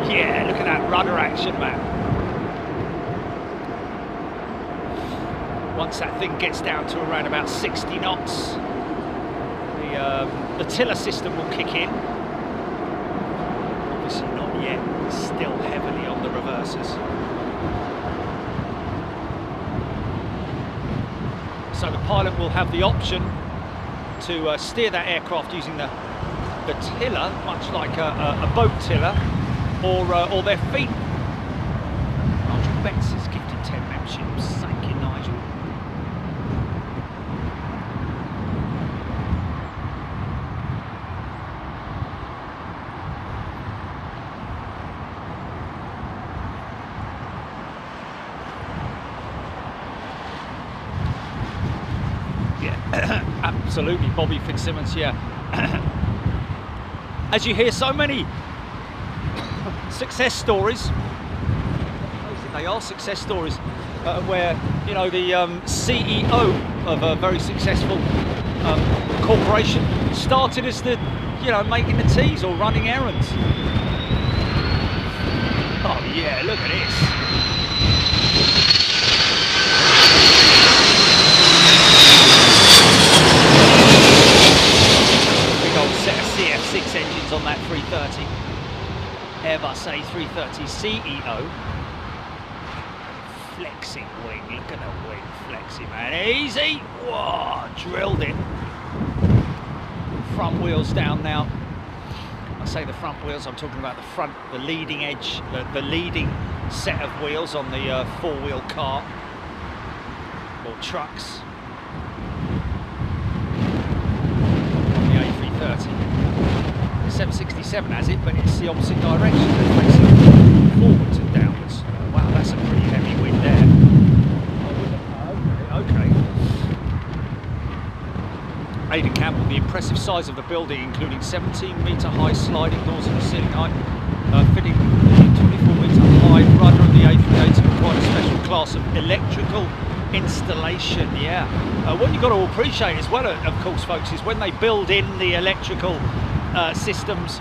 Yeah, look at that rudder action, man. Once that thing gets down to around about 60 knots, the tiller system will kick in. Obviously not yet, still heavily on the reversers. So the pilot will have the option to steer that aircraft using the tiller, much like a boat tiller, or their feet. Nigel Betts has gifted 10 memberships. Thank you, Nigel. Absolutely, Bobby Fitzsimmons, yeah. As you hear so many success stories, they are success stories, where, you know, the CEO of a very successul corporation started as the, you know, making the teas or running errands. Oh yeah, look at this. Set of CF6 engines on that 330, Airbus A330 CEO. Flexing wing, look at the wing flexing, man, easy. Whoa, drilled it. Front wheels down now. I say the front wheels, I'm talking about the front, the leading edge, the leading set of wheels on the four-wheel car or trucks. The 767 has it, but it's the opposite direction. It's facing forwards and downwards. Wow, that's a pretty heavy wind there. example, the impressive size of the building, including 17-metre high sliding doors in the ceiling height, fitting 24-metre high rudder of the AVIATION required a special class of electrical installation. Yeah. What you've got to appreciate as well, of course, folks, is when they build in the electrical systems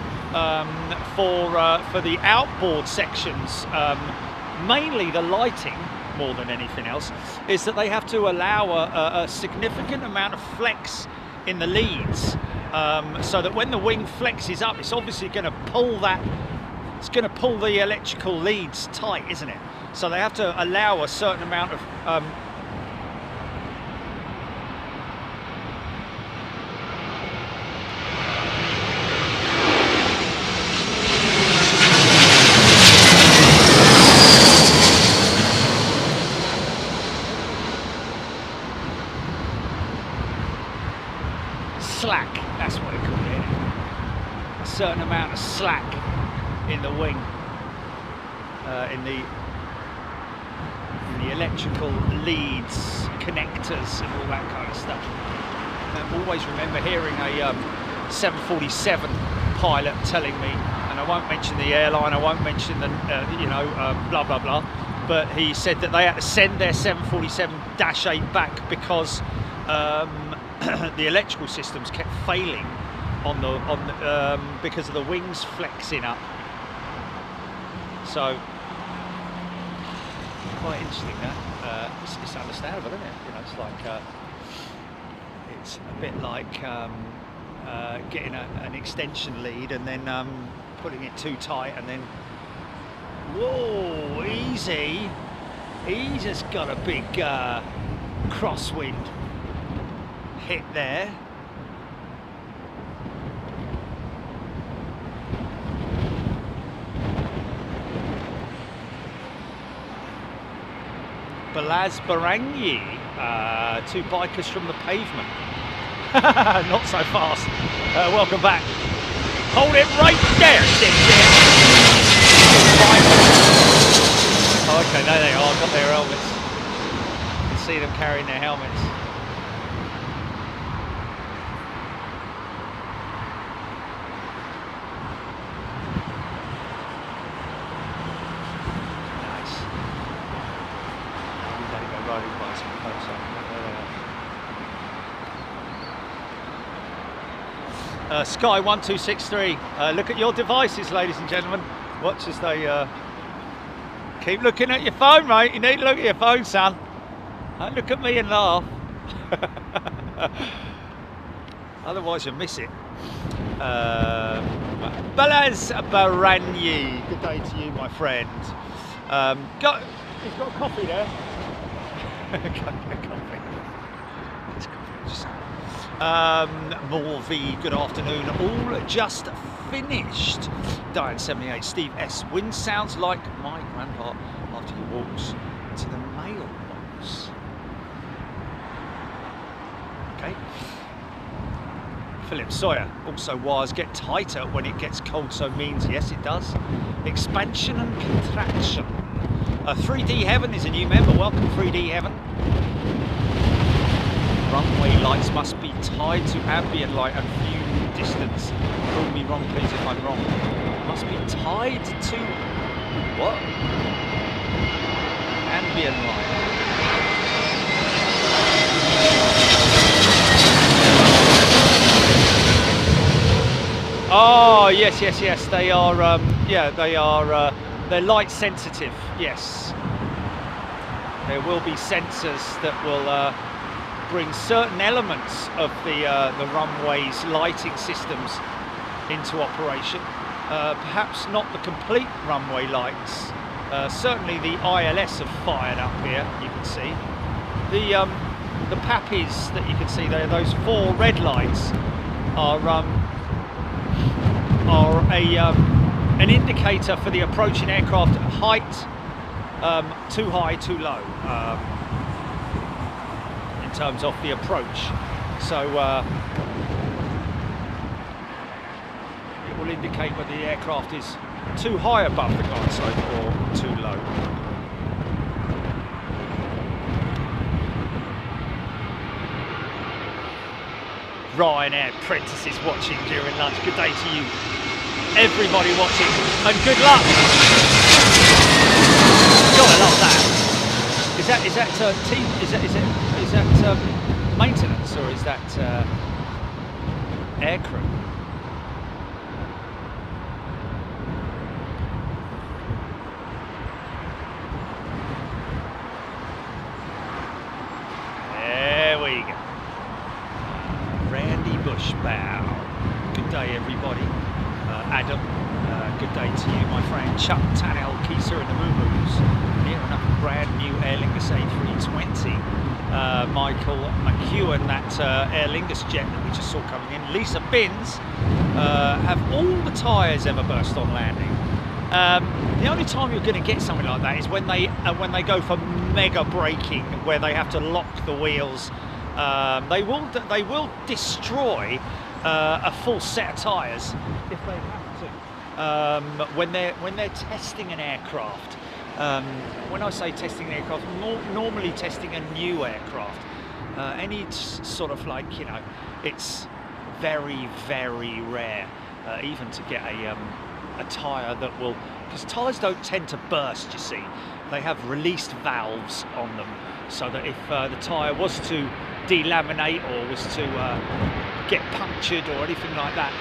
for the outboard sections, mainly the lighting more than anything else, is that they have to allow a significant amount of flex in the leads, so that when the wing flexes up, it's obviously going to pull that. It's going to pull the electrical leads tight, isn't it? So they have to allow a certain amount of slack, that's what they call it. A certain amount of slack in the wing, in the electrical leads, connectors, and all that kind of stuff. I always remember hearing a 747 pilot telling me, and I won't mention the airline, I won't mention the blah blah blah, but he said that they had to send their 747-8 back because the electrical systems kept failing because of the wings flexing up. So quite interesting that. It's understandable, isn't it? You know, it's like it's a bit like getting an extension lead and then putting it too tight and then whoa, easy. He just got a big crosswind hit there. Planespotting, two bikers from the pavement. Not so fast. Welcome back. Hold it right there, Oh, okay, there they are. Got their helmets. You can see them carrying their helmets. Sky 1263. Look at your devices, ladies and gentlemen. Watch as they keep looking at your phone, mate. You need to look at your phone, son. Don't look at me and laugh. Otherwise you'll miss it. Planespotting. Good day to you, my friend. He's got coffee there. Morvi, good afternoon. All just finished. Diane 78, Steve S. Wind sounds like my grandpa after he walks to the mailbox. Okay. Philip Sawyer, also wires get tighter when it gets cold, so means yes it does. Expansion and contraction. 3D Heaven is a new member. Welcome, 3D Heaven. Runway lights must be tied to ambient light and view distance. Prove me wrong, please, if I'm wrong. Must be tied to what? Ambient light. Oh yes. They are. They are. They're light sensitive. Yes. There will be sensors that will bring certain elements of the runway's lighting systems into operation. Perhaps not the complete runway lights. Certainly the ILS have fired up here. You can see the PAPIs that you can see there. Those 4 red lights are an indicator for the approaching aircraft height, too high, too low. In terms of the approach, so it will indicate whether the aircraft is too high above the glide slope or too low. Ryanair apprentices watching during lunch. Good day to you, everybody watching, and good luck. God, I love that. Is that team? Is that maintenance, or is that aircrew? There we go. Randy Bushbow. Good day, everybody. Adam, good day to you, my friend. Chuck Tanel, Kisa and the Moo-Moos. Near enough a brand new Aer Lingus A320. Michael McEwen, that Aer Lingus jet that we just saw coming in. Lisa Binns, have all the tyres ever burst on landing? The only time you're going to get something like that is when they go for mega braking, where they have to lock the wheels. They will destroy a full set of tyres if they have to. When they're testing an aircraft. When I say testing an aircraft, normally testing a new aircraft. Any sort of, like, you know, it's very, very rare even to get a tyre that will, because tyres don't tend to burst, you see. They have released valves on them, so that if the tyre was to delaminate or was to get punctured or anything like that,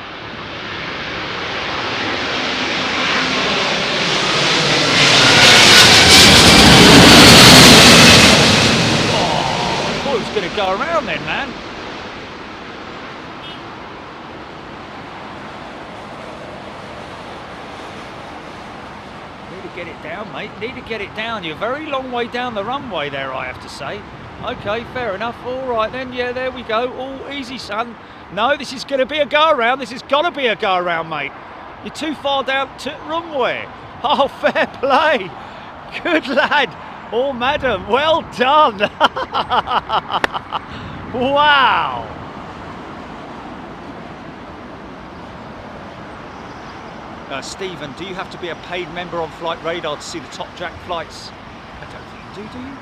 oh, I thought it was going to go around then, man. Get it down, mate. Need to get it down. You're a very long way down the runway there, I have to say. Okay, fair enough. All right then. Yeah, there we go. All easy, son. No, this is going to be a go around. This has got to be a go around, mate. You're too far down to runway. Oh, fair play. Good lad. Oh, madam. Well done. Wow. Stephen, do you have to be a paid member on Flight Radar to see the top jack flights? I don't think you do you?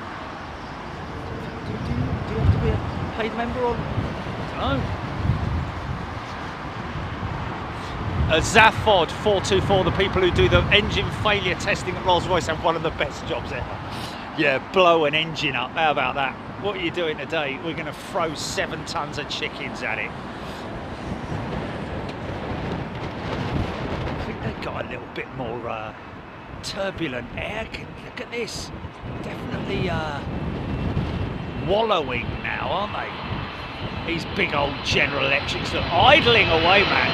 Do you have to be a paid member on? I don't know. Zaphod 424, the people who do the engine failure testing at Rolls-Royce have one of the best jobs ever. Yeah, blow an engine up. How about that? What are you doing today? We're going to throw 7 tons of chickens at it. Got a little bit more turbulent air. Look at this. Definitely wallowing now, aren't they? These big old General Electrics are idling away, man.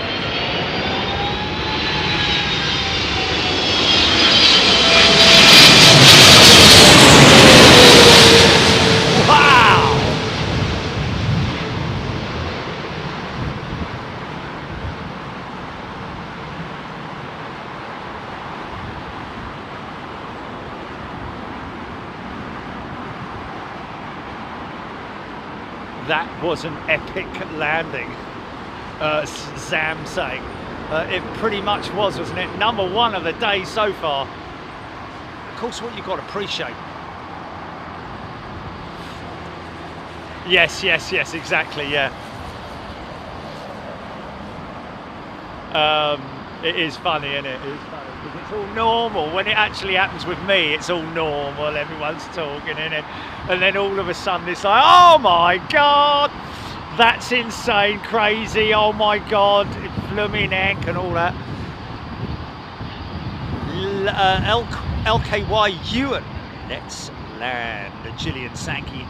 Wow! That was an epic landing, Zam saying. It pretty much was, wasn't it? Number 1 of the day so far. Of course, what you've got to appreciate. Yes, exactly, yeah. It is funny, isn't it? It is funny. It's all normal. When it actually happens with me, it's all normal. Everyone's talking, innit? And then all of a sudden it's like, oh my God, that's insane, crazy, oh my God, blooming heck and all that. LKY Ewan, let's land. Gillian Sankey,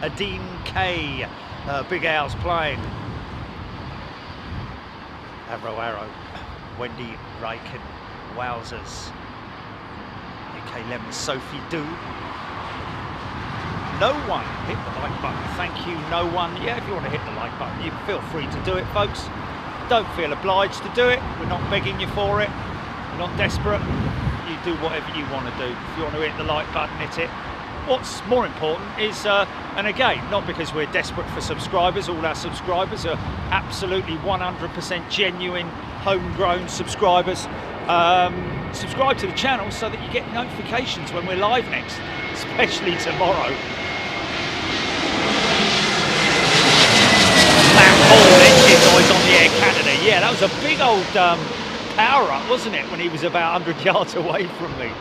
Adine K, Big Al's plane. Arrow, Wendy Ryken, wowzers. UK Lemon, Sophie Do. No one hit the like button. Thank you, no one. Yeah, if you want to hit the like button, you feel free to do it, folks. Don't feel obliged to do it. We're not begging you for it. We're not desperate. You do whatever you want to do. If you want to hit the like button, hit it. What's more important is, and again, not because we're desperate for subscribers, all our subscribers are absolutely 100% genuine, homegrown subscribers. Subscribe to the channel so that you get notifications when we're live next, especially tomorrow. That was a big old power up, wasn't it, when he was about 100 yards away from me?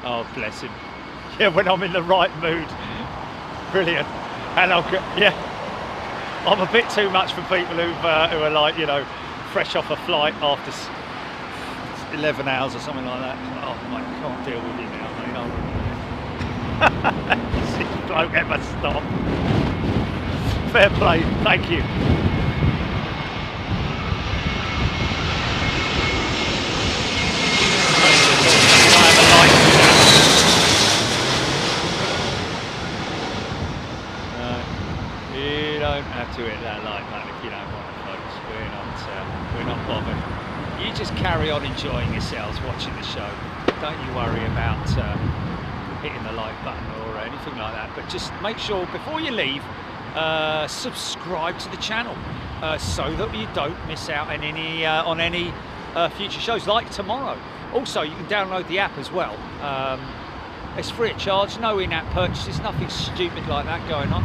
Oh, bless him. Yeah, when I'm in the right mood. Brilliant. And I'm a bit too much for people who are like, you know, fresh off a flight after 11 hours or something like that. Oh, mate, I can't deal with you now, mate. This bloke ever stop. Fair play. Thank you. Have to hit that light, man, if you don't want it, folks. We're not bothered. You just carry on enjoying yourselves watching the show. Don't you worry about hitting the like button or anything like that. But just make sure before you leave, subscribe to the channel so that you don't miss out on any future shows like tomorrow. Also, you can download the app as well. It's free of charge, no in-app purchases, nothing stupid like that going on.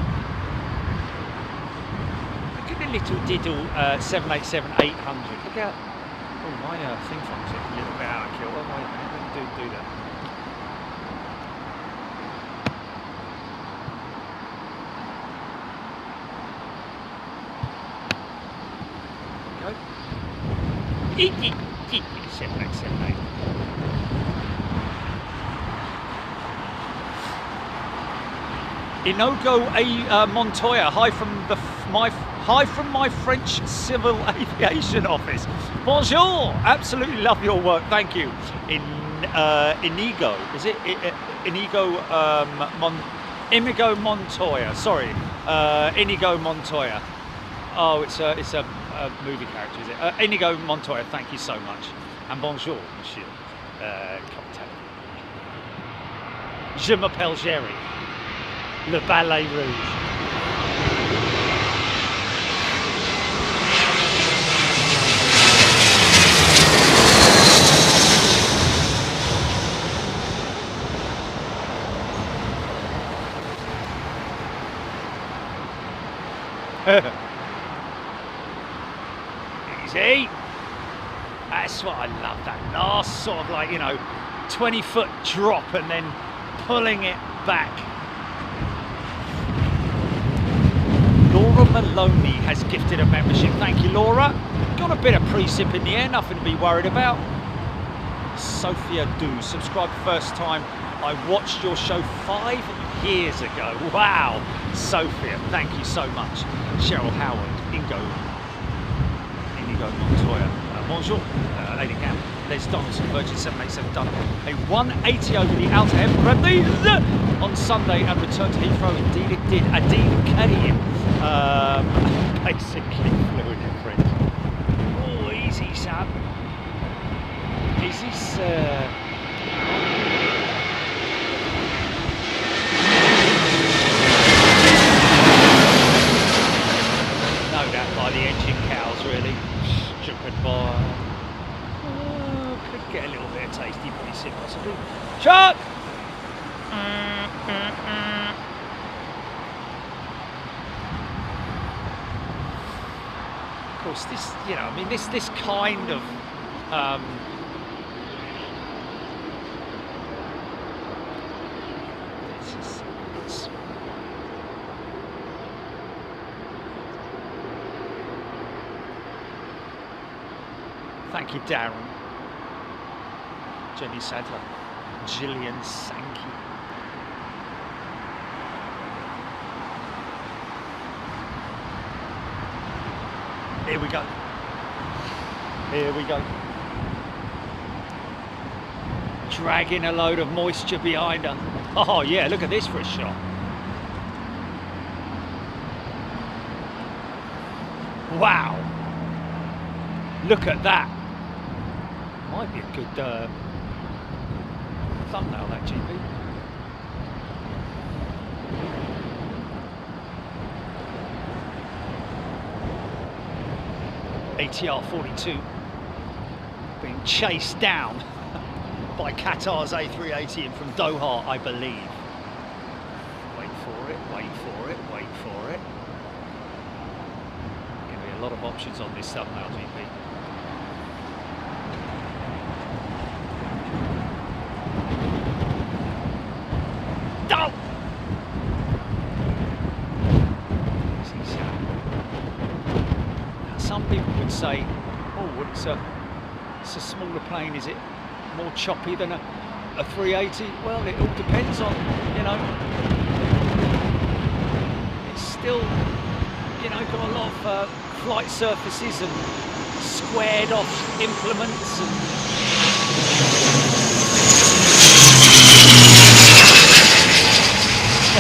Little diddle 787-800. Look out! Oh, my thing funk's a little bit out of kill. Oh, wait a minute, let me do that. There we go. 787-8. Inigo Montoya. Hi from my French Civil Aviation office. Bonjour, absolutely love your work, thank you. Inigo, is it? Inigo Montoya, sorry. Inigo Montoya. Oh, it's a movie character, is it? Inigo Montoya, thank you so much. And bonjour, monsieur. Je m'appelle Jerry. Le Ballet Rouge. Easy. That's what I love, that last sort of like, you know, 20-foot drop and then pulling it back. Laura Maloney has gifted a membership. Thank you, Laura. Got a bit of precip in the air, nothing to be worried about. Sophia Do, subscribed first time. I watched your show 5 years ago. Wow, Sophia, thank you so much. Cheryl Howard, Inigo Montoya, bonjour, Lady Cam, Les Donaldson, Virgin 787 done a 180 over the Outer Hebrides on Sunday and returned to Heathrow. Indeed it did. Adine Karim, basically fluent in French. Oh, easy, Sam. Is this... No doubt by the engine cows, really. Stupid boy. Could get a little bit of tasty precip possibly. Shot! Of course, this, you know, I mean, this kind of thank you, Darren. Jenny Sadler. Gillian Sankey. Here we go. Here we go. Dragging a load of moisture behind her. Oh yeah, look at this for a shot. Wow. Look at that. Might be a good thumbnail, that GP. ATR 42 being chased down by Qatar's A380 from Doha, I believe. Wait for it, wait for it, wait for it. Going to be a lot of options on this thumbnail, GP. Oh! Some people would say, oh, it's a smaller plane, is it more choppy than a 380? Well, it all depends on, you know, it's still, you know, got a lot of flight surfaces and squared off implements and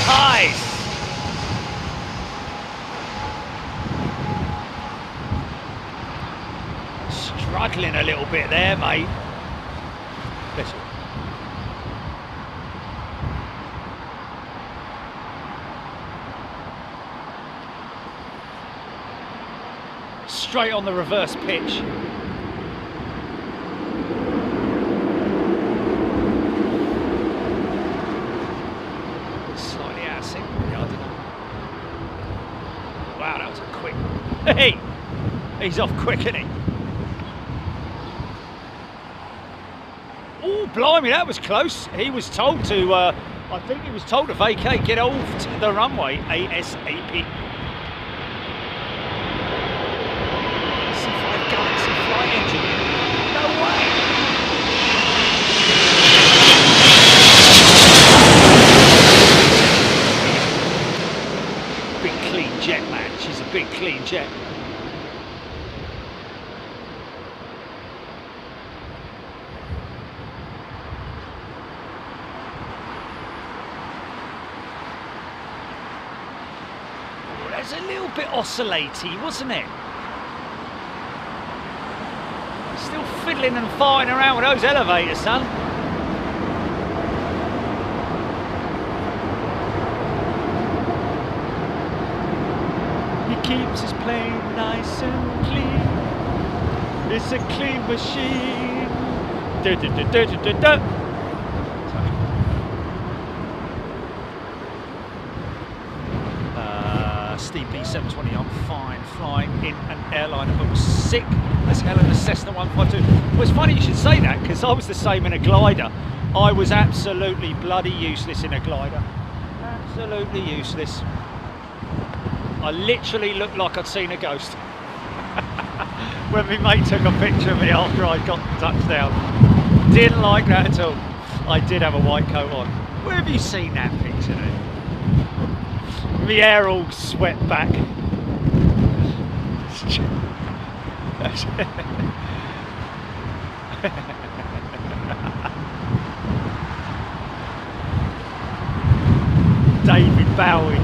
nice! Struggling a little bit there, mate. Bless you. Straight on the reverse pitch. Slightly out of sync. Yeah, I don't know. Wow, that was a quick. Hey! He's off quick, isn't he? Oh, blimey, that was close. He was told to, I think he was told to vacate, get off to the runway ASAP. C5 Galaxy flight engine. No way. Big clean jet, man. She's a big clean jet. It was a little bit oscillating, wasn't it? Still fiddling and farting around with those elevators, son. He keeps his plane nice and clean. It's a clean machine. Du, du, du, du, du, du, du. Steve B720, I'm fine flying in an airliner, but was sick as hell in a Cessna 152. Well, it's funny you should say that, because I was the same in a glider. I was absolutely bloody useless in a glider. Absolutely useless. I literally looked like I'd seen a ghost. When my mate took a picture of me after I got touchdown. Didn't like that at all. I did have a white coat on. Where have you seen that picture then? My hair all swept back. David Bowie.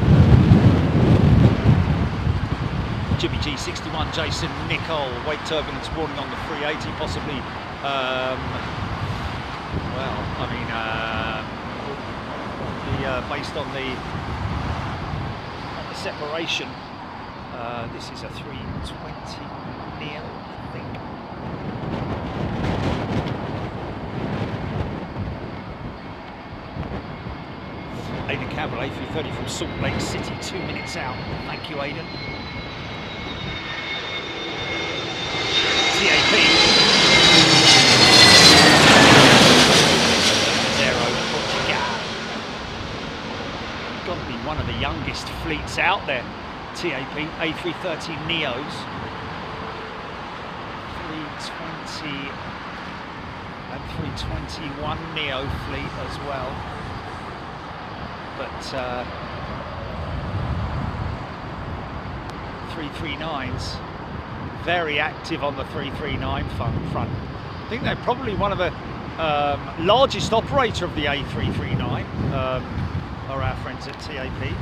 Jimmy G61, Jason Nicole, weight turbulence warning on the 380, possibly, well, I mean, based on the separation, this is a 320 neo, I think. Aidan Campbell, A330 from Salt Lake City, 2 minutes out. Thank you, Aidan. TAP. Got to be one of the youngest fleets out there. TAP, A330 Neos. 320 and 321 Neo fleet as well. But 339s, very active on the 339 front. I think they're probably one of the largest operator of the A339. Are our friends at TAP.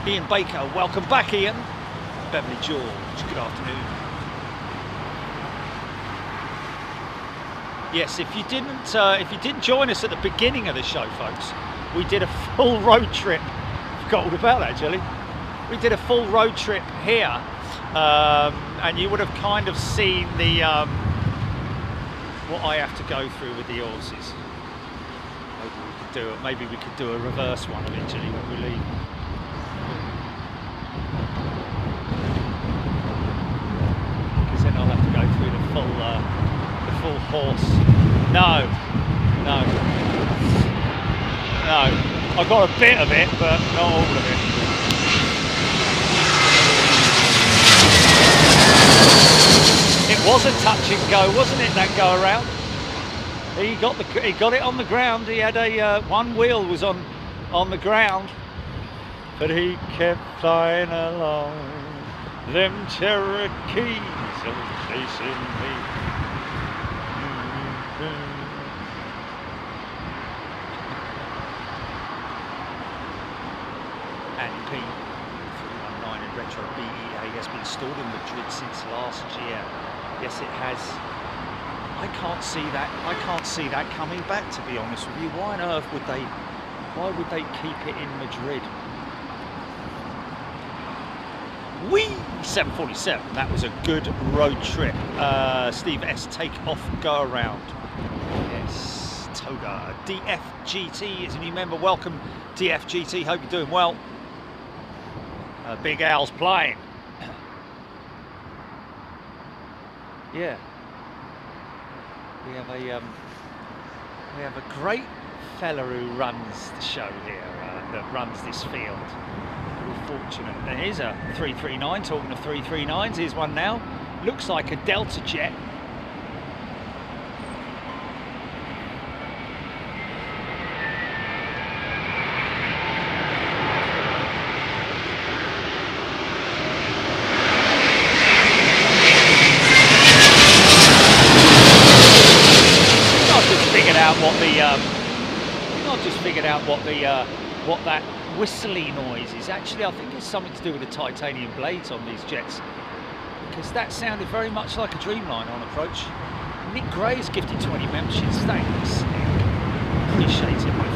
Ian Baker, welcome back, Ian. Beverly George, good afternoon. Yes, if you didn't join us at the beginning of the show, folks, we did a full road trip. Forgot all about that, actually. We did a full road trip here, and you would have kind of seen the what I have to go through with the horses. Maybe we could do a reverse one eventually when we leave. Because then I'll have to go through the full horse. No. I got a bit of it, but not all of it. It was a touch and go, wasn't it? That go around. He got it on the ground. He had one wheel was on the ground, but he kept flying along. Them Cherokees are chasing me. Andy P. 319 in retro BEA has been stored in Madrid since last year. Yes, it has. I can't see that coming back, to be honest with you. Why on earth would they keep it in Madrid? Whee! 747. That was a good road trip. Steve S. Take off, go around. Yes, Toga. DFGT is a new member. Welcome, DFGT. Hope you're doing well. Big Al's playing. Yeah. We have a great fella who runs the show here, that runs this field. Very fortunate. And here's a 339, talking of 339s, here's one now. Looks like a Delta jet. What that whistly noise is. Actually, I think it's something to do with the titanium blades on these jets, because that sounded very much like a Dreamliner on approach. Nick Gray has gifted 20 memberships. Thanks, Nick. Appreciate it, my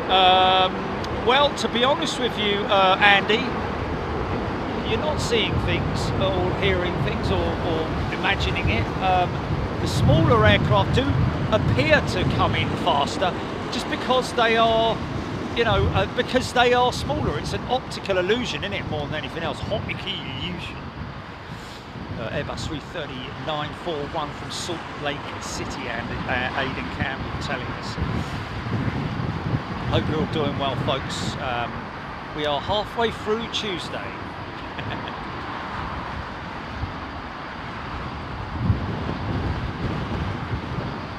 friend. Well, to be honest with you, Andy, you're not seeing things or hearing things or imagining it. The smaller aircraft do appear to come in faster just because they are, because they are smaller. It's an optical illusion, isn't it, more than anything else? Optical illusion. Airbus 330-941 from Salt Lake City, and Aidan Campbell telling us. Hope you're all doing well, folks. We are halfway through Tuesday.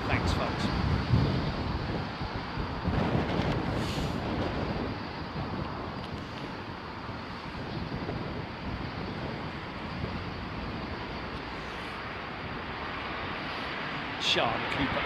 Thanks, folks. Sean Cooper.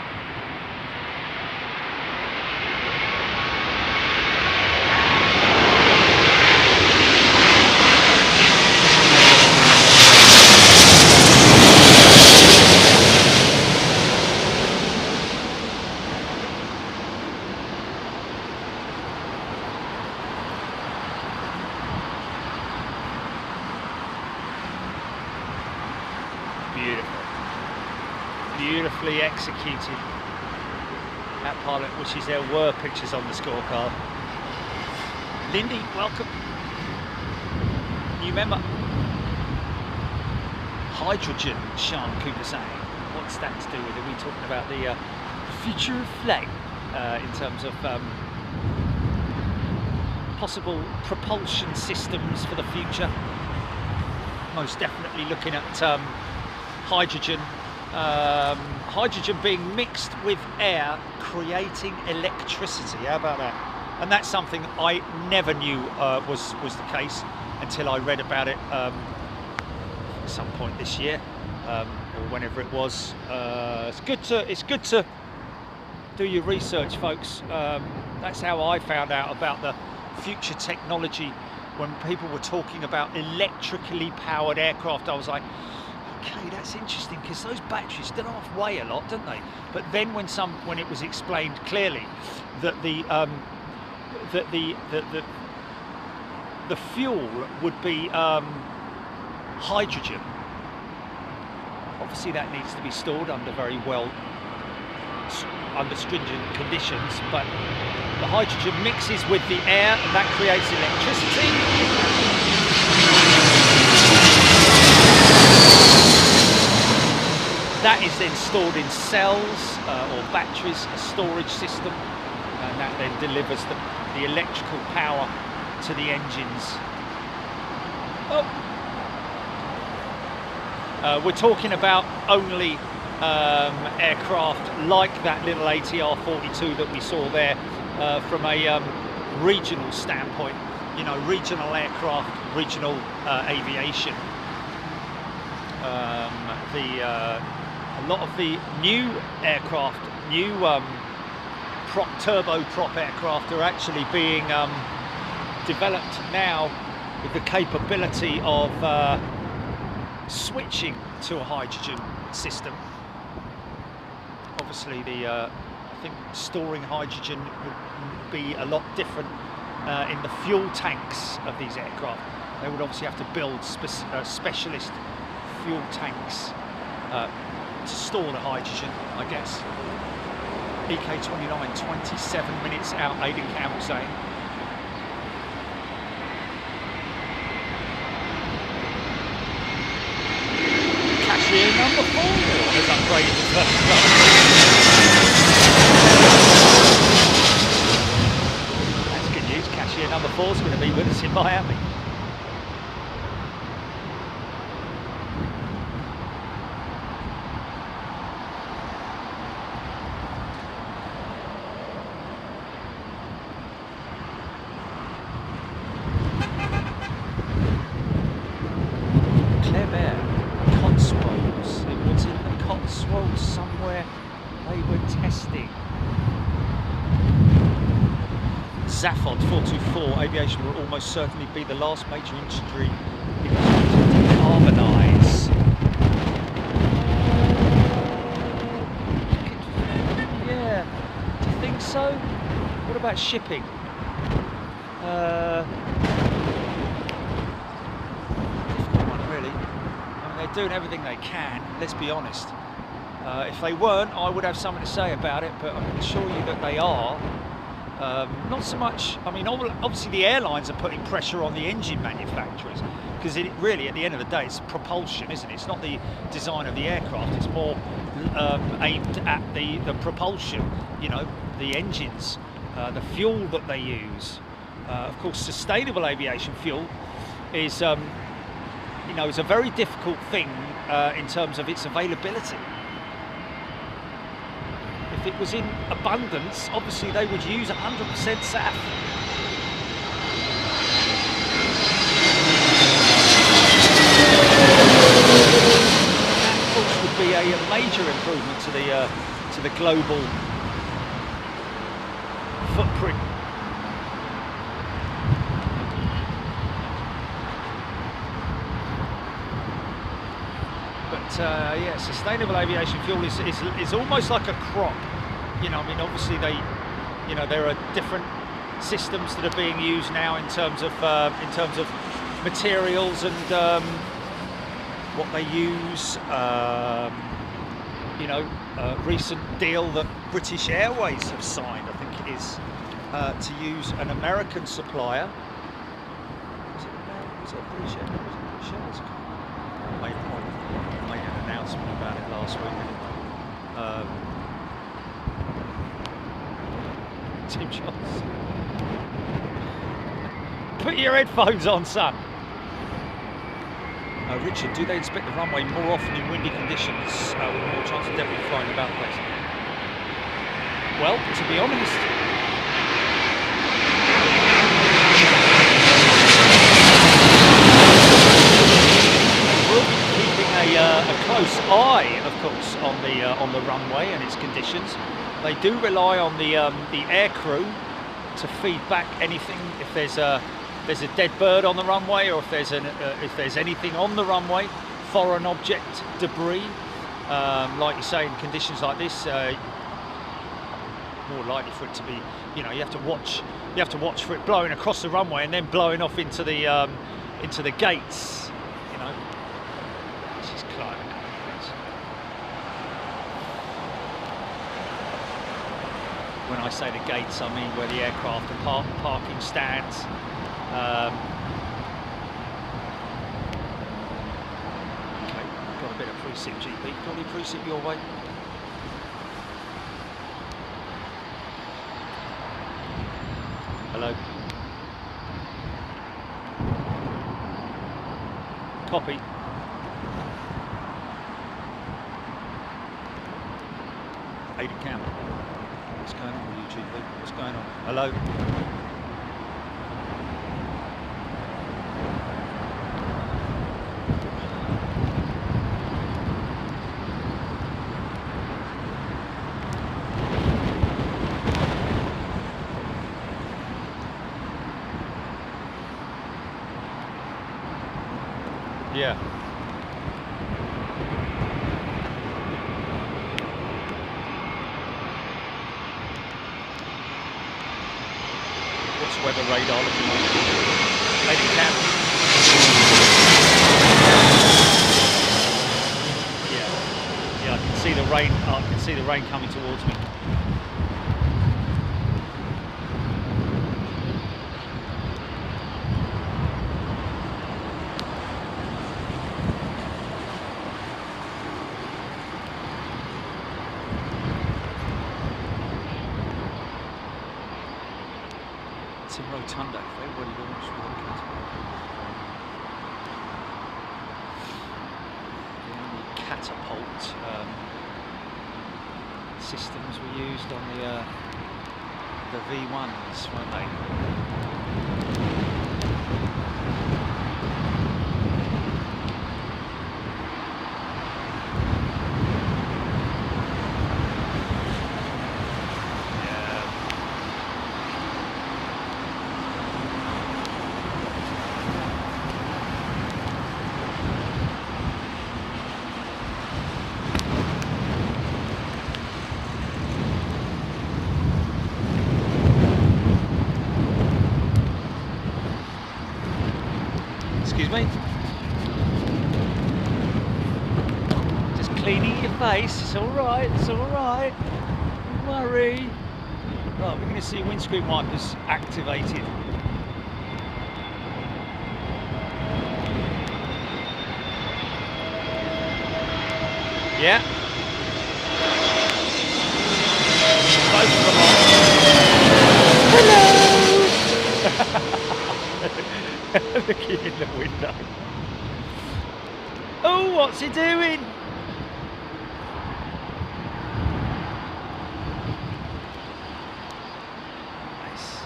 Beautifully executed. That pilot wishes there were pictures on the scorecard. Lindy, welcome. New member. Hydrogen, Sean Cooper saying. What's that to do with it? Are we talking about the future of flight in terms of possible propulsion systems for the future? Most definitely looking at hydrogen. Hydrogen being mixed with air, creating electricity. How about that? And that's something I never knew was the case until I read about it at some point this year, or whenever it was. It's good to do your research, folks. That's how I found out about the future technology when people were talking about electrically powered aircraft. I was like, okay, that's interesting, because those batteries don't half weigh a lot, don't they? But then when it was explained clearly that the fuel would be hydrogen. Obviously, that needs to be stored under under stringent conditions, but the hydrogen mixes with the air and that creates electricity. That is then stored in cells or batteries, a storage system, and that then delivers the electrical power to the engines. We're talking about only aircraft like that little ATR-42 that we saw there from a regional standpoint, you know, regional aircraft, regional aviation. A lot of the new aircraft, new turboprop aircraft are actually being developed now with the capability of switching to a hydrogen system. Obviously, I think storing hydrogen would be a lot different in the fuel tanks of these aircraft. They would obviously have to build specialist fuel tanks to store the hydrogen, I guess. EK29, 27 minutes out, Aidan Campbell saying. Cashier number 4 has upgraded to first class. That's good news. Cashier number 4 is going to be with us in Miami. Zaphod 424, aviation will almost certainly be the last major industry to decarbonise. Yeah, do you think so? What about shipping? Difficult one, really. I mean, they're doing everything they can, let's be honest. If they weren't, I would have something to say about it, but I can assure you that they are. Not so much, I mean, obviously the airlines are putting pressure on the engine manufacturers, because it really, at the end of the day, it's propulsion, isn't it? It's not the design of the aircraft, it's more aimed at the propulsion, you know, the engines, the fuel that they use. Of course, sustainable aviation fuel is, you know, is a very difficult thing in terms of its availability. If it was in abundance, obviously they would use 100% SAF. That, of course, would be a major improvement to the global footprint. But yeah, sustainable aviation fuel is almost like a crop. You know, I mean, obviously you know, there are different systems that are being used now in terms of materials and what they use. You know, a recent deal that British Airways have signed, I think it is, to use an American supplier. Was it British Airways? I made an announcement about it last week anyway. Tim Johnson. Put your headphones on, son. Richard, do they inspect the runway more often in windy conditions with more chance of debris flying about the place? Well, to be honest, we'll be keeping a close eye, of course, on the runway and its conditions. They do rely on the air crew to feed back anything if there's a dead bird on the runway, or if there's anything on the runway, foreign object, debris. Like you say, in conditions like this, more likely for it to be, you know, you have to watch for it blowing across the runway and then blowing off into the gates, you know. This is climbing. When I say the gates, I mean where the aircraft are parking stands. Okay, got a bit of precip, GP. Got any precip your way? Hello. Copy. Aiden Campbell. What's going on with you, GP? What's going on? Hello. Yeah. What's weather radar looking like? Maybe can. Yeah, I can see the rain. I can see the rain coming towards me. It's in Rotunda, if everybody wants to look at it. The only catapult systems were used on the V1s, weren't they? Excuse me. Just cleaning your face. It's all right. It's all right. Don't worry. Right, we're going to see windscreen wipers activated. Yeah. Both of them on. Hello. Looking in the window. Oh, what's he doing? Nice.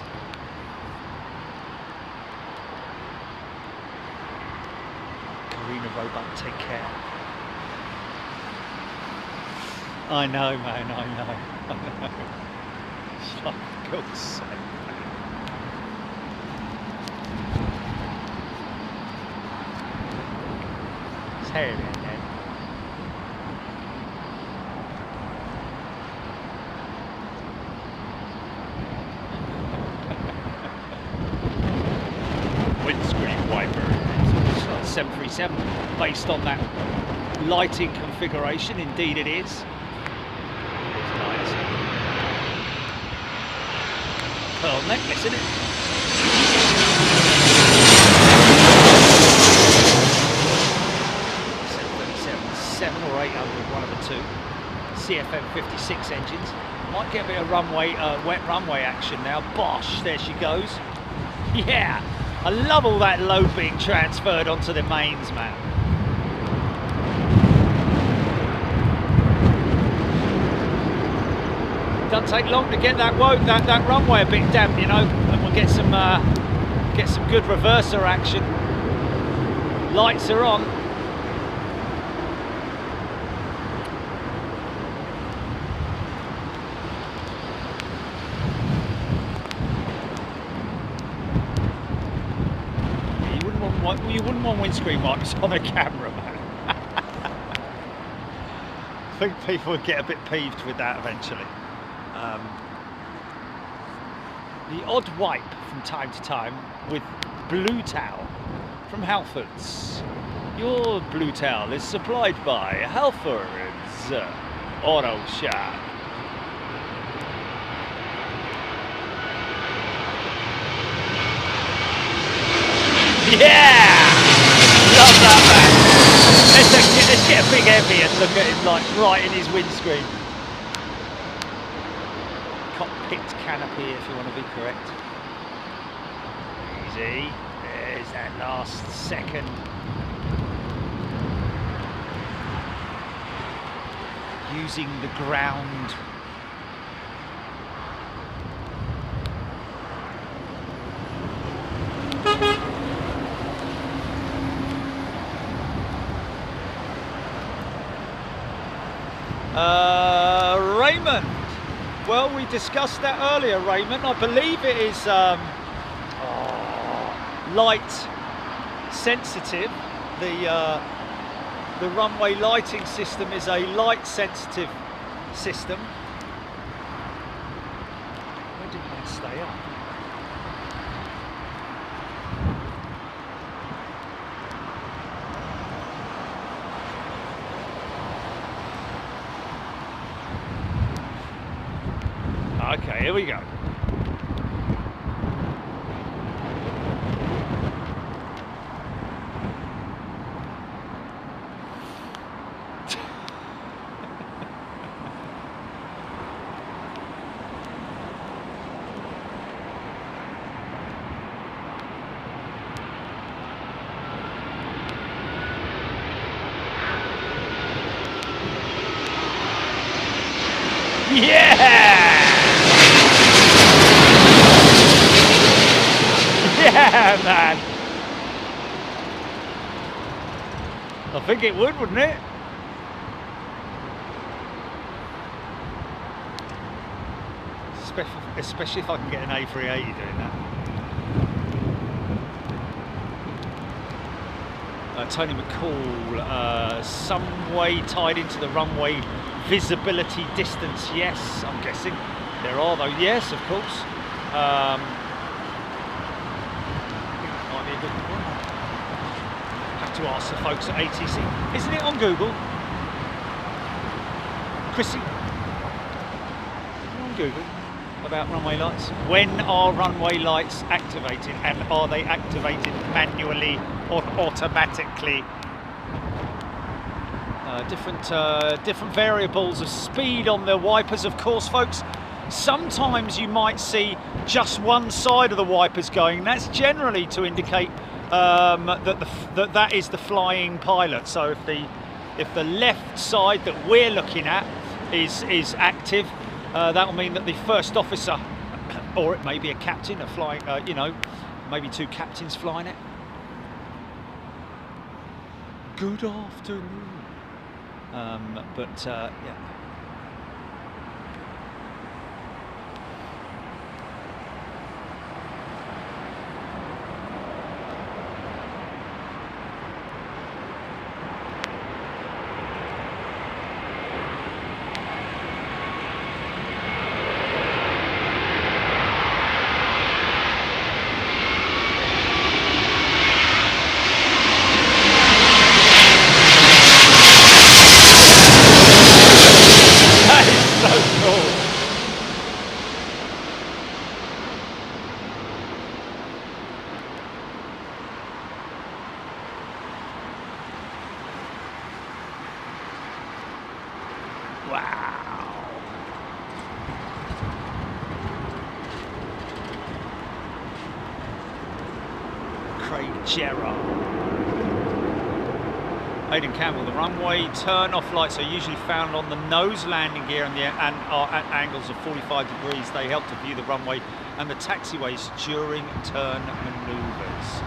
Karina Robot, take care. I know, man, I know. For God's sake. Hey, man. Windscreen wiper. 737, based on that lighting configuration. Indeed, it is. It's nice. Pearl necklace, isn't it? 7 or 800, one of the two. CFM 56 engines. Might get a bit of runway, wet runway action now. Bosh, there she goes. Yeah, I love all that load being transferred onto the mains, man. Doesn't take long to get that runway a bit damp, you know, and we'll get some good reverser action. Lights are on. want windscreen wipers on a camera, man. I think people would get a bit peeved with that eventually. The odd wipe from time to time with blue towel from Halfords. Your blue towel is supplied by Halfords Auto Shop. Yeah! Love that, man. Let's get a big heavy and look at him like right in his windscreen. Cockpit canopy, if you want to be correct. Easy. There's that last second. Using the ground. Raymond. Well, we discussed that earlier, Raymond. I believe it is light sensitive. The runway lighting system is a light sensitive system. Where did that stay up? Okay, here we go. Yeah! Yeah, man. I think it would, wouldn't it? Especially if I can get an A380 doing that. Tony McCall, some way tied into the runway visibility distance. Yes, I'm guessing there are though. Yes, of course. Have to ask the folks at ATC. Isn't it on Google? Chrissy, on Google about runway lights. When are runway lights activated, and are they activated manually or automatically? Different variables of speed on the wipers, of course, folks. Sometimes you might see just one side of the wipers going. That's generally to indicate that is the flying pilot. So if the left side that we're looking at is active, that will mean that the first officer, or it may be a captain, are flying. You know, maybe two captains flying it. Good afternoon. Yeah. Aidan Campbell, the runway turn-off lights are usually found on the nose landing gear and are at angles of 45 degrees. They help to view the runway and the taxiways during turn manoeuvres.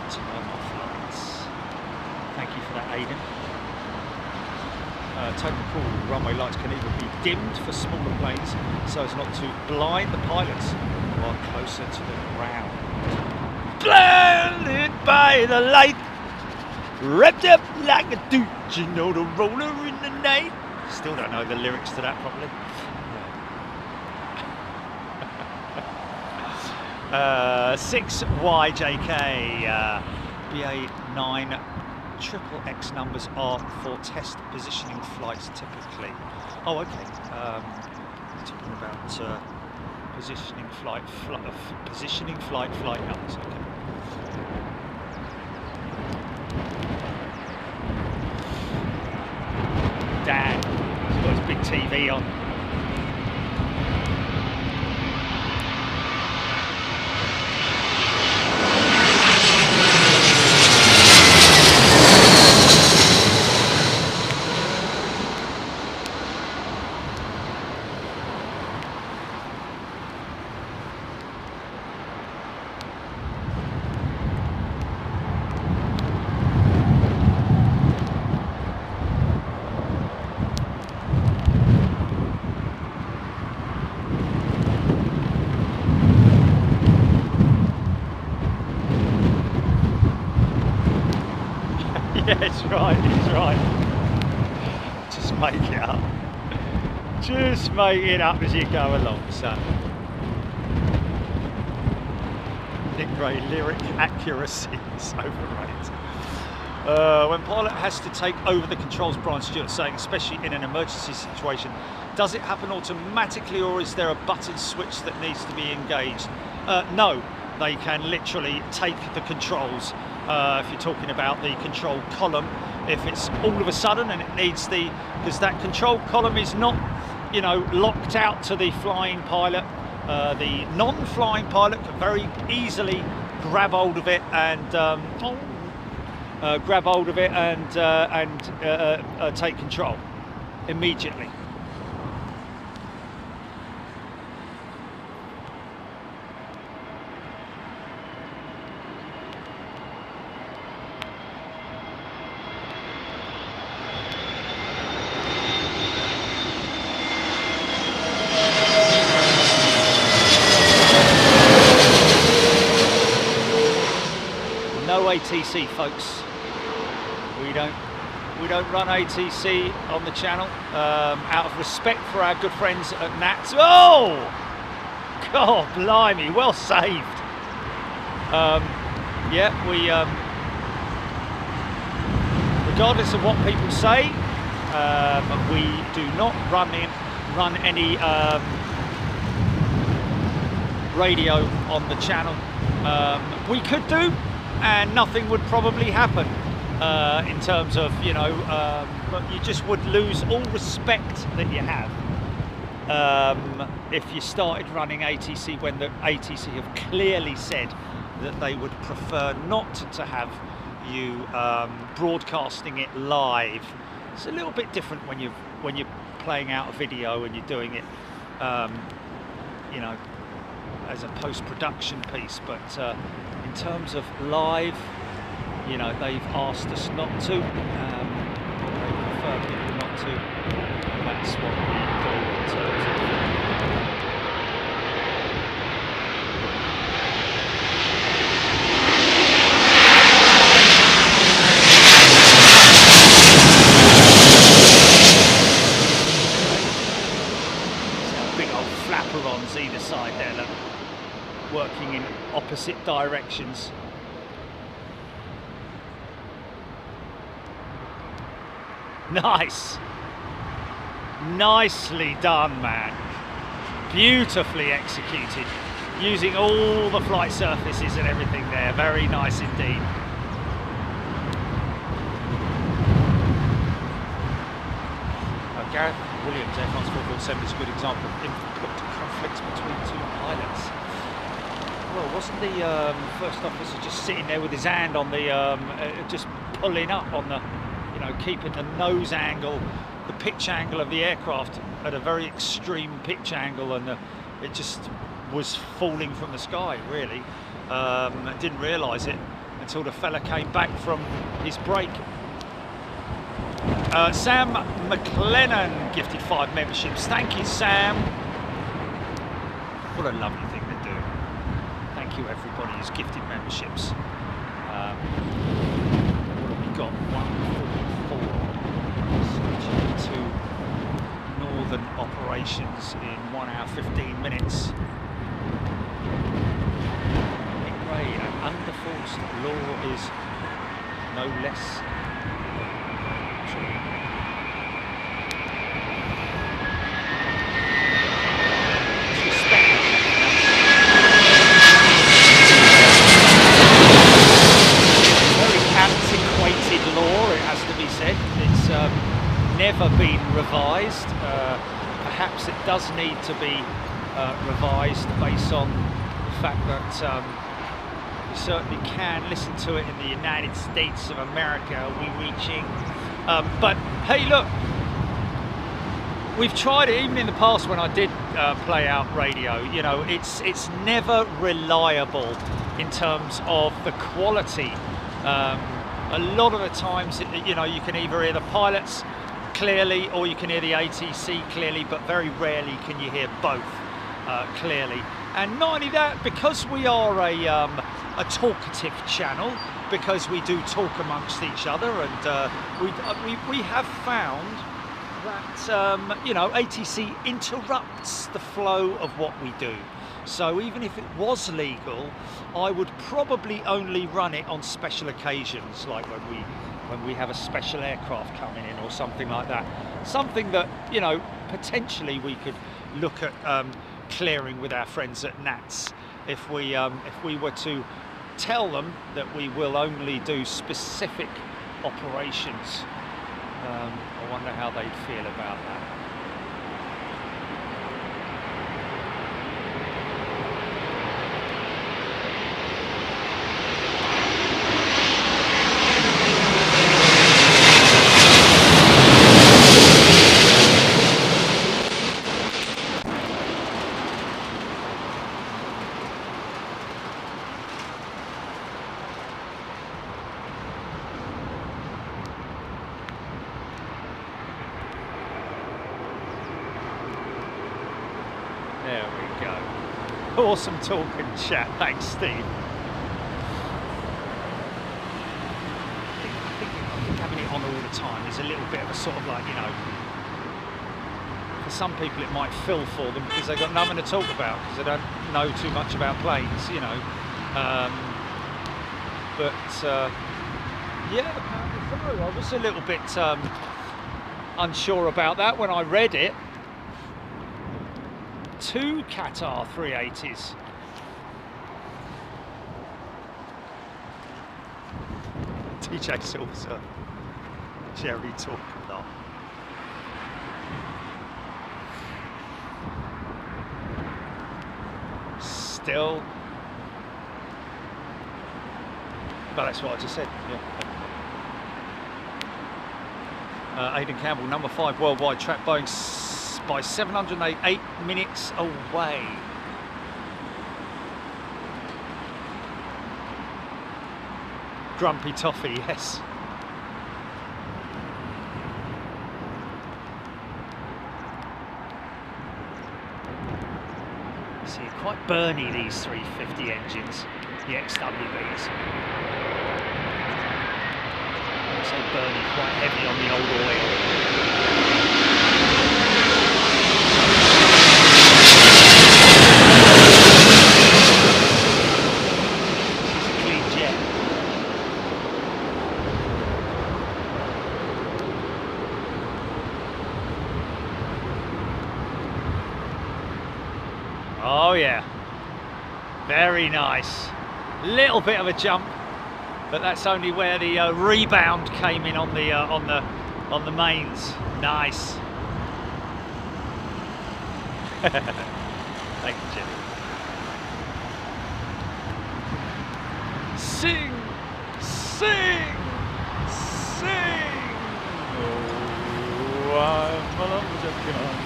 Turn-off lights. Thank you for that, Aidan. Total cool. Runway lights can either be dimmed for smaller planes so as not to blind the pilots who are closer to the ground. Blow! by the light, wrapped up like a dude, you know, the roller in the night. Still don't know the lyrics to that properly. 6YJK, BA9 triple X numbers are for test positioning flights typically. Oh, okay. Talking about positioning flight numbers. Okay. Dan, he's got his big TV on. Yeah, he's right. Just make it up. Just make it up as you go along, son. Nick Gray, lyric accuracy is overrated. When pilot has to take over the controls, Brian Stewart saying, especially in an emergency situation, does it happen automatically or is there a button switch that needs to be engaged? No, they can literally take the controls. If you're talking about the control column, if it's all of a sudden and it needs because that control column is not, you know, locked out to the flying pilot. The non-flying pilot can very easily grab hold of it and take control immediately. No ATC, folks. We don't run ATC on the channel out of respect for our good friends at Nats. Oh, God, blimey, well saved. Yeah, we regardless of what people say, we do not run any radio on the channel. We could do, and nothing would probably happen in terms of, you know, but you just would lose all respect that you have if you started running ATC when the ATC have clearly said that they would prefer not to have you broadcasting it live. It's a little bit different when you're playing out a video and you're doing it, you know, as a post-production piece, but in terms of live, you know, they've asked us not to. They prefer people not to, and that's what we do in terms of. Big old flaperons either side there, look, working in opposite directions. Nice. Nicely done, man. Beautifully executed. Using all the flight surfaces and everything there. Very nice indeed. Gareth Williams, Air France 447 is a good example of input conflicts between two pilots. Well, wasn't the first officer just sitting there with his hand on the, just pulling up on the, you know, keeping the nose angle, the pitch angle of the aircraft at a very extreme pitch angle, and it just was falling from the sky, really. Didn't realise it until the fella came back from his break. Sam McLennan gifted 5 memberships. Thank you, Sam. What a lovely thing to do. Thank you, everybody who's gifted memberships. What have we got? 144. Switching to northern operations in 1 hour 15 minutes. And underforced law is no less true. Very antiquated law, it has to be said. It's never been revised. Perhaps it does need to be revised based on the fact that you certainly can listen to it in the United States of America. Are we reaching? But hey, look, we've tried it even in the past when I did play out radio. You know, it's never reliable in terms of the quality. A lot of the times, you know, you can either hear the pilots clearly or you can hear the ATC clearly, but very rarely can you hear both clearly. And not only that, because we are a talkative channel, because we do talk amongst each other, and we have found that you know, ATC interrupts the flow of what we do. So even if it was legal, I would probably only run it on special occasions, like when we have a special aircraft coming in or something like that. Something that, you know, potentially we could look at clearing with our friends at NATS if we were to tell them that we will only do specific operations. I wonder how they'd feel about that. There we go. Awesome talk and chat. Thanks, Steve. I think having it on all the time is a little bit of a sort of like, you know, for some people it might fill for them because they've got nothing to talk about because they don't know too much about planes, you know. Yeah, apparently so. I was a little bit unsure about that when I read it. 2 Qatar 380s. DJ Saucer, Jerry talk a lot. Still, but that's what I just said. Yeah. Aidan Campbell, number 5 worldwide, track Boeing by 708, 8 minutes away. Grumpy Toffee, yes. See, quite burny these 350 engines, the XWBs. So burny, quite heavy on the old oil. Oh yeah, very nice. Little bit of a jump, but that's only where the rebound came in on the mains. Nice. Thank you, Jimmy. Sing, sing, sing. Oh, I'm a lumberjack and I'm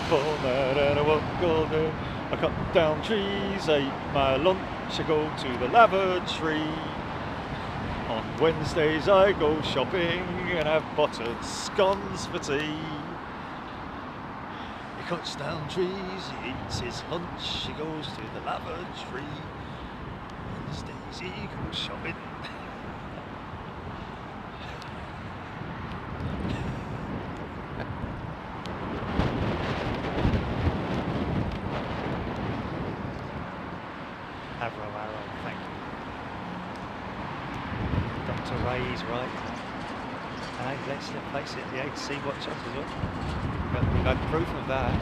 and I walk all day. I cut down trees, ate my lunch, I go to the lavatory. On Wednesdays I go shopping and have buttered scones for tea. He cuts down trees, he eats his lunch, he goes to the lavatory. Wednesdays These eagles shot it. Arrow, thank you. Dr. Ray's right. Hey, let's face it, the AC watch us as well. We've had proof of that.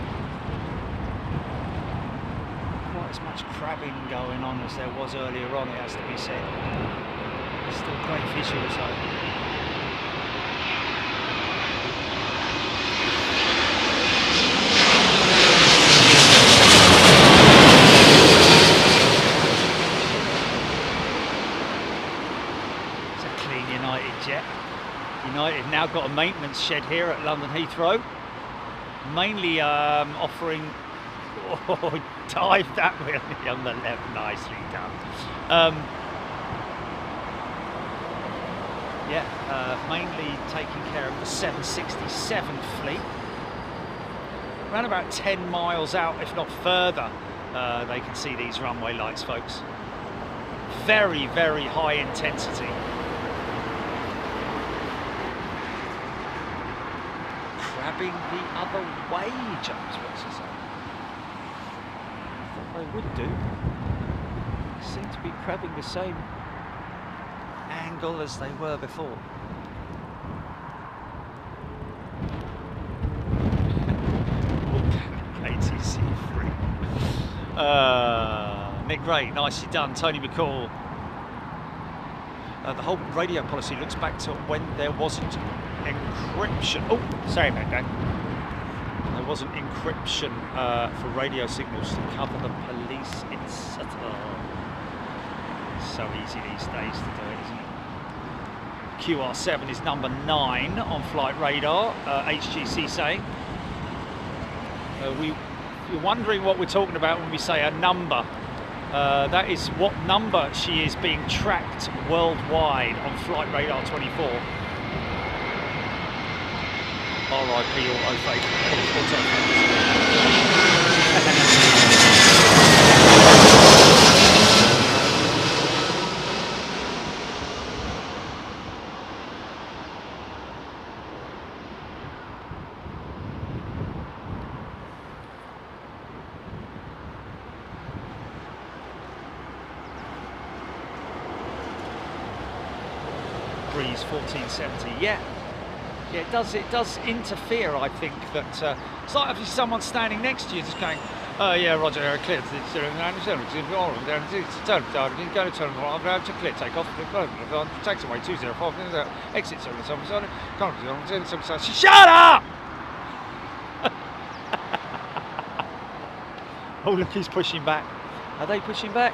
Quite as much crabbing going on as there was earlier on, it has to be said. It's still great visuals though. United now got a maintenance shed here at London Heathrow, mainly offering, dive that really on the left, nicely done. Mainly taking care of the 767 fleet. Around about 10 miles out, if not further, they can see these runway lights, folks. Very, very high intensity. Crabbing the other way, James Watson. I thought they would do. They seem to be crabbing the same angle as they were before. ATC-free. Nick Ray, nicely done. Tony McCall. The whole radio policy looks back to when there wasn't encryption. Oh, sorry about that. There wasn't encryption for radio signals to cover the police. It's so easy these days to do it, isn't it? QR7 is number 9 on flight radar. HGC saying. You're wondering what we're talking about when we say a number. That is what number she is being tracked worldwide on flight radar 24. RIP auto fake. Breeze 1470. Yeah, it does interfere. I think that it's like if someone's standing next to you just going, oh yeah, Roger, clear, going to turn clear, take off, taxiway 204, exit 77, shut up! Oh look, he's pushing back. Are they pushing back?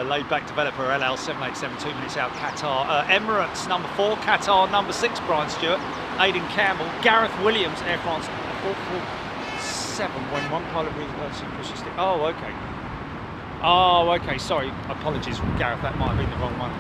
Laid-back developer LL7872 minutes out, Qatar. Emirates number 4, Qatar number 6, Brian Stewart, Aidan Campbell, Gareth Williams, Air France 447 when one pilot pushes stick. Oh, okay. Oh, okay. Sorry, apologies, Gareth. That might have been the wrong one.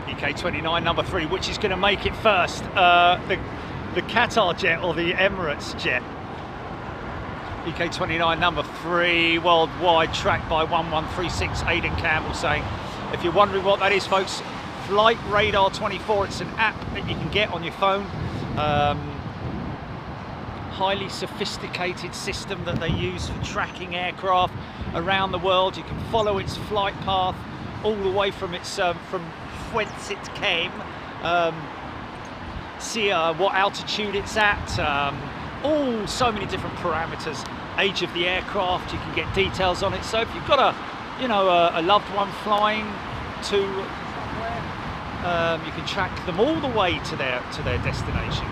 EK29 number 3, which is going to make it first? The Qatar jet or the Emirates jet? EK29 number 3, worldwide, tracked by 1136. Aidan Campbell saying, if you're wondering what that is, folks, Flight Radar 24. It's an app that you can get on your phone. Highly sophisticated system that they use for tracking aircraft around the world. You can follow its flight path all the way from its from whence it came, see what altitude it's at, so many different parameters, age of the aircraft. You can get details on it. So if you've got a loved one flying to somewhere, you can track them all the way to their destination.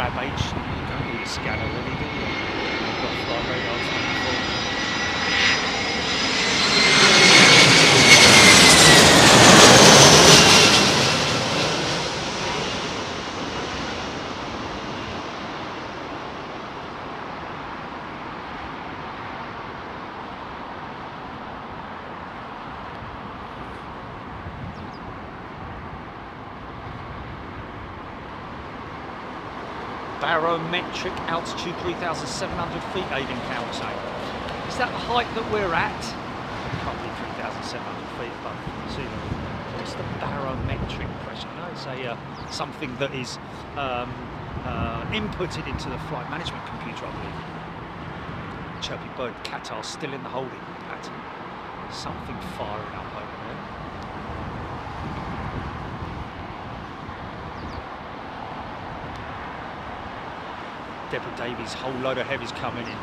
grab age, you don't need a scanner really, do you? You've got flight radars on the floor. Barometric altitude 3,700 feet, Aidan Cowell saying. Is that the height that we're at? It can't be 3,700 feet above sea level. What's the barometric pressure? No, it's a, something that is inputted into the flight management computer, I believe. Chirpy bird, Qatar still in the holding pattern. Something firing up over there. Deborah Davies, whole load of heavies coming in.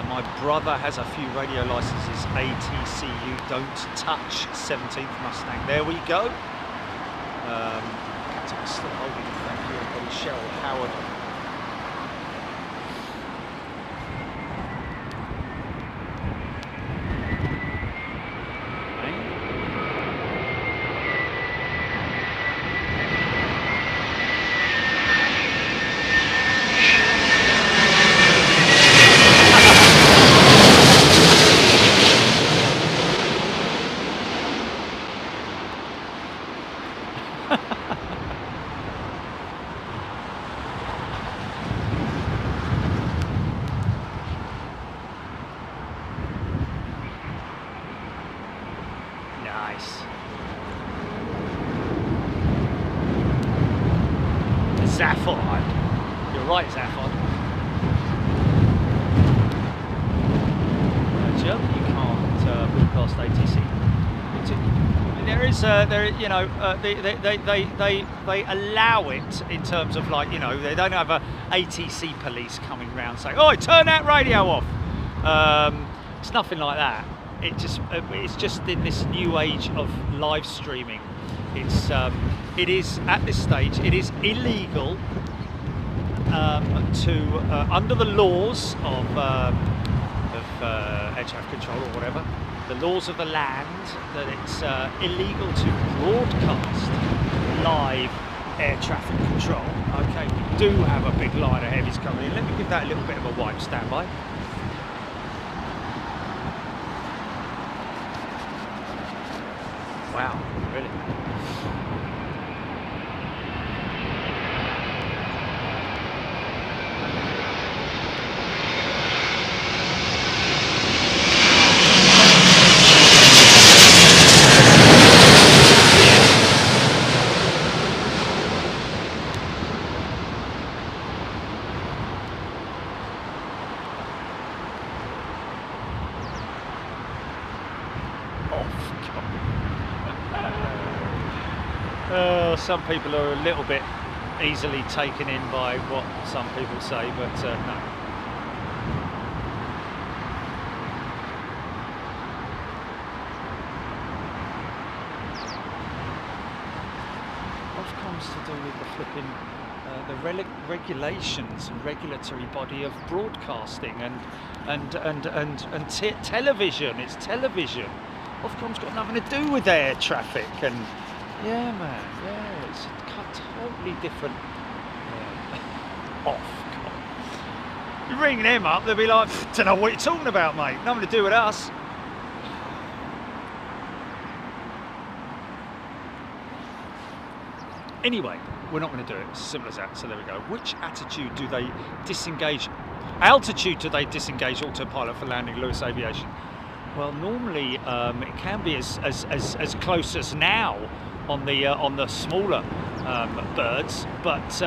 My brother has a few radio licenses, ATCU, don't touch 17th Mustang. There we go. Captain still holding, thank you everybody. Cheryl Howard. Zaphod. You're right, Zaphod. Germany can't broadcast ATC. There is, they allow it in terms of like, you know, they don't have a ATC police coming round saying, "Oh, turn that radio off." It's nothing like that. It's just in this new age of live streaming. It is at this stage. It is illegal under the laws of air traffic control or whatever, the laws of the land, that it's illegal to broadcast live air traffic control. Okay, we do have a big line of heavies coming in. Let me give that a little bit of a wipe. Standby. Wow, really? Some people are a little bit easily taken in by what some people say, but no. Ofcom's to do with the flipping the regulations and regulatory body of broadcasting and television. It's television. Ofcom's got nothing to do with air traffic and. Yeah, man. Yeah, it's totally different. Yeah. Off. You ring them up, they'll be like, "Don't know what you're talking about, mate. Nothing to do with us." Anyway, we're not going to do it. It's as simple as that. So there we go. Which attitude do they disengage? Altitude do they disengage autopilot for landing Lewis Aviation? Well, normally it can be as close as now on the smaller birds, but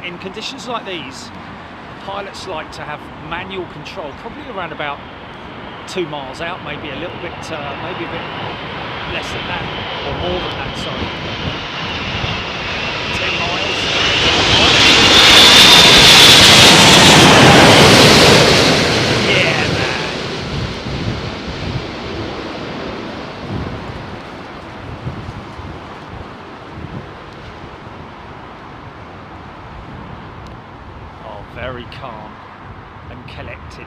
in conditions like these, pilots like to have manual control, probably around about 2 miles out, maybe a little bit, maybe a bit less than that, or more than that. Sorry, 10 miles. Yeah, man. very calm and collected.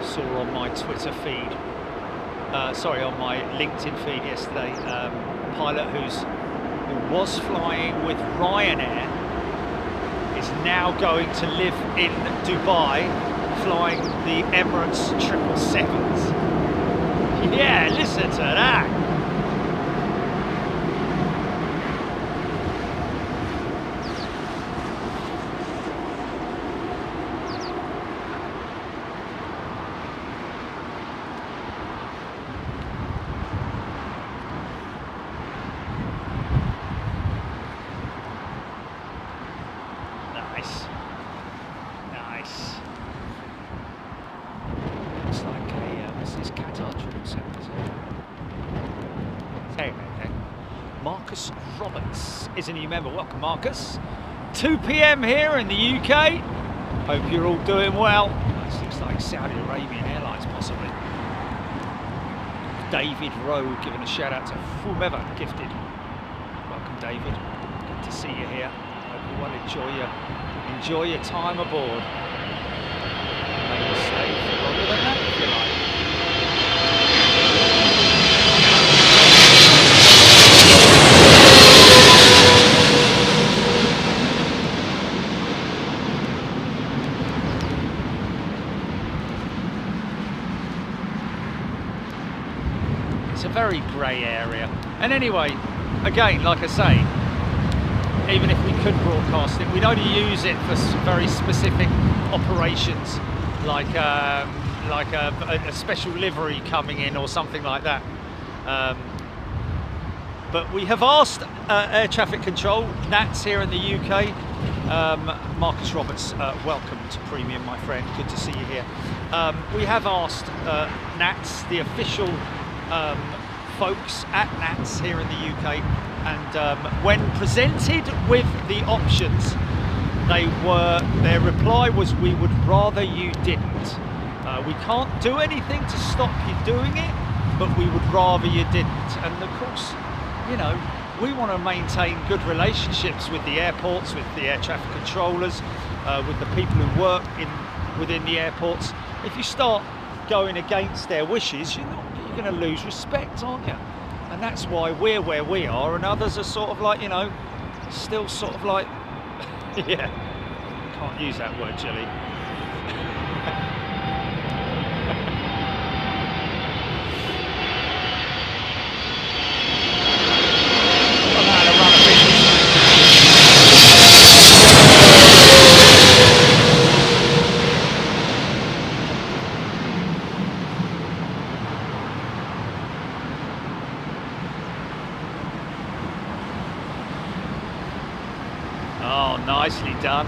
Saw on my Twitter feed, sorry, on my LinkedIn feed yesterday, pilot who was flying with Ryanair is now going to live in Dubai, flying the Emirates 777s. Yeah, listen to that. Is a new member. Welcome, Marcus. 2 p.m. here in the UK. Hope you're all doing well. This looks like Saudi Arabian Airlines, possibly. David Rowe giving a shout out to whomever gifted. Welcome, David. Good to see you here. Hope you will enjoy your time aboard. Maybe stay for longer than that if you like. It's a very grey area, and anyway, again, like I say, even if we could broadcast it, we'd only use it for very specific operations, like a special livery coming in or something like that. But we have asked air traffic control, NATS here in the UK. Marcus Roberts, welcome to Premium, my friend. Good to see you here. We have asked NATS, the official folks at NATS here in the UK, and when presented with the options, their reply was, we would rather you didn't. We can't do anything to stop you doing it, but we would rather you didn't. And of course, you know, we want to maintain good relationships with the airports, with the air traffic controllers, with the people who work within the airports. If you start going against their wishes, you're going to lose respect, aren't you? And that's why we're where we are, and others are sort of like, you know, still sort of like, yeah, can't use that word, Jilly. Oh, nicely done.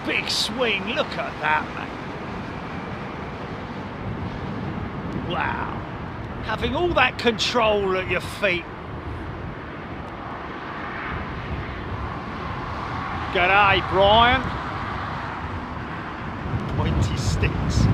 Big swing, look at that, mate. Wow. Having all that control at your feet. G'day, Brian. Pointy sticks.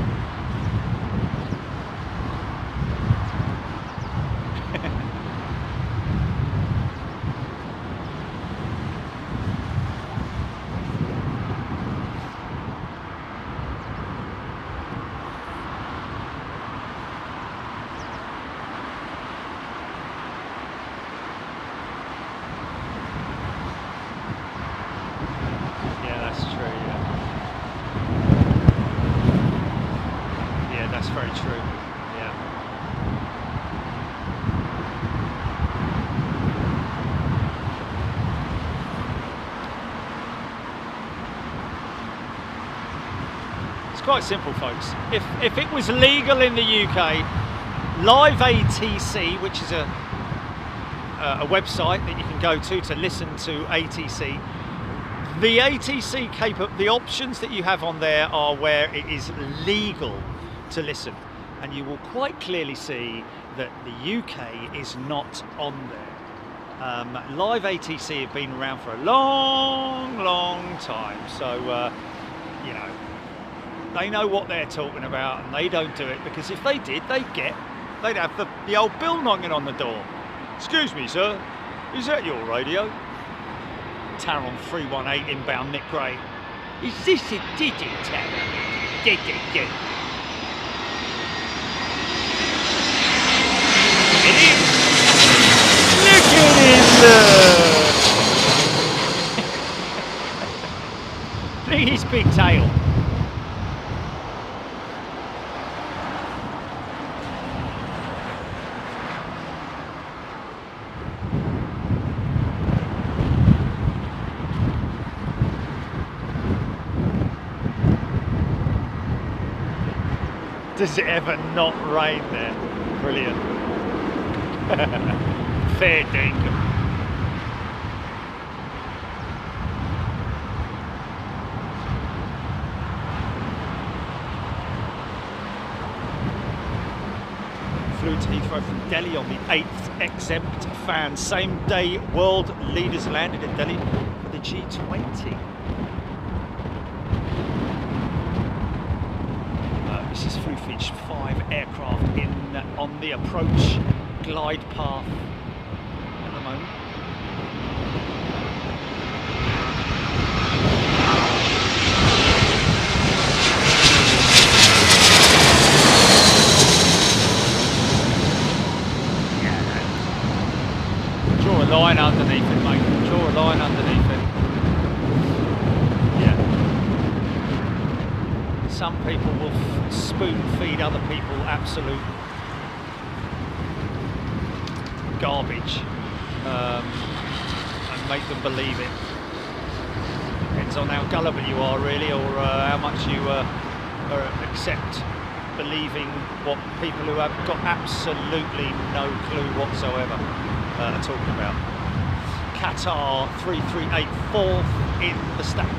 Quite simple, folks. If it was legal in the UK, Live ATC, which is a website that you can go to listen to ATC, the ATC the options that you have on there are where it is legal to listen, and you will quite clearly see that the UK is not on there. Live ATC have been around for a long time, so you know, they know what they're talking about, and they don't do it because if they did, they'd have the old bill knocking on the door. Excuse me, sir. Is that your radio? Taron 318 inbound, Nick Gray. Is this a digit, Taron? Digit. It is. Look at him, look. Look at his big tail. Does it ever not rain there? Brilliant. Fair dinkum. Flew to Heathrow from Delhi on the 8th exempt fan. Same day world leaders landed in Delhi for the G20. This is Flufitch 5 aircraft on the approach glide path at the moment. Yeah. Draw a line underneath it, mate. Draw a line underneath it. Yeah. Some people will spoon feed other people absolute garbage and make them believe it. Depends on how gullible you are, really, or how much you accept believing what people who have got absolutely no clue whatsoever are talking about. Qatar 338 4th in the stack.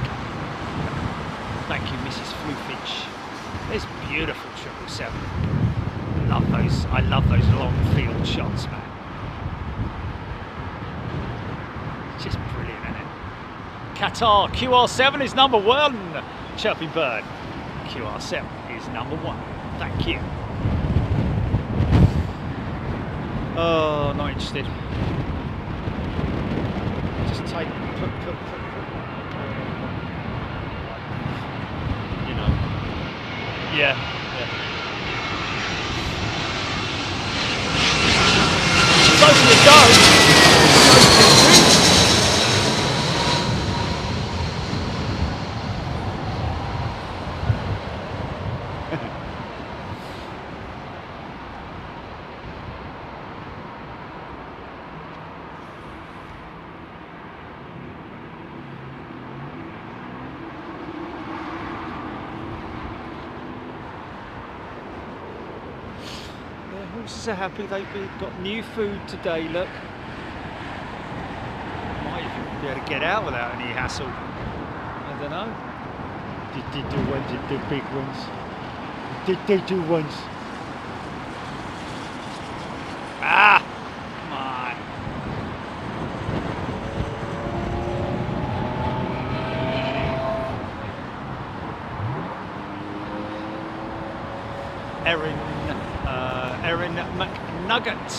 Thank you, Mrs. Flufitch. There's beautiful 777. Love those. I love those long field shots, man. It's just brilliant, isn't it? Qatar QR7 is number 1. Chirpy Bird. QR7 is number 1. Thank you. Oh, not interested. Just take. Put. Yeah. Close to the dome. Horses are happy, they've got new food today, look. Might even be able to get out without any hassle. I don't know. Did they do ones, the big ones? Did they do ones? Ah! Come on. Erin McNugget.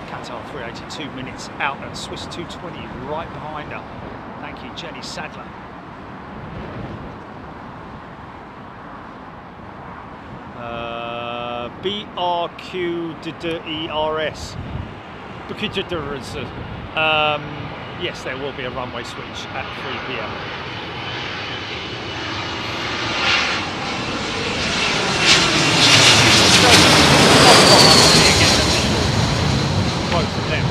Qatar 382 minutes out at Swiss 220 right behind her. Thank you, Jenny Sadler. BRQDERS. Yes, there will be a runway switch at 3 p.m. Quote from them,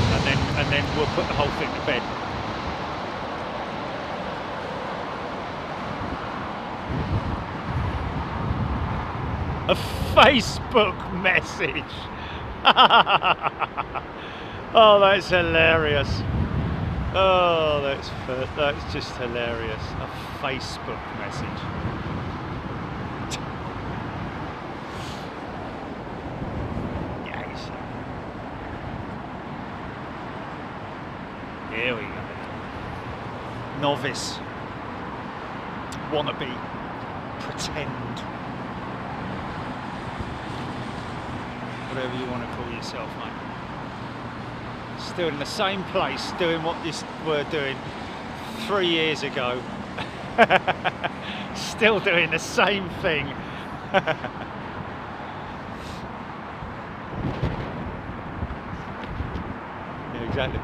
and then we'll put the whole thing to bed. A Facebook message. Oh, that's hilarious. Oh, that's just hilarious. A Facebook message. Yes. Here we go. Novice. Wannabe. Pretend. Whatever you want to call yourself, mate. Still in the same place, doing what this were doing 3 years ago. Still doing the same thing. Yeah, exactly.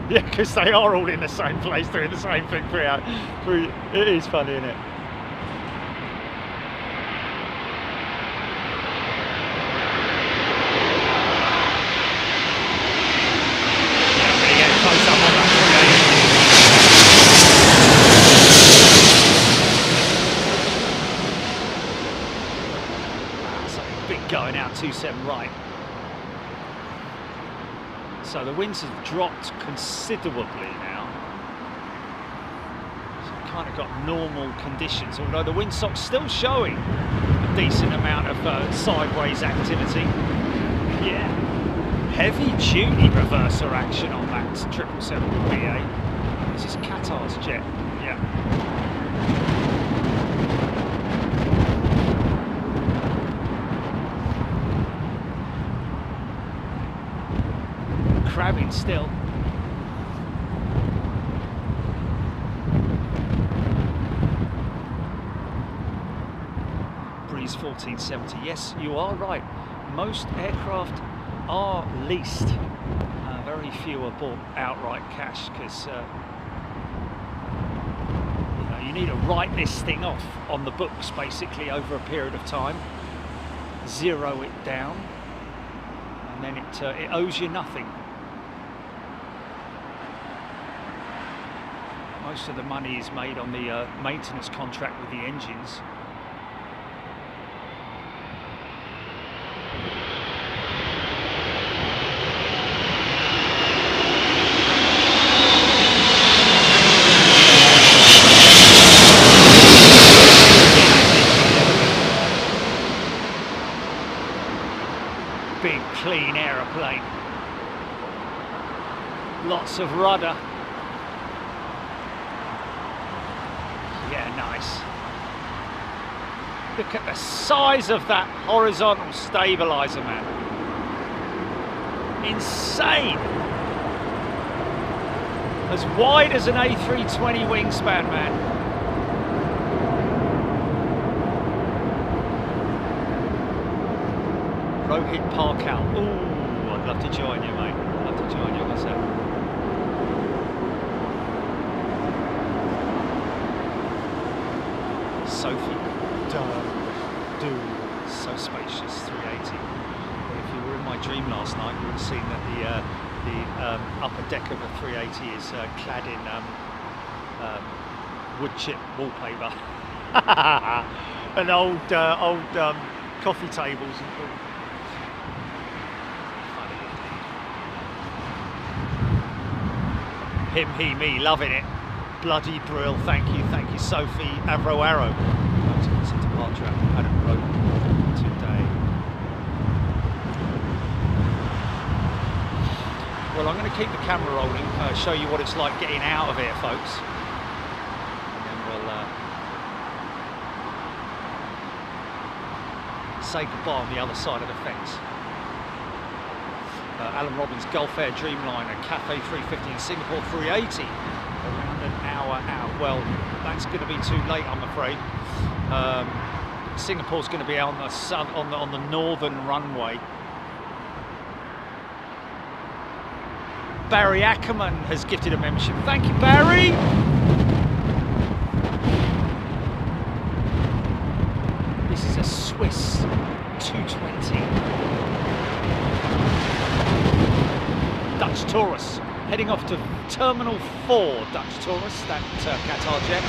Yeah, because they are all in the same place doing the same thing throughout. It is funny, isn't it? Going out 27 right. So the winds have dropped considerably now. So we've kind of got normal conditions, although the windsock's still showing a decent amount of sideways activity. Yeah, heavy duty reverser action on that 777BA. This is Qatar's jet. Yeah. Crabbing still. Breeze 1470. Yes, you are right. Most aircraft are leased. Very few are bought outright cash because you need to write this thing off on the books basically over a period of time, zero it down, and then it owes you nothing. Most of the money is made on the maintenance contract with the engines. Big clean aeroplane. Lots of rudder. Yeah, nice. Look at the size of that horizontal stabilizer, man. Insane. As wide as an A320 wingspan, man. Rohit Parkal. Ooh, I'd love to join you, mate. I'd love to join you myself. Sophie, so spacious, 380. Well, if you were in my dream last night, you would have seen that the upper deck of a 380 is clad in wood chip wallpaper and old coffee tables and all. Him, he, me, loving it. Bloody brill, thank you, Sophie. Avro Arrow. It's a departure out of Paddock Road today. Well, I'm going to keep the camera rolling, show you what it's like getting out of here, folks. And then we'll say goodbye on the other side of the fence. Alan Robbins, Gulf Air Dreamliner, Cathay 350 and Singapore 380. Around an hour out. Well, that's going to be too late, I'm afraid. Singapore's going to be out on the northern runway. Barry Ackerman has gifted a membership. Thank you, Barry. This is a Swiss 220. Dutch Taurus, heading off to Terminal 4, Dutch Taurus, that Qatar jet.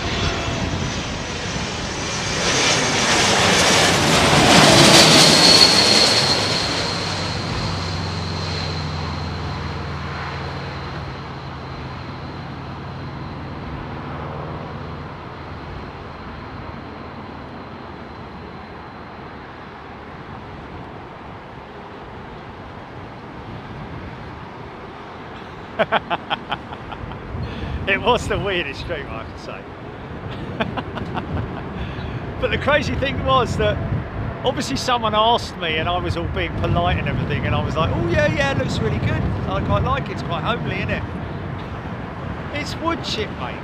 It was the weirdest stream, I have to say. But the crazy thing was that Obviously someone asked me and I was all being polite and everything, and I was like, oh yeah, it looks really good. I quite like it, it's quite homely, isn't it? It's wood chip, mate.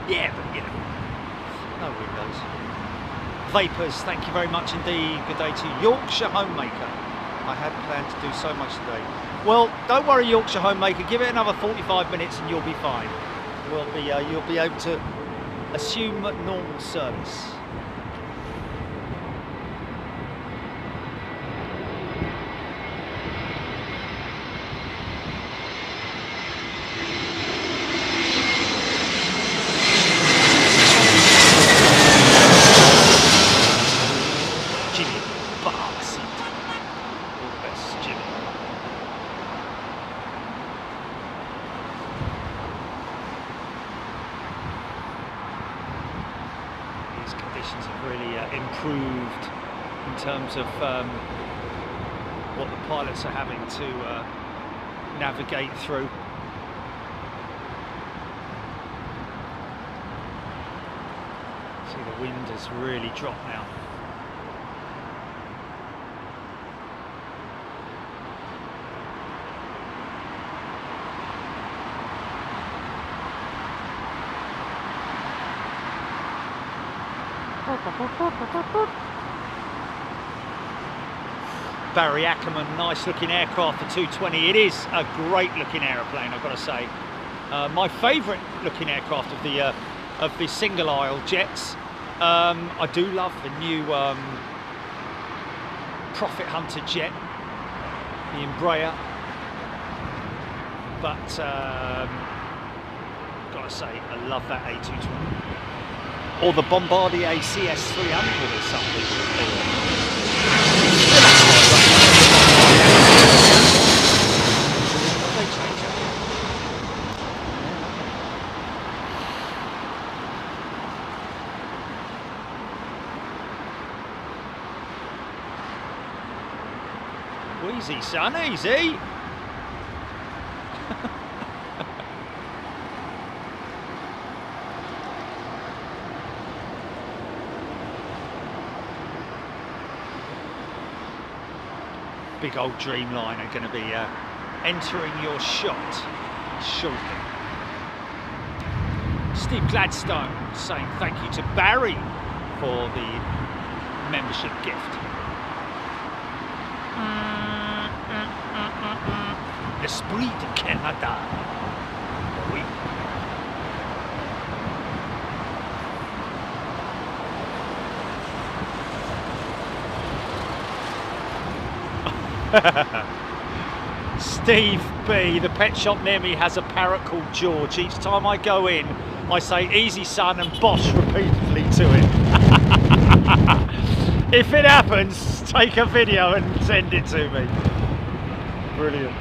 Yeah, but you know, no windows. Vapors, thank you very much indeed. Good day to Yorkshire Homemaker. I had planned to do so much today. Well, don't worry, Yorkshire Homemaker. Give it another 45 minutes and you'll be fine. You'll be able to assume normal service. Improved in terms of what the pilots are having to navigate through. See, the wind has really dropped now. Barry Ackerman, nice looking aircraft, the 220. It is a great looking aeroplane, I've got to say. My favourite looking aircraft of the single aisle jets. I do love the new Profit Hunter jet, the Embraer. But gotta say, I love that A220. Or the Bombardier CS300 or something. Easy, son, easy. Big old Dreamliner going to be entering your shot shortly. Steve Gladstone saying thank you to Barry for the membership gift. L'esprit de Canada. Oui. Steve B, the pet shop near me has a parrot called George. Each time I go in, I say easy son and bosh repeatedly to it. If it happens, take a video and send it to me. Brilliant.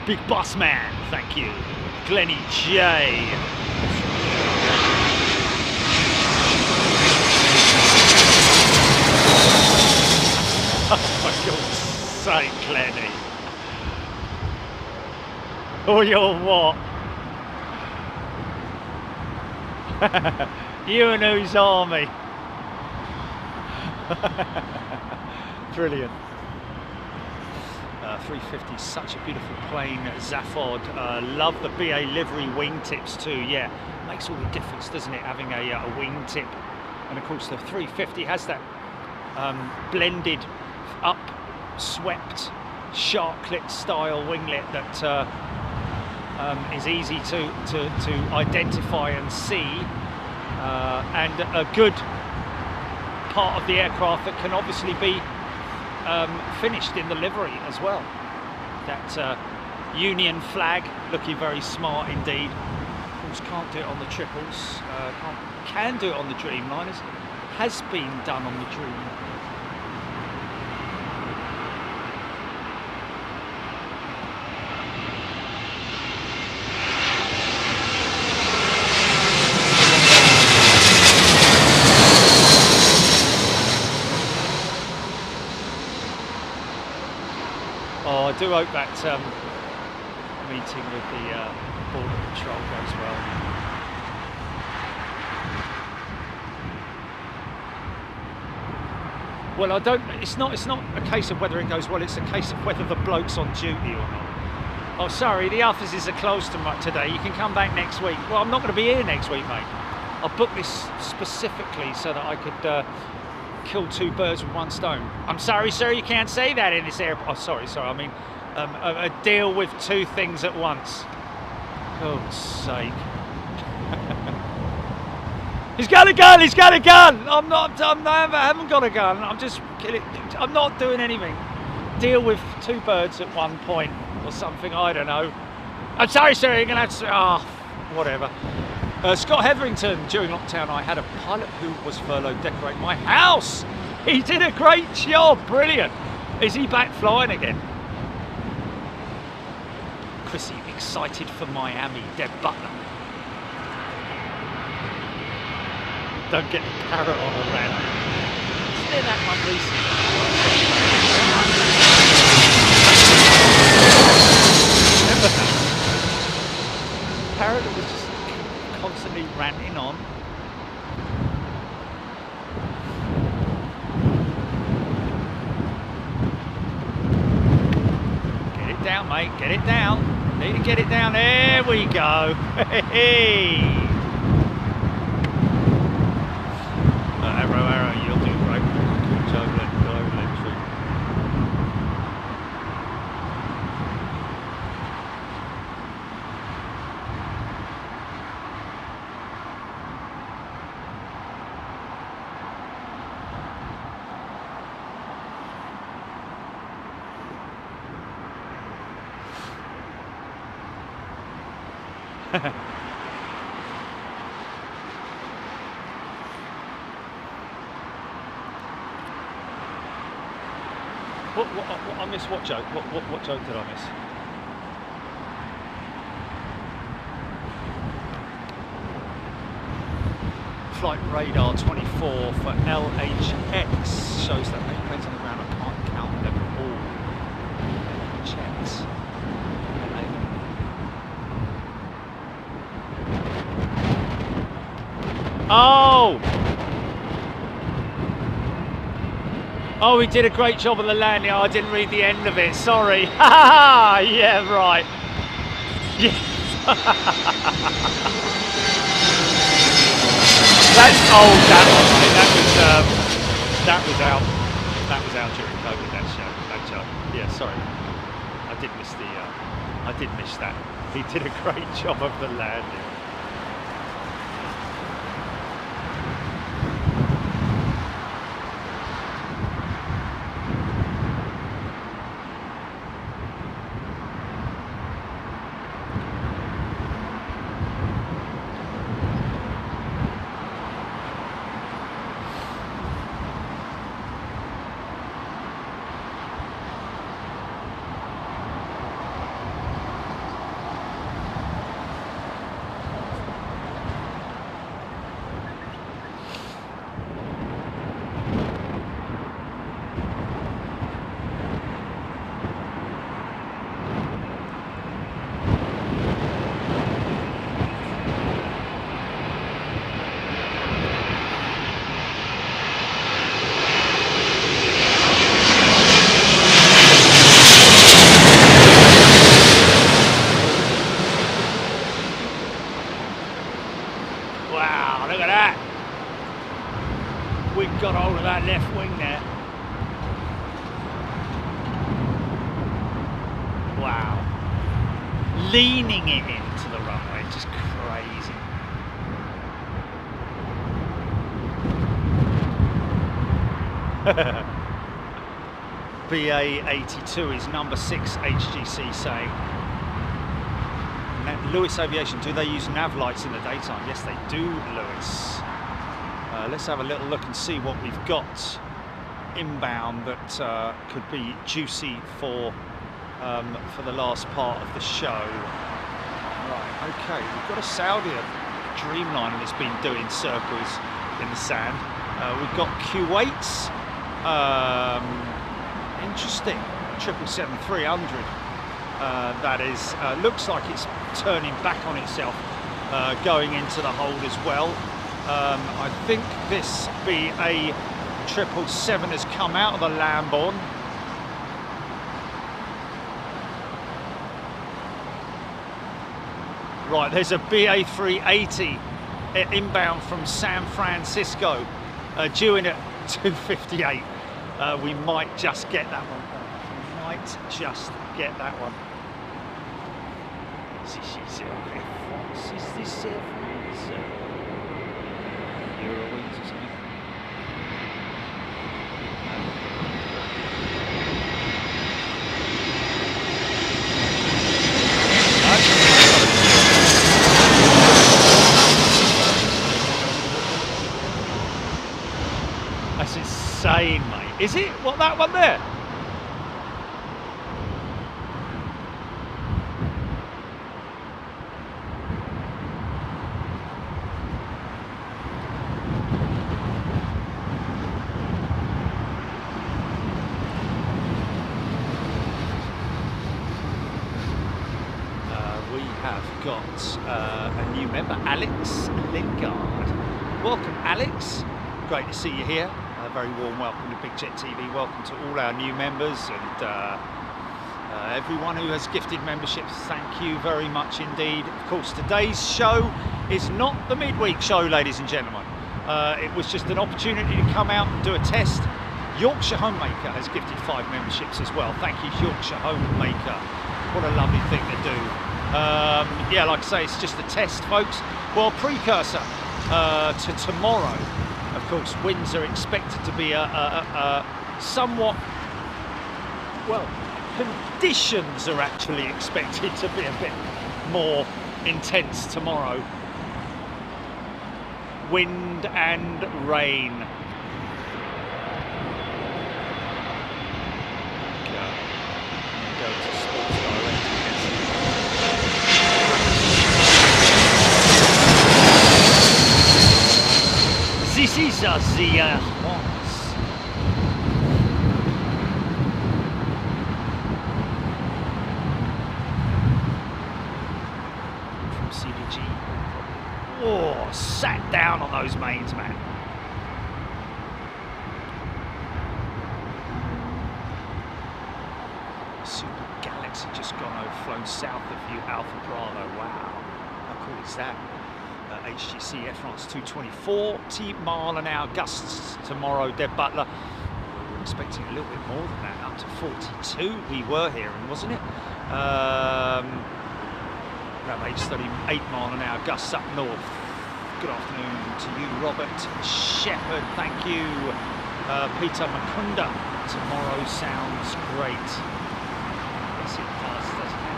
Big Boss Man, thank you. Glennie J. Oh my God's sake, Glennie. Oh, you're what? You and whose army? Brilliant. 350, such a beautiful plane. Zaphod, love the BA livery wingtips too. Yeah, makes all the difference, doesn't it, having a wingtip. And of course the 350 has that blended up swept sharklet style winglet that is easy to identify and see, and a good part of the aircraft that can obviously be finished in the livery as well. That Union flag looking very smart indeed. Of course, can't do it on the triples, can do it on the Dreamliners, has been done on the Dream. I do hope that meeting with the border control goes well. Well, I don't. It's not a case of whether it goes well. It's a case of whether the bloke's on duty or not. Oh, sorry, the offices are closed today. You can come back next week. Well, I'm not going to be here next week, mate. I booked this specifically so that I could kill two birds with one stone. I'm sorry, sir, you can't say that in this airport. Oh, sorry. I mean, a deal with two things at once. God's sake. He's got a gun, he's got a gun! I haven't got a gun. I'm just killing. I'm not doing anything. Deal with two birds at one point or something, I don't know. I'm sorry, sir, you're going to have to... Oh, whatever. Scott Hetherington, during lockdown, I had a pilot who was furloughed decorate my house. He did a great job, brilliant. Is he back flying again? Chrissy, excited for Miami, Deb Butler. Don't get the parrot on the rant. Isn't there that one recently? Remember that? Parrot that was just constantly ranting on. Get it down, mate. Get it down. Need to get it down. There we go. Hey. Arrow, you'll do great. Go over entry. What I missed? What joke? What joke did I miss? Flight radar 24 for LHX shows that 8 planes on the ground. I can't count them all. LHX. Oh! Oh, he did a great job on the landing. Oh, I didn't read the end of it. Sorry. Ha! Yeah, right. Yeah. That's that was out. That was out during COVID. That show. Yeah, sorry. I did miss that. He did a great job of the landing. Wow, look at that. We've got hold of that left wing there. Wow. Leaning it into the runway, just crazy. BA82 is number 6 HGC saying. Lewis Aviation, do they use nav lights in the daytime? Yes, they do, Lewis. Let's have a little look and see what we've got inbound that could be juicy for the last part of the show. Right, okay, we've got a Saudi Dreamliner that's been doing circles in the sand. We've got Kuwait's, interesting, 777-300. that is looks like it's turning back on itself, going into the hold as well. I think this BA 777 has come out of the Lamborn. Right, there's a BA 380 inbound from San Francisco, due in at 2:58. We might just get that one. We might just get that one. Is this Eurowings or something? That's insane, mate. Is it? What, that one there? We have got a new member, Alex Lingard. Welcome, Alex. Great to see you here. A very warm welcome to Big Jet TV. Welcome to all our new members and everyone who has gifted memberships. Thank you very much indeed. Of course, today's show is not the midweek show, ladies and gentlemen. It was just an opportunity to come out and do a test. Yorkshire Homemaker has gifted 5 memberships as well. Thank you, Yorkshire Homemaker. What a lovely thing to do. Yeah, like I say, it's just a test, folks. Well, precursor to tomorrow. Of course, winds are expected to be a somewhat, well, conditions are actually expected to be a bit more intense tomorrow. Wind and rain. Go to Sports Direct. This is the AIRBUS. From CDG. Oh, sat down on those mains, man. Super Galaxy just gone over, flown south of you, Alpha Bravo. Wow, how cool is that? HGC Air France 224, 10 mile an hour gusts tomorrow, Deb Butler. We were expecting a little bit more than that, up to 42 we were hearing, wasn't it? Around H38 mile an hour gusts up north. Good afternoon to you, Robert Shepherd, thank you. Peter Makunda, tomorrow sounds great. Yes, it does, doesn't it?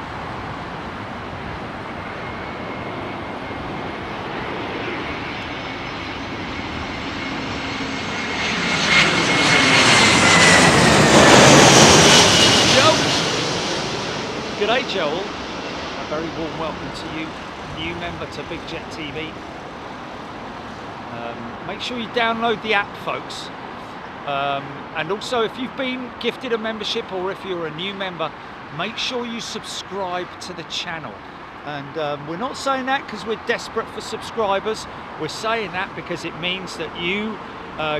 G'day Joel, a very warm welcome to you, new member to Big Jet TV. Make sure you download the app, folks, and also if you've been gifted a membership or if you're a new member, make sure you subscribe to the channel. And we're not saying that because we're desperate for subscribers, we're saying that because it means that you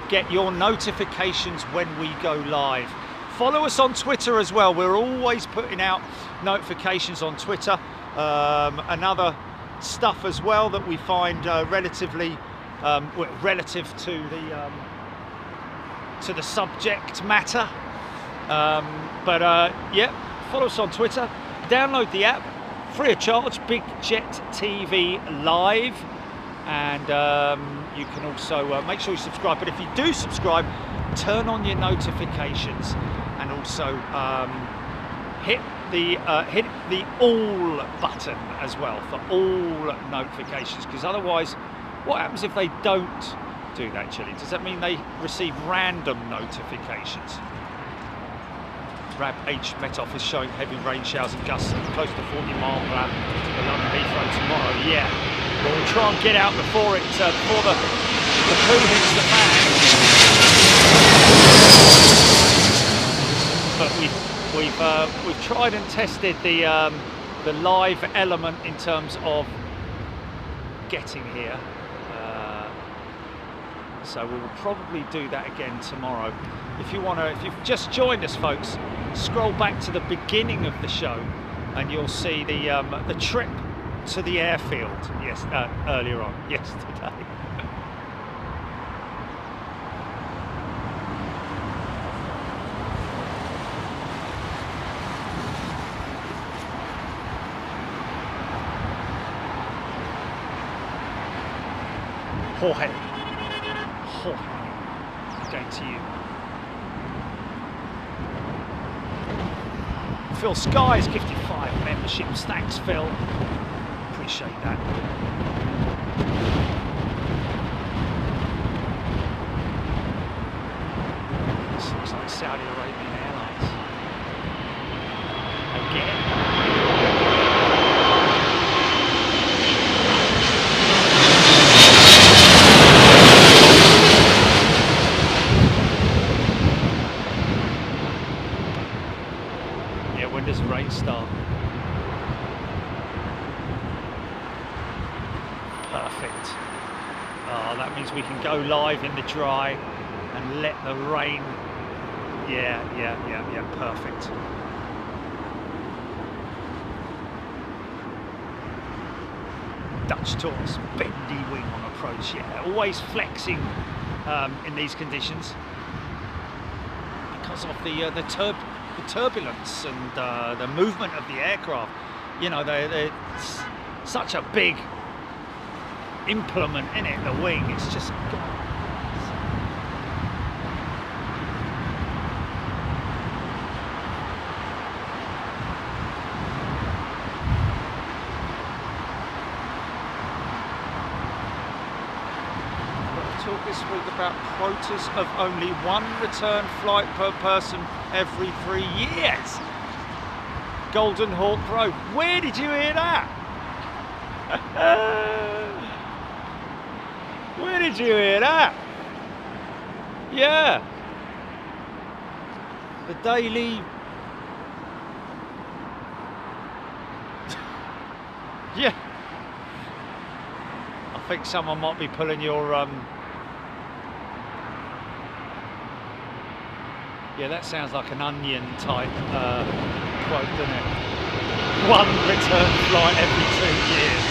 get your notifications when we go live. Follow us on Twitter as well. We're always putting out notifications on Twitter and other stuff as well that we find relatively relative to the subject matter. Yeah, follow us on Twitter. Download the app, free of charge. Big Jet TV Live, and you can also make sure you subscribe. But if you do subscribe, turn on your notifications. And also hit the all button as well for all notifications, because otherwise what happens if they don't do that, Chili? Does that mean they receive random notifications? Rab H Met Office showing heavy rain showers and gusts close to 40 mile per hour to London Heathrow tomorrow. Yeah, well, we'll try and get out before it before the poo hits the fan. But We've tried and tested the live element in terms of getting here, so we will probably do that again tomorrow. If you've just joined us, folks, scroll back to the beginning of the show, and you'll see the trip to the airfield. Yes, earlier on yesterday. Jorge, going to you. Phil Sky's gifted 5 memberships. Thanks, Phil. Appreciate that. This looks like Saudi Arabian Airlines. Again. Does rain start? Perfect. Oh, that means we can go live in the dry and let the rain. Yeah, perfect. Dutch Tours, bendy wing on approach. Yeah, always flexing in these conditions because of the turbulence and the movement of the aircraft. You know, they're such a big implement in it, the wing. It's just talk this week about quotas of only 1 return flight per person every 3 years. Golden Hawk Road. Where did you hear that? Where did you hear that? Yeah. The Daily. Yeah. I think someone might be pulling your yeah, that sounds like an Onion type quote, doesn't it? 1 return flight every 2 years.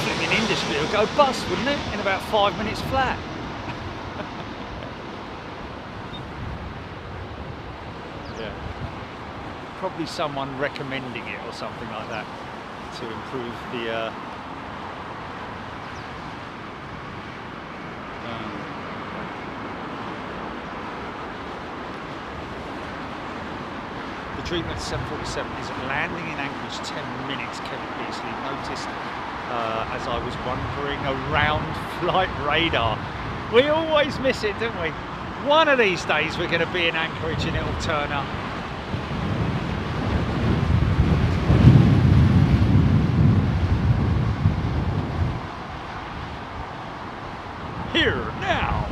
Flipping industry would go bust, wouldn't it? In about 5 minutes flat. Yeah. Probably someone recommending it or something like that to improve the the dream of the 747 is landing in Anchorage 10 minutes, Kevin Beasley noticed as I was wandering around flight radar. We always miss it, don't we? One of these days we're going to be in Anchorage and it'll turn up. Here now.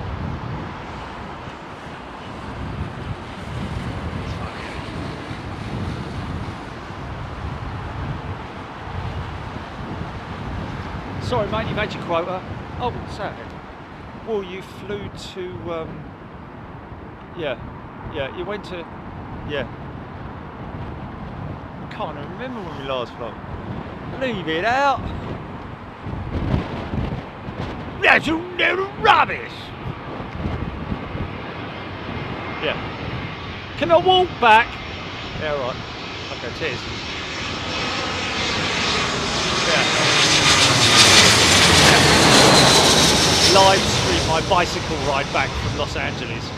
Sorry mate, you've had your quota. Oh, what's that then? Well, you flew to, yeah, you went to, yeah. I can't remember when we last flew. Leave it out. That's a little rubbish. Yeah. Can I walk back? Yeah, all right. Okay, cheers. Yeah. Live stream my bicycle ride back from Los Angeles.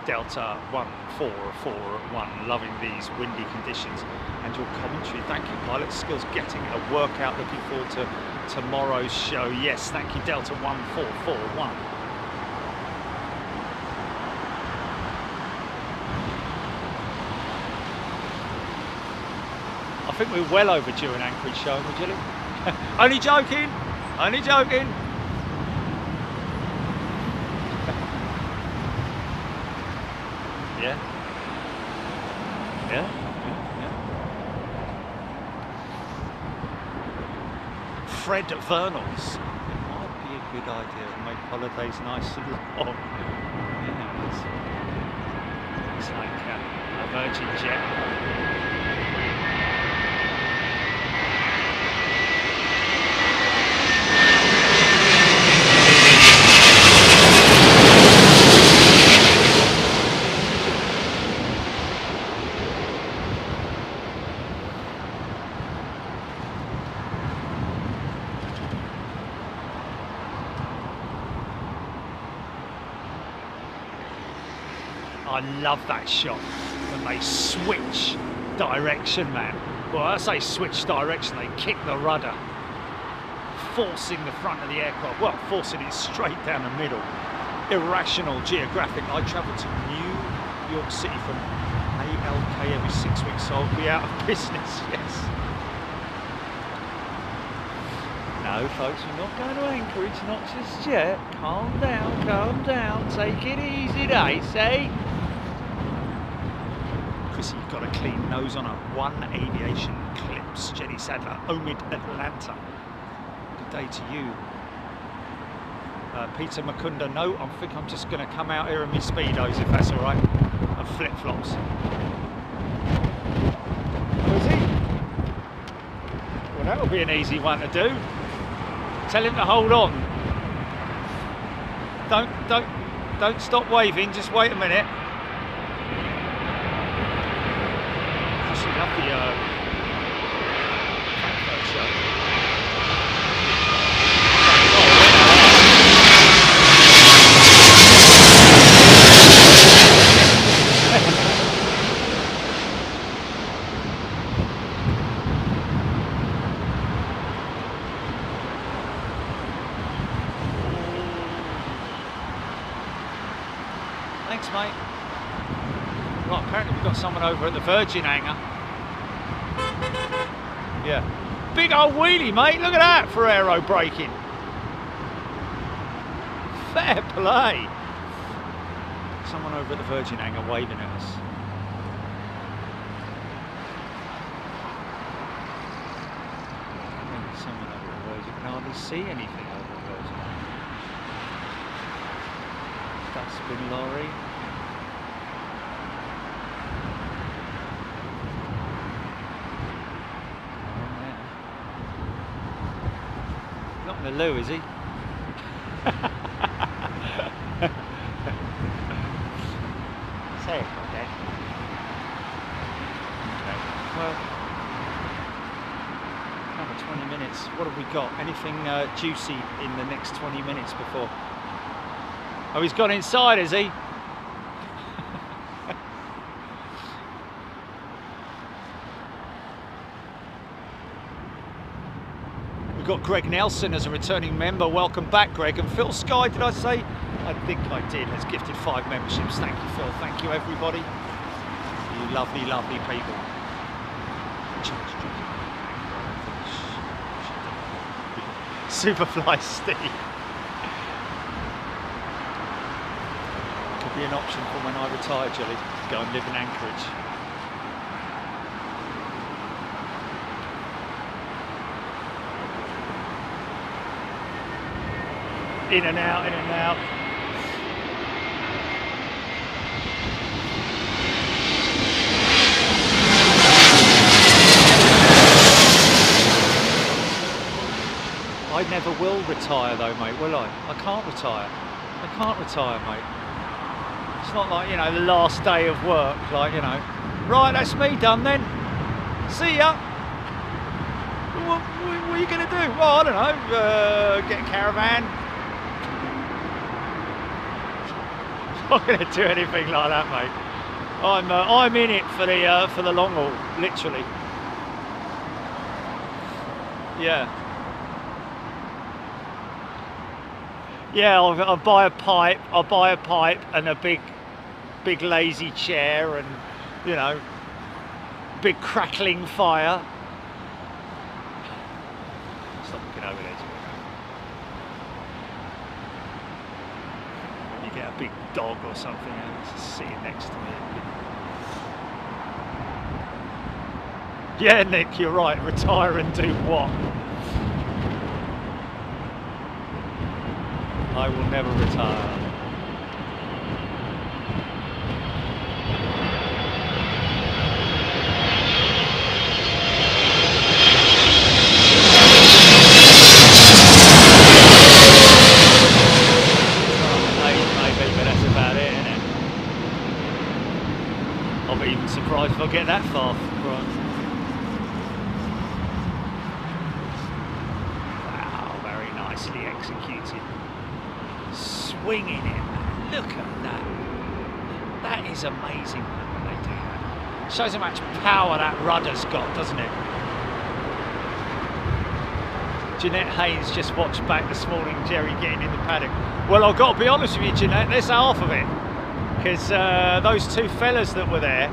Delta 14441, loving these windy conditions and your commentary. Thank you, Pilot Skills, getting a workout. Looking forward to tomorrow's show. Yes, thank you, Delta 1441. think we're well overdue an Anchorage show, would you? Only joking. Only joking. Yeah. Yeah. Fred Vernals. It might be a good idea to make holidays nice and long. Yeah, it's like a Virgin jet. I love that shot when they switch direction, man. Well, I say switch direction, they kick the rudder, forcing the front of the aircraft, well, forcing it straight down the middle. Irrational geographic. I travel to New York City from ALK every 6 weeks, so I'll be out of business, yes. No, folks, we're not going to Anchorage, not just yet. Calm down, take it easy, they say. Chrissy, you've got a clean nose on a One Aviation Clips. Jenny Sadler, Omid Atlanta. Good day to you. Peter Makunda, no, I think I'm just going to come out here in my Speedos, if that's all right, and flip-flops. Oh, is he? Well, that'll be an easy one to do. Tell him to hold on. Don't stop waving, just wait a minute. Actually love the Frankfurt show. Thanks, mate. Right, apparently we've got someone over at the Virgin hangar. Yeah. Big old wheelie, mate. Look at that for aero braking. Fair play. Someone over at the Virgin hangar waving at us. Someone over at the Virgin. You can hardly see anything over the Virgin. Dustbin lorry. Not in the loo, is he? Say it, okay. Well, another 20 minutes. What have we got? Anything juicy in the next 20 minutes before? Oh, he's gone inside, is he? We've got Greg Nelson as a returning member. Welcome back, Greg. And Phil Sky, did I say? I think I did. Has gifted 5 memberships. Thank you, Phil. Thank you, everybody. You lovely, lovely people. Superfly Steve. Could be an option for when I retire, Jilly. Go and live in Anchorage. In and out, in and out. I never will retire though, mate, will I? I can't retire. I can't retire, mate. It's not like, you know, the last day of work, like, you know, right, that's me done then. See ya. What are you going to do? Well, I don't know, get a caravan. I'm not going to do anything like that, mate. I'm in it for the long haul, literally. Yeah. Yeah, I'll buy a pipe. I'll buy a pipe and a big lazy chair, and, you know, big crackling fire. walking over there. You get a big dog or something and it's sitting next to me. Yeah, Nick, you're right. Retire and do what? I will never retire. Surprised if I get that far. Right. Wow, very nicely executed. Swinging it. Look at that. That is amazing when they do that. Shows how much power that rudder's got, doesn't it? Jeanette Haynes just watched back this morning Jerry getting in the paddock. Well, I've got to be honest with you, Jeanette, there's half of it. Because those two fellas that were there,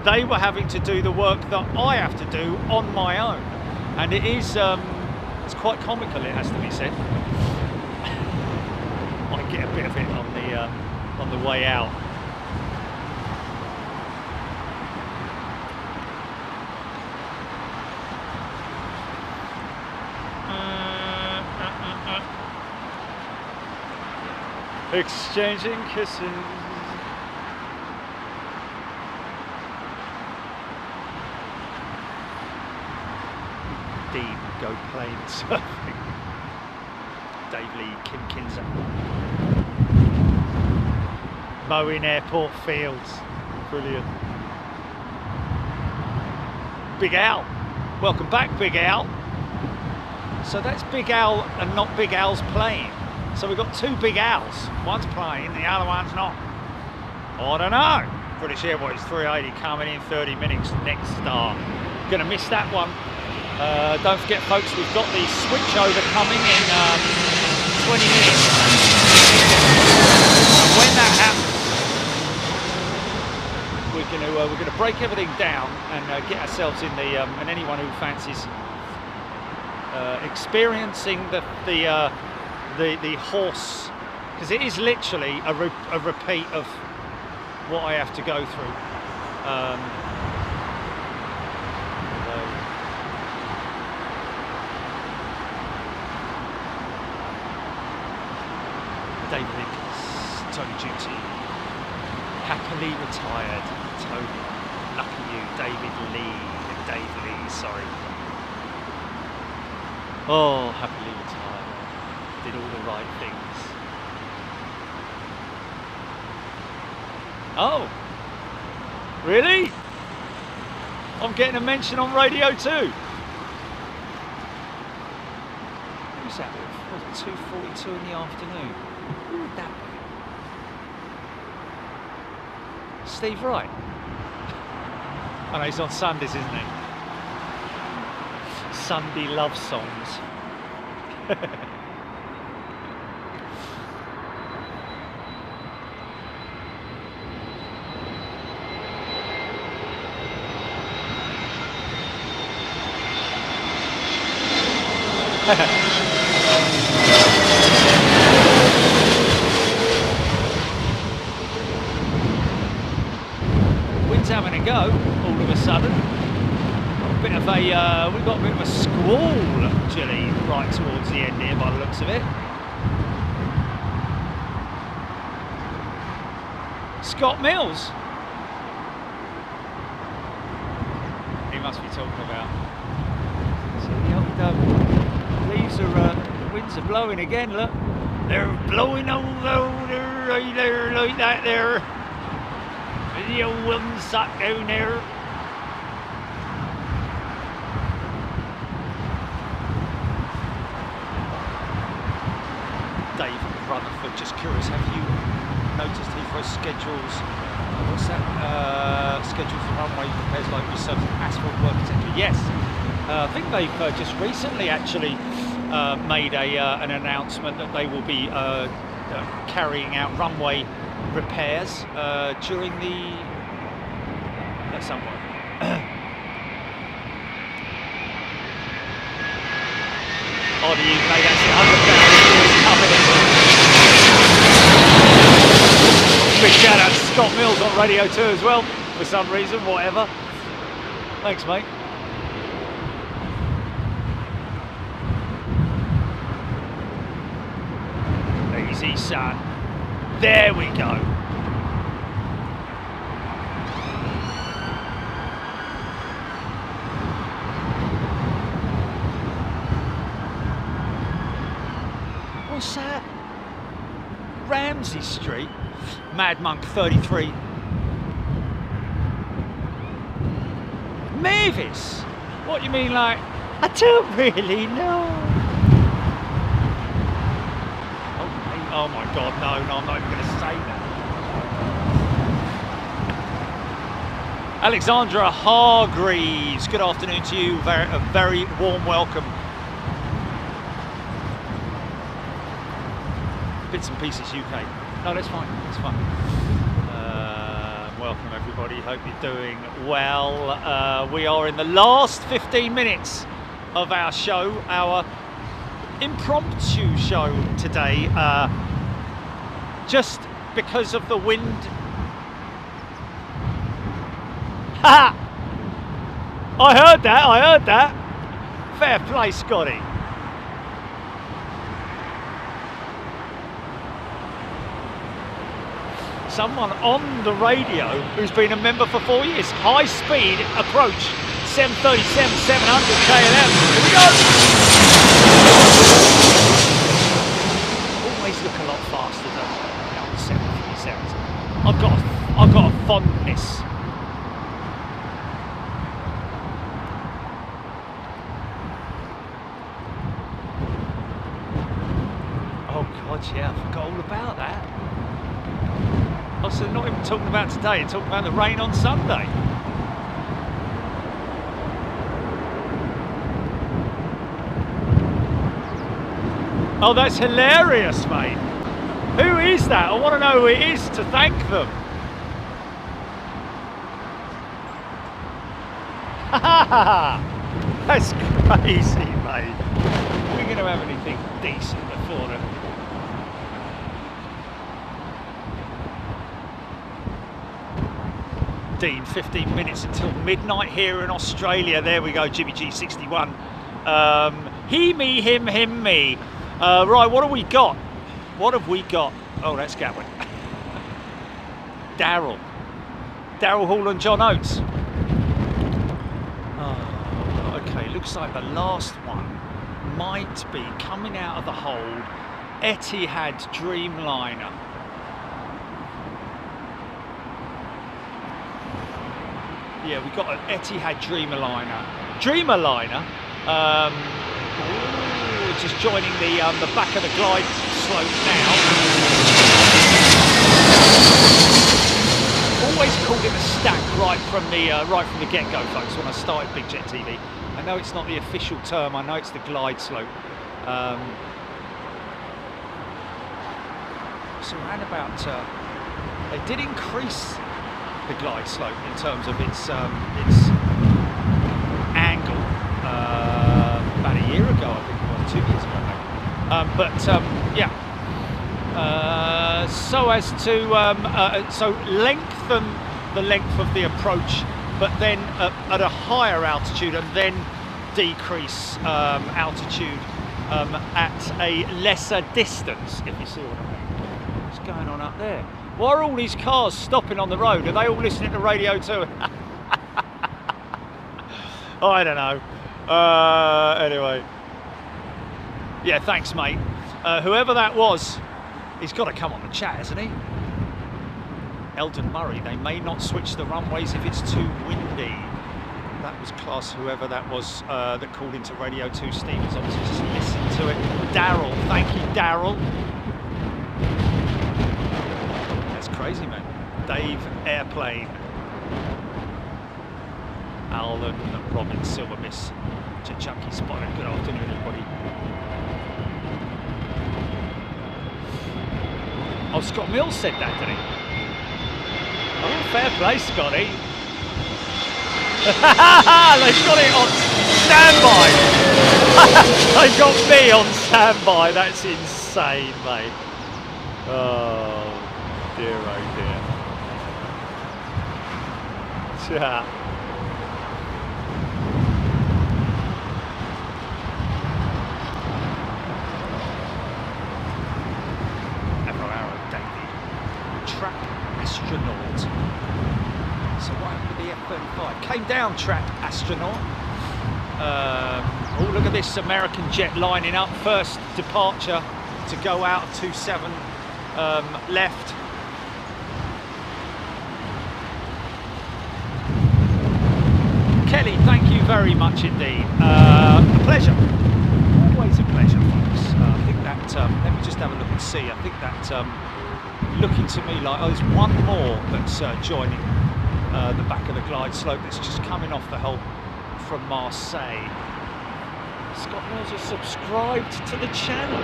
they were having to do the work that I have to do on my own, and it is it's quite comical, it has to be said. Might get a bit of it on the way out. Exchanging kisses. Dean go plane surfing. Dave Lee, Kim Kinzer. Boeing Airport Fields. Brilliant. Big Al. Welcome back, Big Al. So that's Big Al and not Big Al's plane. So we've got two Big Al's. One's playing, the other one's not. I don't know. British Airways 380 coming in 30 minutes next star. Gonna miss that one. Don't forget, folks, we've got the switchover coming in 20 minutes. And when that happens, we're gonna break everything down and get ourselves in the and anyone who fancies experiencing the horse, because it is literally a repeat of what I have to go through. David Lincoln's Tony Duty, happily retired. Tony, lucky you. David Lee, sorry. Oh, happily retired. Did all the right things. Oh, really? I'm getting a mention on radio too. Who's that with? 2:42 in the afternoon. Who would that be? Steve Wright. I know he's on Sundays, isn't he? Sunday love songs. Wind's having a go all of a sudden. We got a bit of a squall actually right towards the end here by the looks of it. Scott Mills. He must be talking about. So the old leaves are, the winds are blowing again, look. They're blowing over there, right there, like that there. The old wind suck down there. Dave Rutherford, just curious, have you noticed Heathrow's schedules? What's that? Schedules for runway repairs like resurfacing, asphalt work, etc. Yes, I think they've just recently actually made an announcement that they will be carrying out runway repairs during the on the UK. That's it, 100,000 coming in. Big shout out to Scott Mills on Radio 2 as well, for some reason, whatever. Thanks, mate. Easy, son. There we go. What's that? Ramsey Street, Mad Monk 33. Mavis? What you mean, like? I don't really know. Oh my God, no, I'm not even going to say that. Alexandra Hargreaves, good afternoon to you. A very warm welcome. Bits and Pieces UK. No, that's fine, that's fine. Welcome everybody, hope you're doing well. We are in the last 15 minutes of our show, our impromptu show today, just because of the wind. Ha! I heard that. Fair play, Scotty. Someone on the radio who's been a member for 4 years. High speed approach, 737, 700 KLM. Here we go. Always look a lot faster than the 737s. I've got a fondness. Oh God, yeah, I forgot all about that. Oh, so they're not even talking about today, they're talking about the rain on Sunday. Oh, that's hilarious, mate. Who is that? I want to know who it is to thank them. That's crazy, mate. We're going to have anything decent before them. 15 minutes until midnight here in Australia. There we go, Jimmy G61. He, me, him, me. Right, what have we got? Oh, that's Gatwick. Daryl Hall and John Oates. Oh, okay, looks like the last one might be coming out of the hold. Etihad Dreamliner. Yeah, we've got an Etihad Dreamliner. Just joining the back of the glide slope now. Always called it a stack right from the get-go, folks. When I started Big Jet TV, I know it's not the official term. I know it's the glide slope. So around about, they did increase the glide slope in terms of its angle about a year ago, I think it was, 2 years ago maybe. Yeah, so as to so lengthen the length of the approach, but then at a higher altitude, and then decrease altitude at a lesser distance, if you see what I mean. What's going on up there? Why are all these cars stopping on the road? Are they all listening to radio too? I don't know. Anyway. Yeah, thanks, mate. Whoever that was, he's got to come on the chat, hasn't he? Eldon Murray, they may not switch the runways if it's too windy. That was class, whoever that was that called into Radio 2. Stevens obviously just listened to it. Daryl, thank you, Daryl. Crazy, man. Dave Airplane. Alan, Robin Silvermiss, Chucky Spotter. Good afternoon, everybody. Oh, Scott Mills said that, didn't he? Oh, fair play, Scotty. They've got it on standby. They've got me on standby. That's insane, mate. Oh dear, oh dear. Yeah. Track astronaut. So what happened with the F-35? Came down, track astronaut. Oh, look at this American jet lining up. First departure to go out of 27 left. Kelly, thank you very much indeed. A pleasure. Always a pleasure, folks. I think that, let me just have a look and see. I think that looking to me like, oh, there's one more that's joining the back of the glide slope that's just coming off the hull from Marseille. Scott Mills has subscribed to the channel.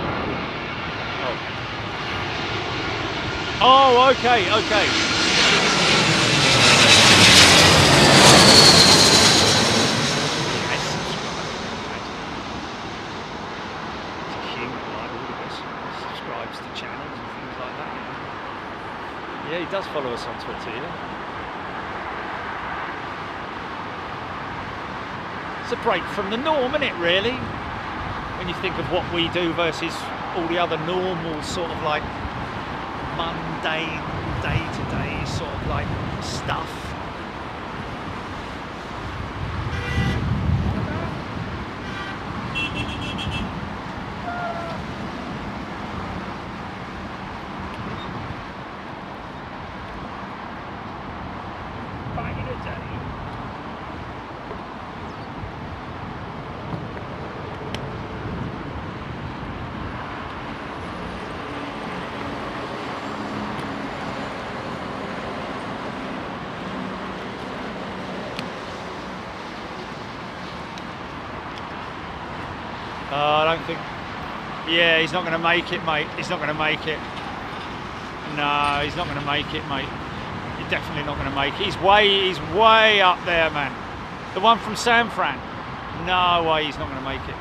Oh, okay, okay. Yeah, he does follow us on Twitter, yeah. It's a break from the norm, isn't it, really? When you think of what we do versus all the other normal sort of like mundane, day-to-day sort of like stuff. I don't think. Yeah, he's not going to make it, mate. He's not going to make it. No, he's not going to make it, mate. He's definitely not going to make it. He's way up there, man. The one from San Fran. No way, he's not going to make it.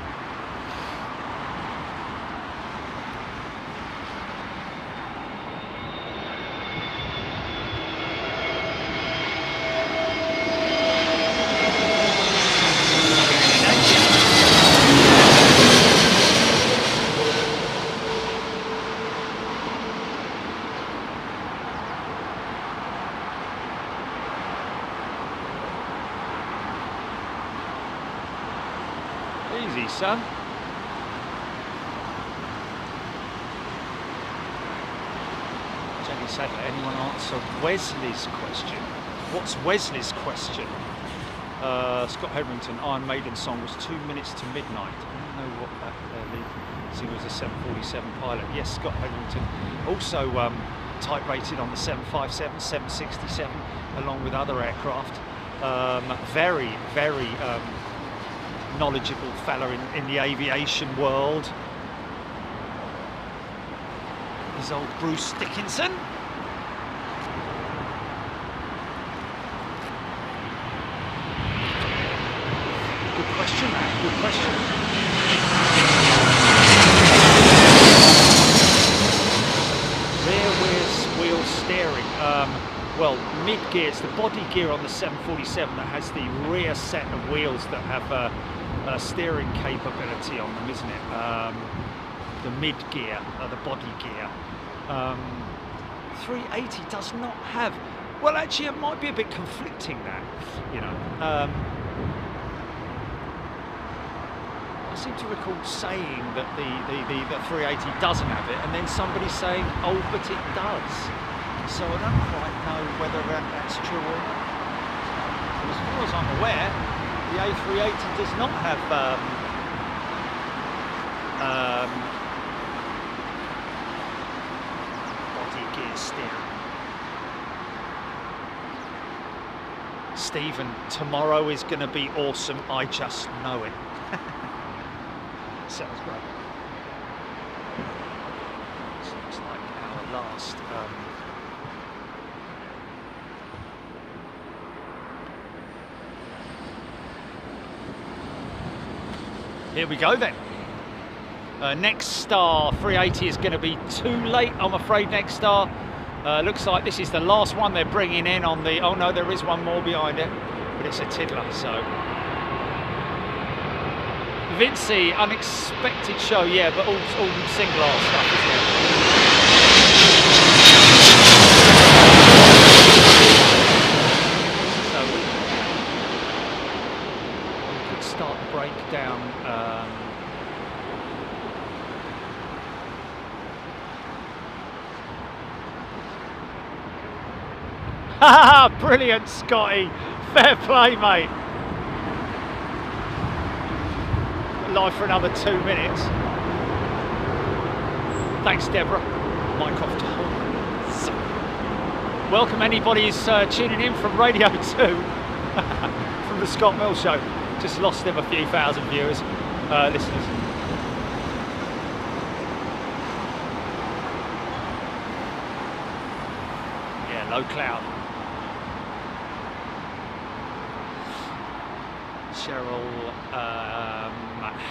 Easy, son. Jenny said, let anyone answer Wesley's question. What's Wesley's question? Scott Hetherington, Iron Maiden song was 2 minutes to midnight. I don't know what that lead singer was, a 747 pilot. Yes, Scott Hetherington. Also type rated on the 757, 767, along with other aircraft. Very, very knowledgeable fella in the aviation world. His old Bruce Dickinson. Good question, man. Good question. Rear wheel steering. Well, mid gear. It's the body gear on the 747 that has the rear set of wheels that have steering capability on them, isn't it? The mid gear, the body gear. 380 does not have. Well, actually, it might be a bit conflicting. That, you know. I seem to recall saying that the 380 doesn't have it, and then somebody saying, "Oh, but it does." So I don't quite know whether that's true or not. But as far as I'm aware, the A380 does not have body gear steering. Stephen, tomorrow is going to be awesome. I just know it. Sounds great. This looks like our last. Here we go then. Next Star 380 is going to be too late, I'm afraid. Next Star looks like this is the last one they're bringing in on the. Oh no, there is one more behind it, but it's a tiddler. So Vinci, unexpected show, yeah, but all single aisle stuff, isn't it? So we could start the breakdown. Brilliant, Scotty. Fair play, mate. Live for another 2 minutes. Thanks, Deborah. Mic off to hold. Welcome anybody who's tuning in from Radio 2 from the Scott Mill Show. Just lost him a few thousand viewers, listeners. Yeah, low cloud. Cheryl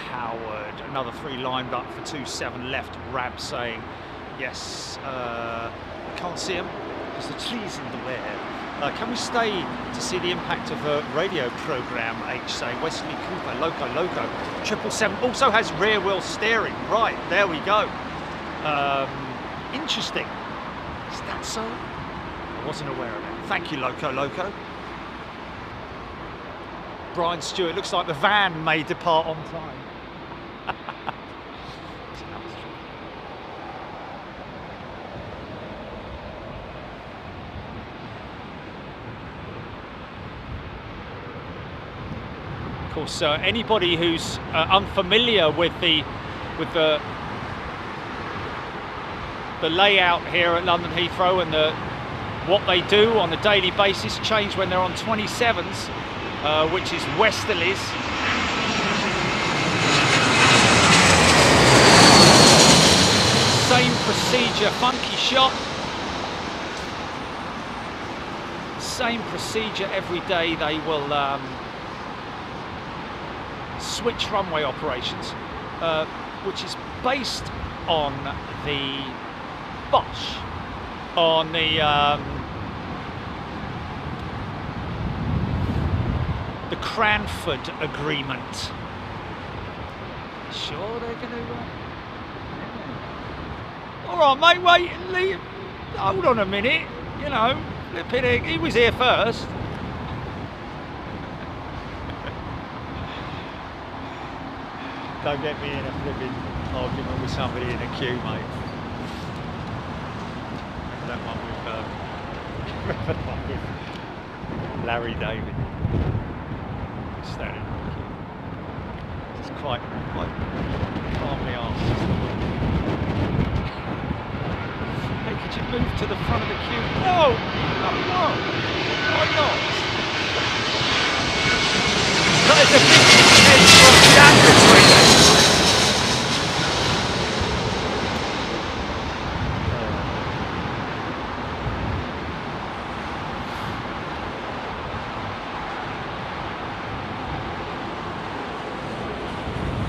Howard, another 3 lined up for 2.7 left. Rab saying, yes, can't see him because the trees in the way. Can we stay to see the impact of a radio programme? H saying, Wesley Cooper, Loco, 777 also has rear wheel steering. Right, there we go. Interesting. Is that so? I wasn't aware of it. Thank you, Loco. Brian Stewart, looks like the van may depart on time. Of course, anybody who's unfamiliar with the layout here at London Heathrow and what they do on a daily basis change when they're on 27s. Which is westerlies. Same procedure, funky shot. Same procedure every day. They will switch runway operations, which is based on the Bosch, on the Cranford Agreement. Sure they're going to... All right, mate, wait, leave. Hold on a minute, you know, he was here first. Don't get me in a flipping argument with somebody in a queue, mate. That one with Larry David. Standing. Just quite calmly asked. Hey, could you move to the front of the queue? No! Why not? There's a big difference from Jack between them.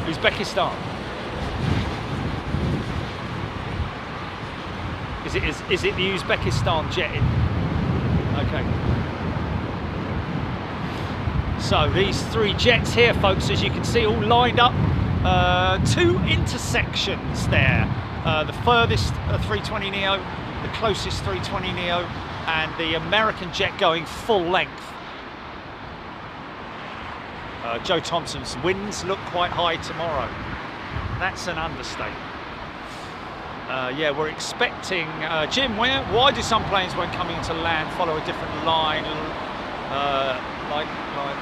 Uzbekistan. Is it the Uzbekistan jet in? Okay. So these 3 jets here, folks, as you can see, all lined up. 2 intersections there. The furthest 320neo, the closest 320neo, and the American jet going full length. Joe Thompson's winds look quite high tomorrow. That's an understatement. Yeah, we're expecting... Jim, why do some planes when coming into land follow a different line? Like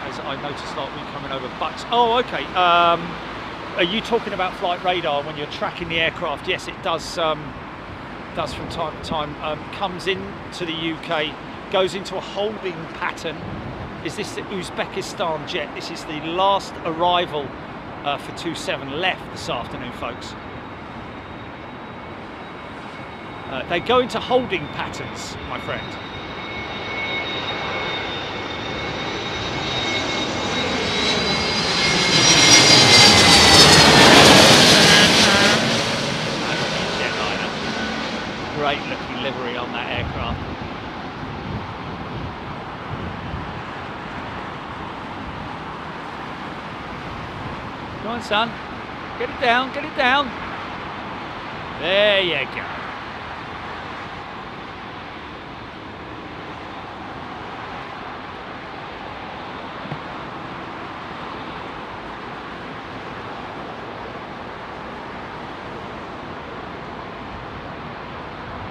as I noticed last week coming over Bucks. Oh, okay. Are you talking about flight radar when you're tracking the aircraft? Yes, it does from time to time. Comes into the UK, goes into a holding pattern. Is this the Uzbekistan jet? This is the last arrival for 27 left this afternoon, folks. They go into holding patterns, my friend. Great looking livery on that aircraft. Go on, son. Get it down, get it down. There you go.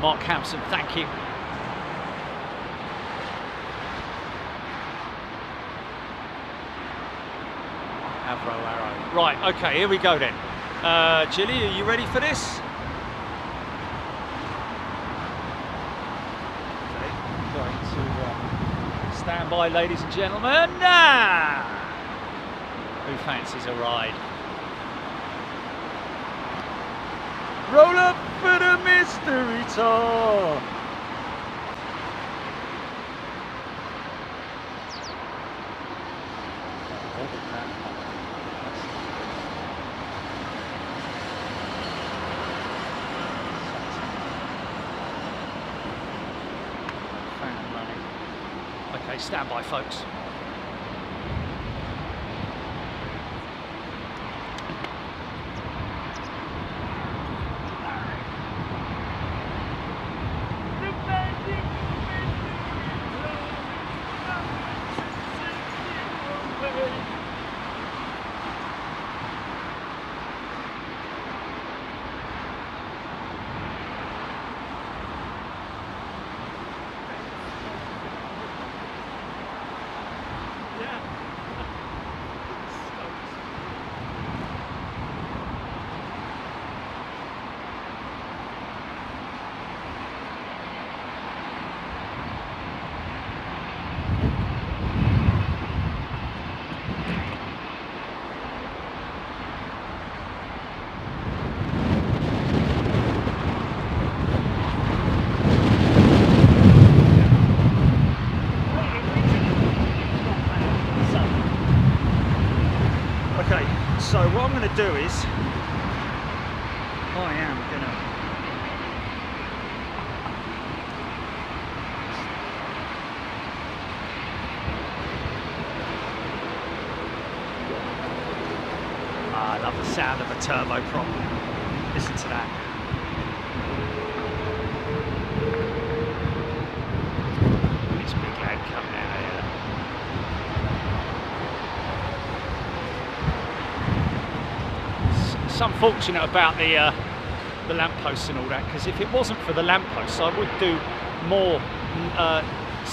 Mark Hampson, thank you. Arrow. Right, okay, here we go then. Gilly, are you ready for this? Okay, going to stand by, ladies and gentlemen. Who fancies a ride? Roll up for the mystery tour. Okay, stand by, folks. So what I'm going to do is, I am going to I love the sound of a turboprop. Listen to that. This big lad coming out here. So unfortunate about the lampposts and all that, because if it wasn't for the lampposts, I would do more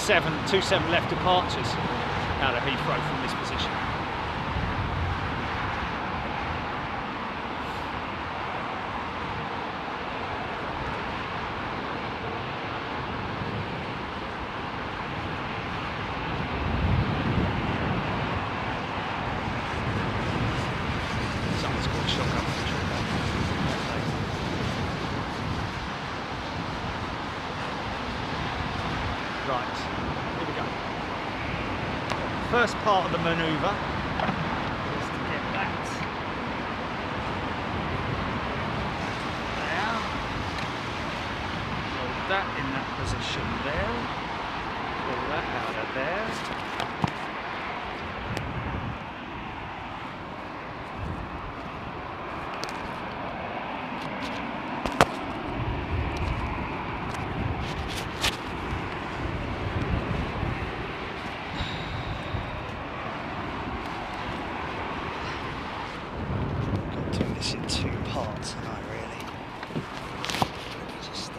27 left departures out of Heathrow from this position. Right, here we go. First part of the manoeuvre is to get that there. Hold that in that position there. Pull that out of there. In two parts, am I really? Let me just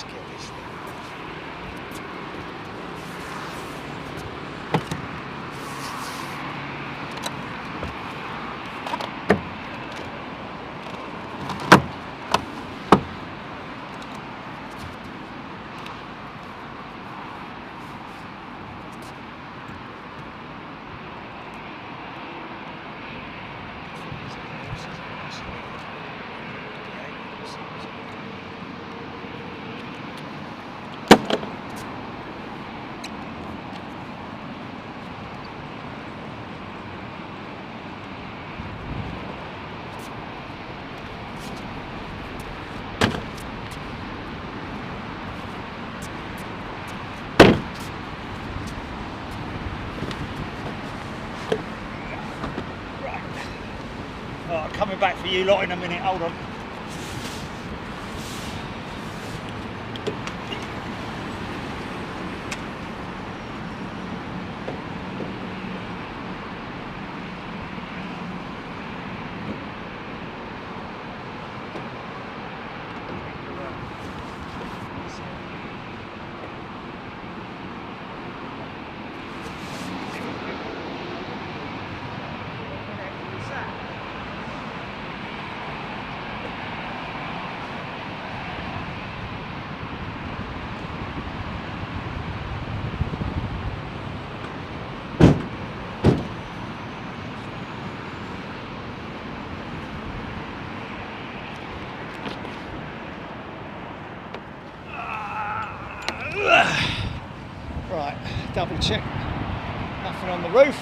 get this thing. you lot in a minute, hold on. Right, double check, nothing on the roof.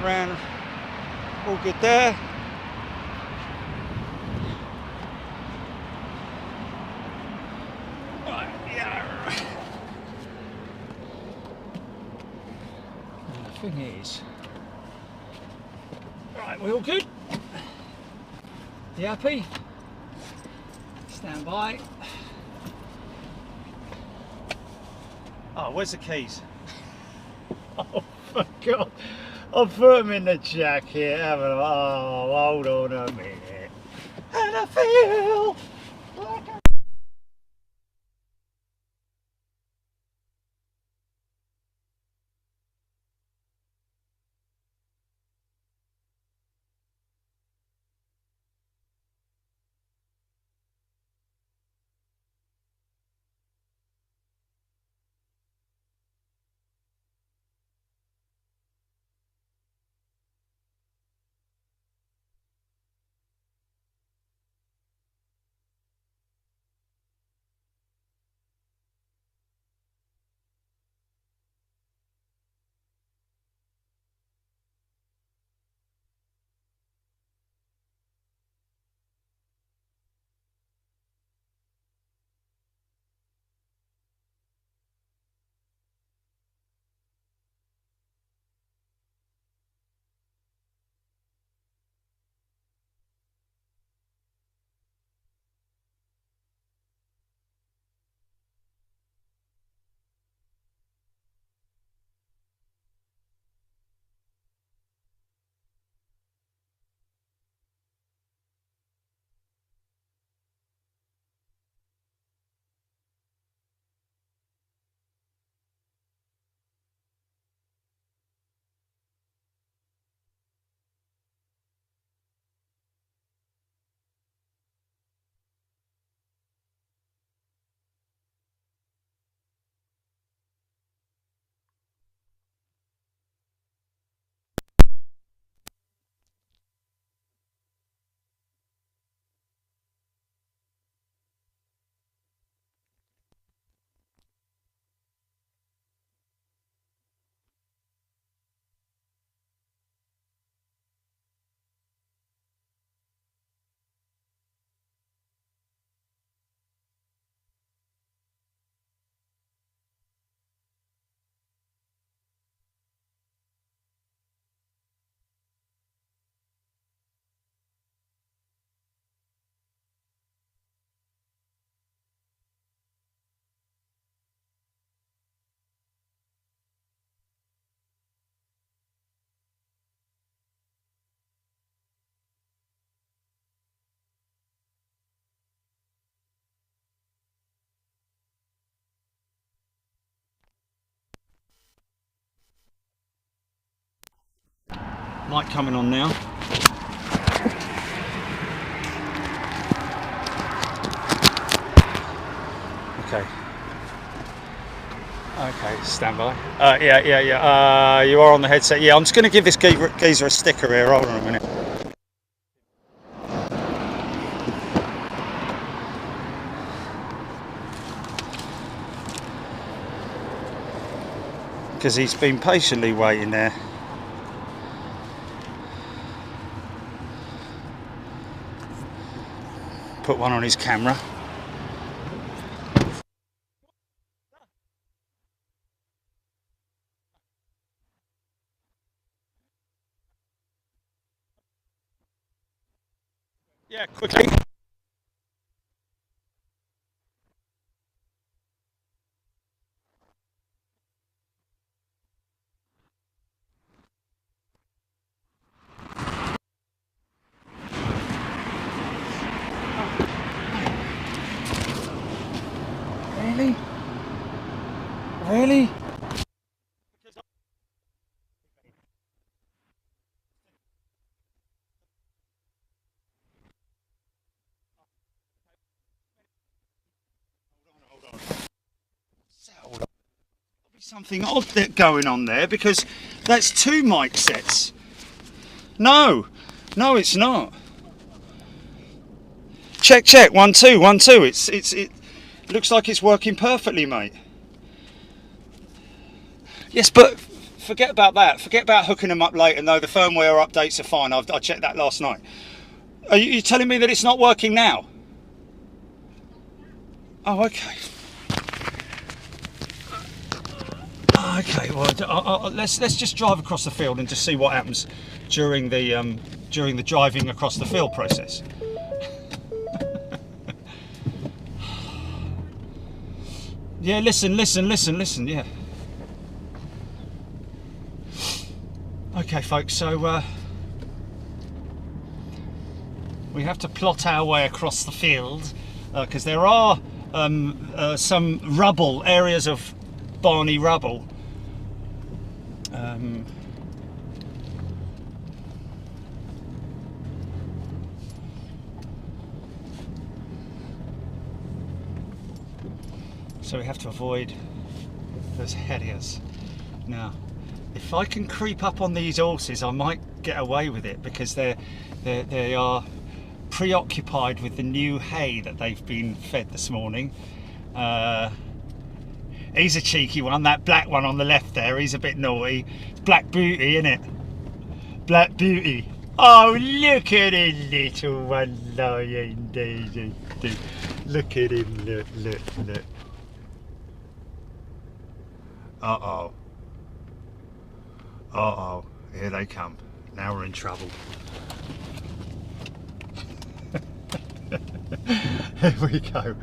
Ran, all good there. Right, yeah. And the thing is, right, we all good? You happy? Stand by. Oh, where's the keys? Oh, for God. I've put them in the jacket, haven't I? Oh, hold on a minute. And I feel like a... Light coming on now. Okay. Okay, stand by. Yeah. You are on the headset. Yeah, I'm just going to give this geezer a sticker here. Hold on a minute. Because he's been patiently waiting there. Put one on his camera. Yeah, quickly. Really? Really? Hold on. There'll be something odd going on there because that's two mic sets. No, no, it's not. Check, check. 1 2 1 2. It looks like it's working perfectly, mate. Yes, but forget about that. Forget about hooking them up later. No, the firmware updates are fine. I checked that last night. Are you telling me that it's not working now? Oh, okay. Okay. Well, let's just drive across the field and just see what happens during the driving across the field process. Yeah. Listen. Yeah. Okay, folks. So we have to plot our way across the field because there are some rubble, areas of Barney rubble. So we have to avoid those headers. Now, if I can creep up on these horses, I might get away with it because they are preoccupied with the new hay that they've been fed this morning. He's a cheeky one, that black one on the left there, he's a bit naughty. It's Black Beauty, isn't it? Black Beauty. Oh, look at him, little one, indeed. Look at him, look. Uh-oh. Uh-oh, here they come. Now we're in trouble. Here we go.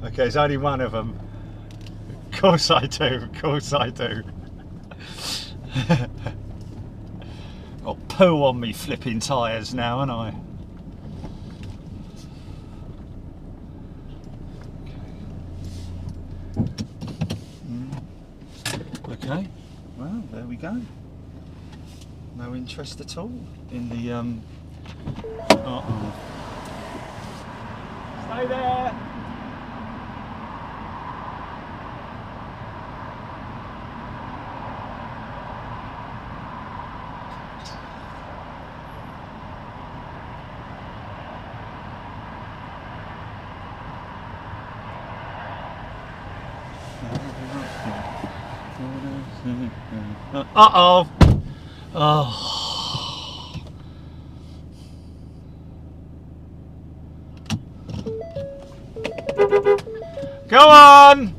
Okay, there's only one of them. Of course I do. Got poo on me flipping tyres now, haven't I? Okay. Well, there we go. No interest at all in the uh-oh. Stay there. Uh-oh. Oh. Go on.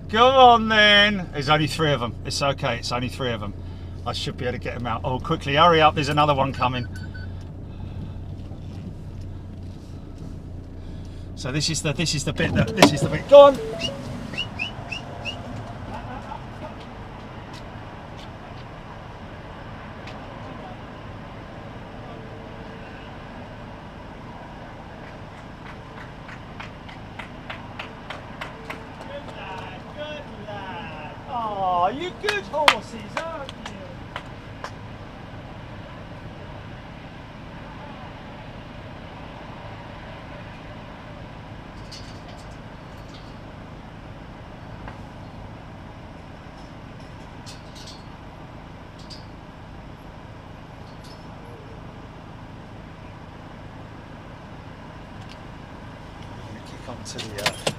Go on then. There's only 3 of them. It's okay. It's only 3 of them. I should be able to get them out. Oh, quickly, hurry up. There's another one coming. So this is the bit. Go on. Good lad. Oh, you good horses, aren't you? Kick on to the earth.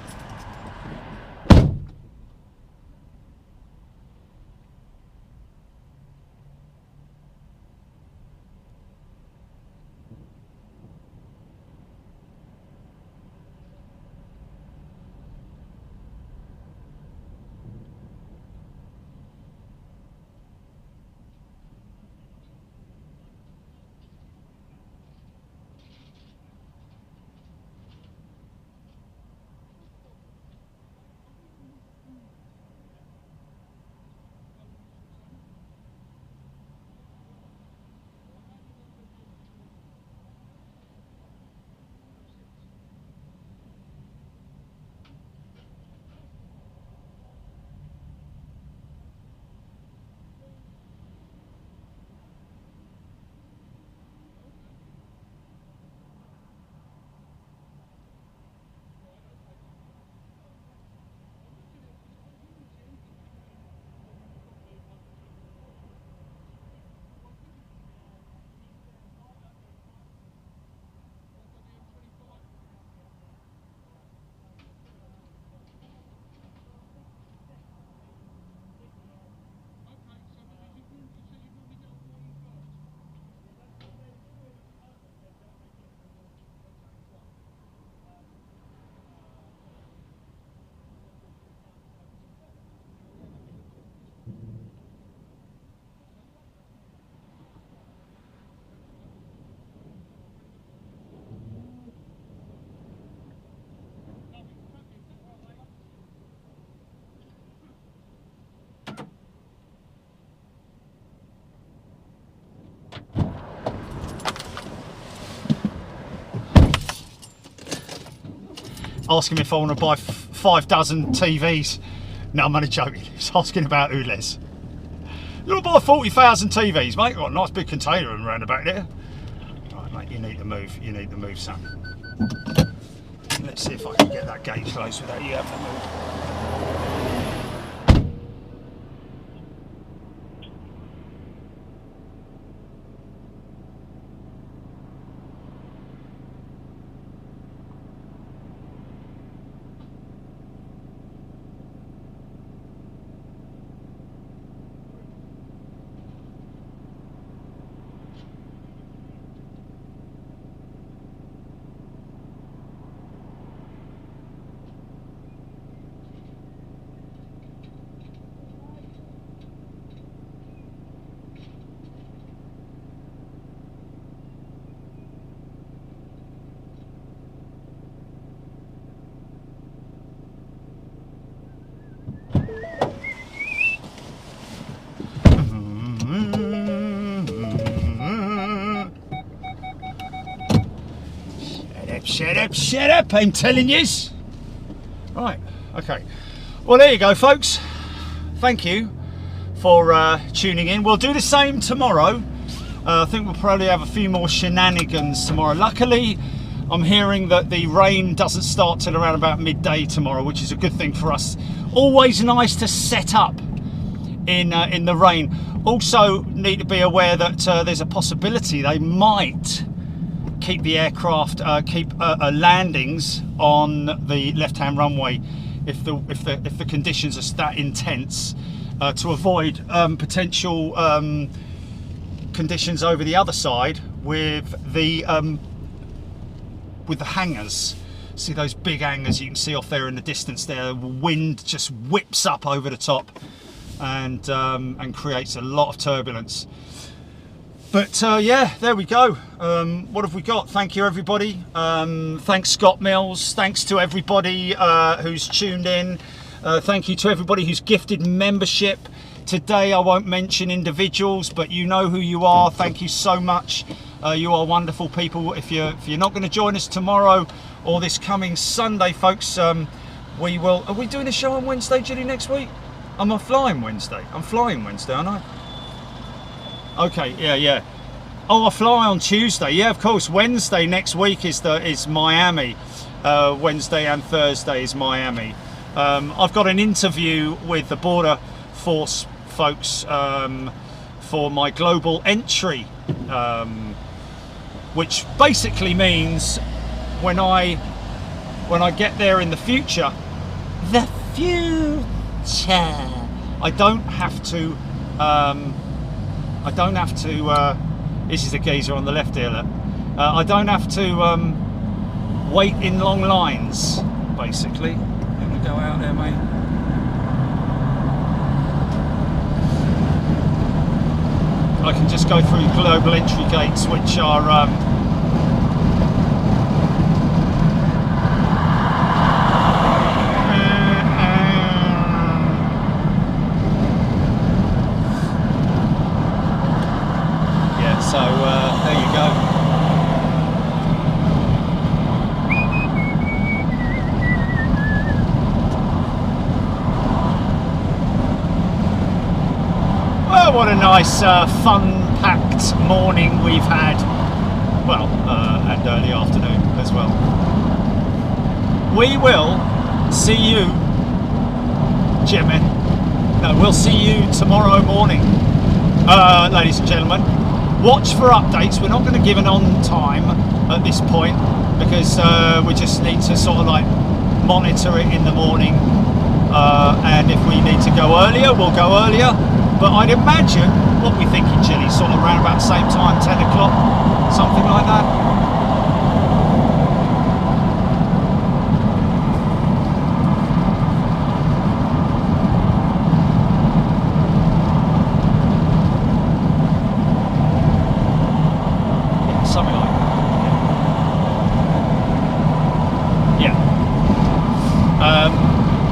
asking me if I want to buy 5 dozen TVs. No, I'm only joking. He's asking about ULEZ. You want to buy 40,000 TVs, mate? Got a nice big container around about there. Right, mate, you need to move. You need to move, son. Let's see if I can get that gate close without you having to move. Shut up, I'm telling yous. Right, okay. Well, there you go, folks. Thank you for tuning in. We'll do the same tomorrow. I think we'll probably have a few more shenanigans tomorrow. Luckily, I'm hearing that the rain doesn't start till around about midday tomorrow, which is a good thing for us. Always nice to set up in the rain. Also, need to be aware that there's a possibility they might keep the aircraft, keep landings on the left-hand runway if the conditions are that intense, to avoid potential conditions over the other side with the hangars. See those big hangars you can see off there in the distance there? The wind just whips up over the top and creates a lot of turbulence. But yeah, there we go. What have we got? Thank you, everybody. Thanks, Scott Mills. Thanks to everybody who's tuned in. Thank you to everybody who's gifted membership. Today, I won't mention individuals, but you know who you are. Thank you so much. You are wonderful people. If you're not going to join us tomorrow or this coming Sunday, folks, we will. Are we doing a show on Wednesday, Gilly, next week? I'm flying Wednesday. I'm flying Wednesday, aren't I? Okay, yeah. Oh, I fly on Tuesday. Yeah, of course. Wednesday next week is Miami. Wednesday and Thursday is Miami. I've got an interview with the Border Force folks for my global entry, which basically means when I get there in the future, I don't have to. This is the geezer on the left here, look. I don't have to wait in long lines, basically. Let me go out there, mate. I can just go through global entry gates, which are so there you go. Well, what a nice fun-packed morning we've had. Well, and early afternoon as well. We will see you, Jimmy. No, we'll see you tomorrow morning, ladies and gentlemen. Watch for updates. We're not going to give an on time at this point because we just need to sort of like monitor it in the morning, and if we need to go earlier, we'll go earlier. But I'd imagine, what we thinking, Chili, sort of around about the same time, 10 o'clock, something like that.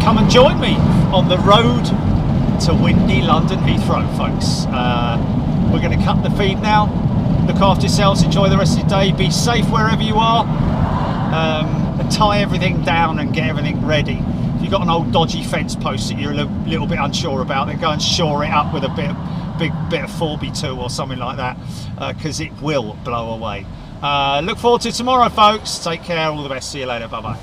Come and join me on the road to windy London Heathrow, folks. We're going to cut the feed now. Look after yourselves, enjoy the rest of your day, be safe wherever you are. tie everything down and get everything ready. If you've got an old dodgy fence post that you're a little bit unsure about, then go and shore it up with a big bit of 4x2 or something like that, because it will blow away. Look forward to tomorrow, folks. Take care, all the best, see you later, bye bye.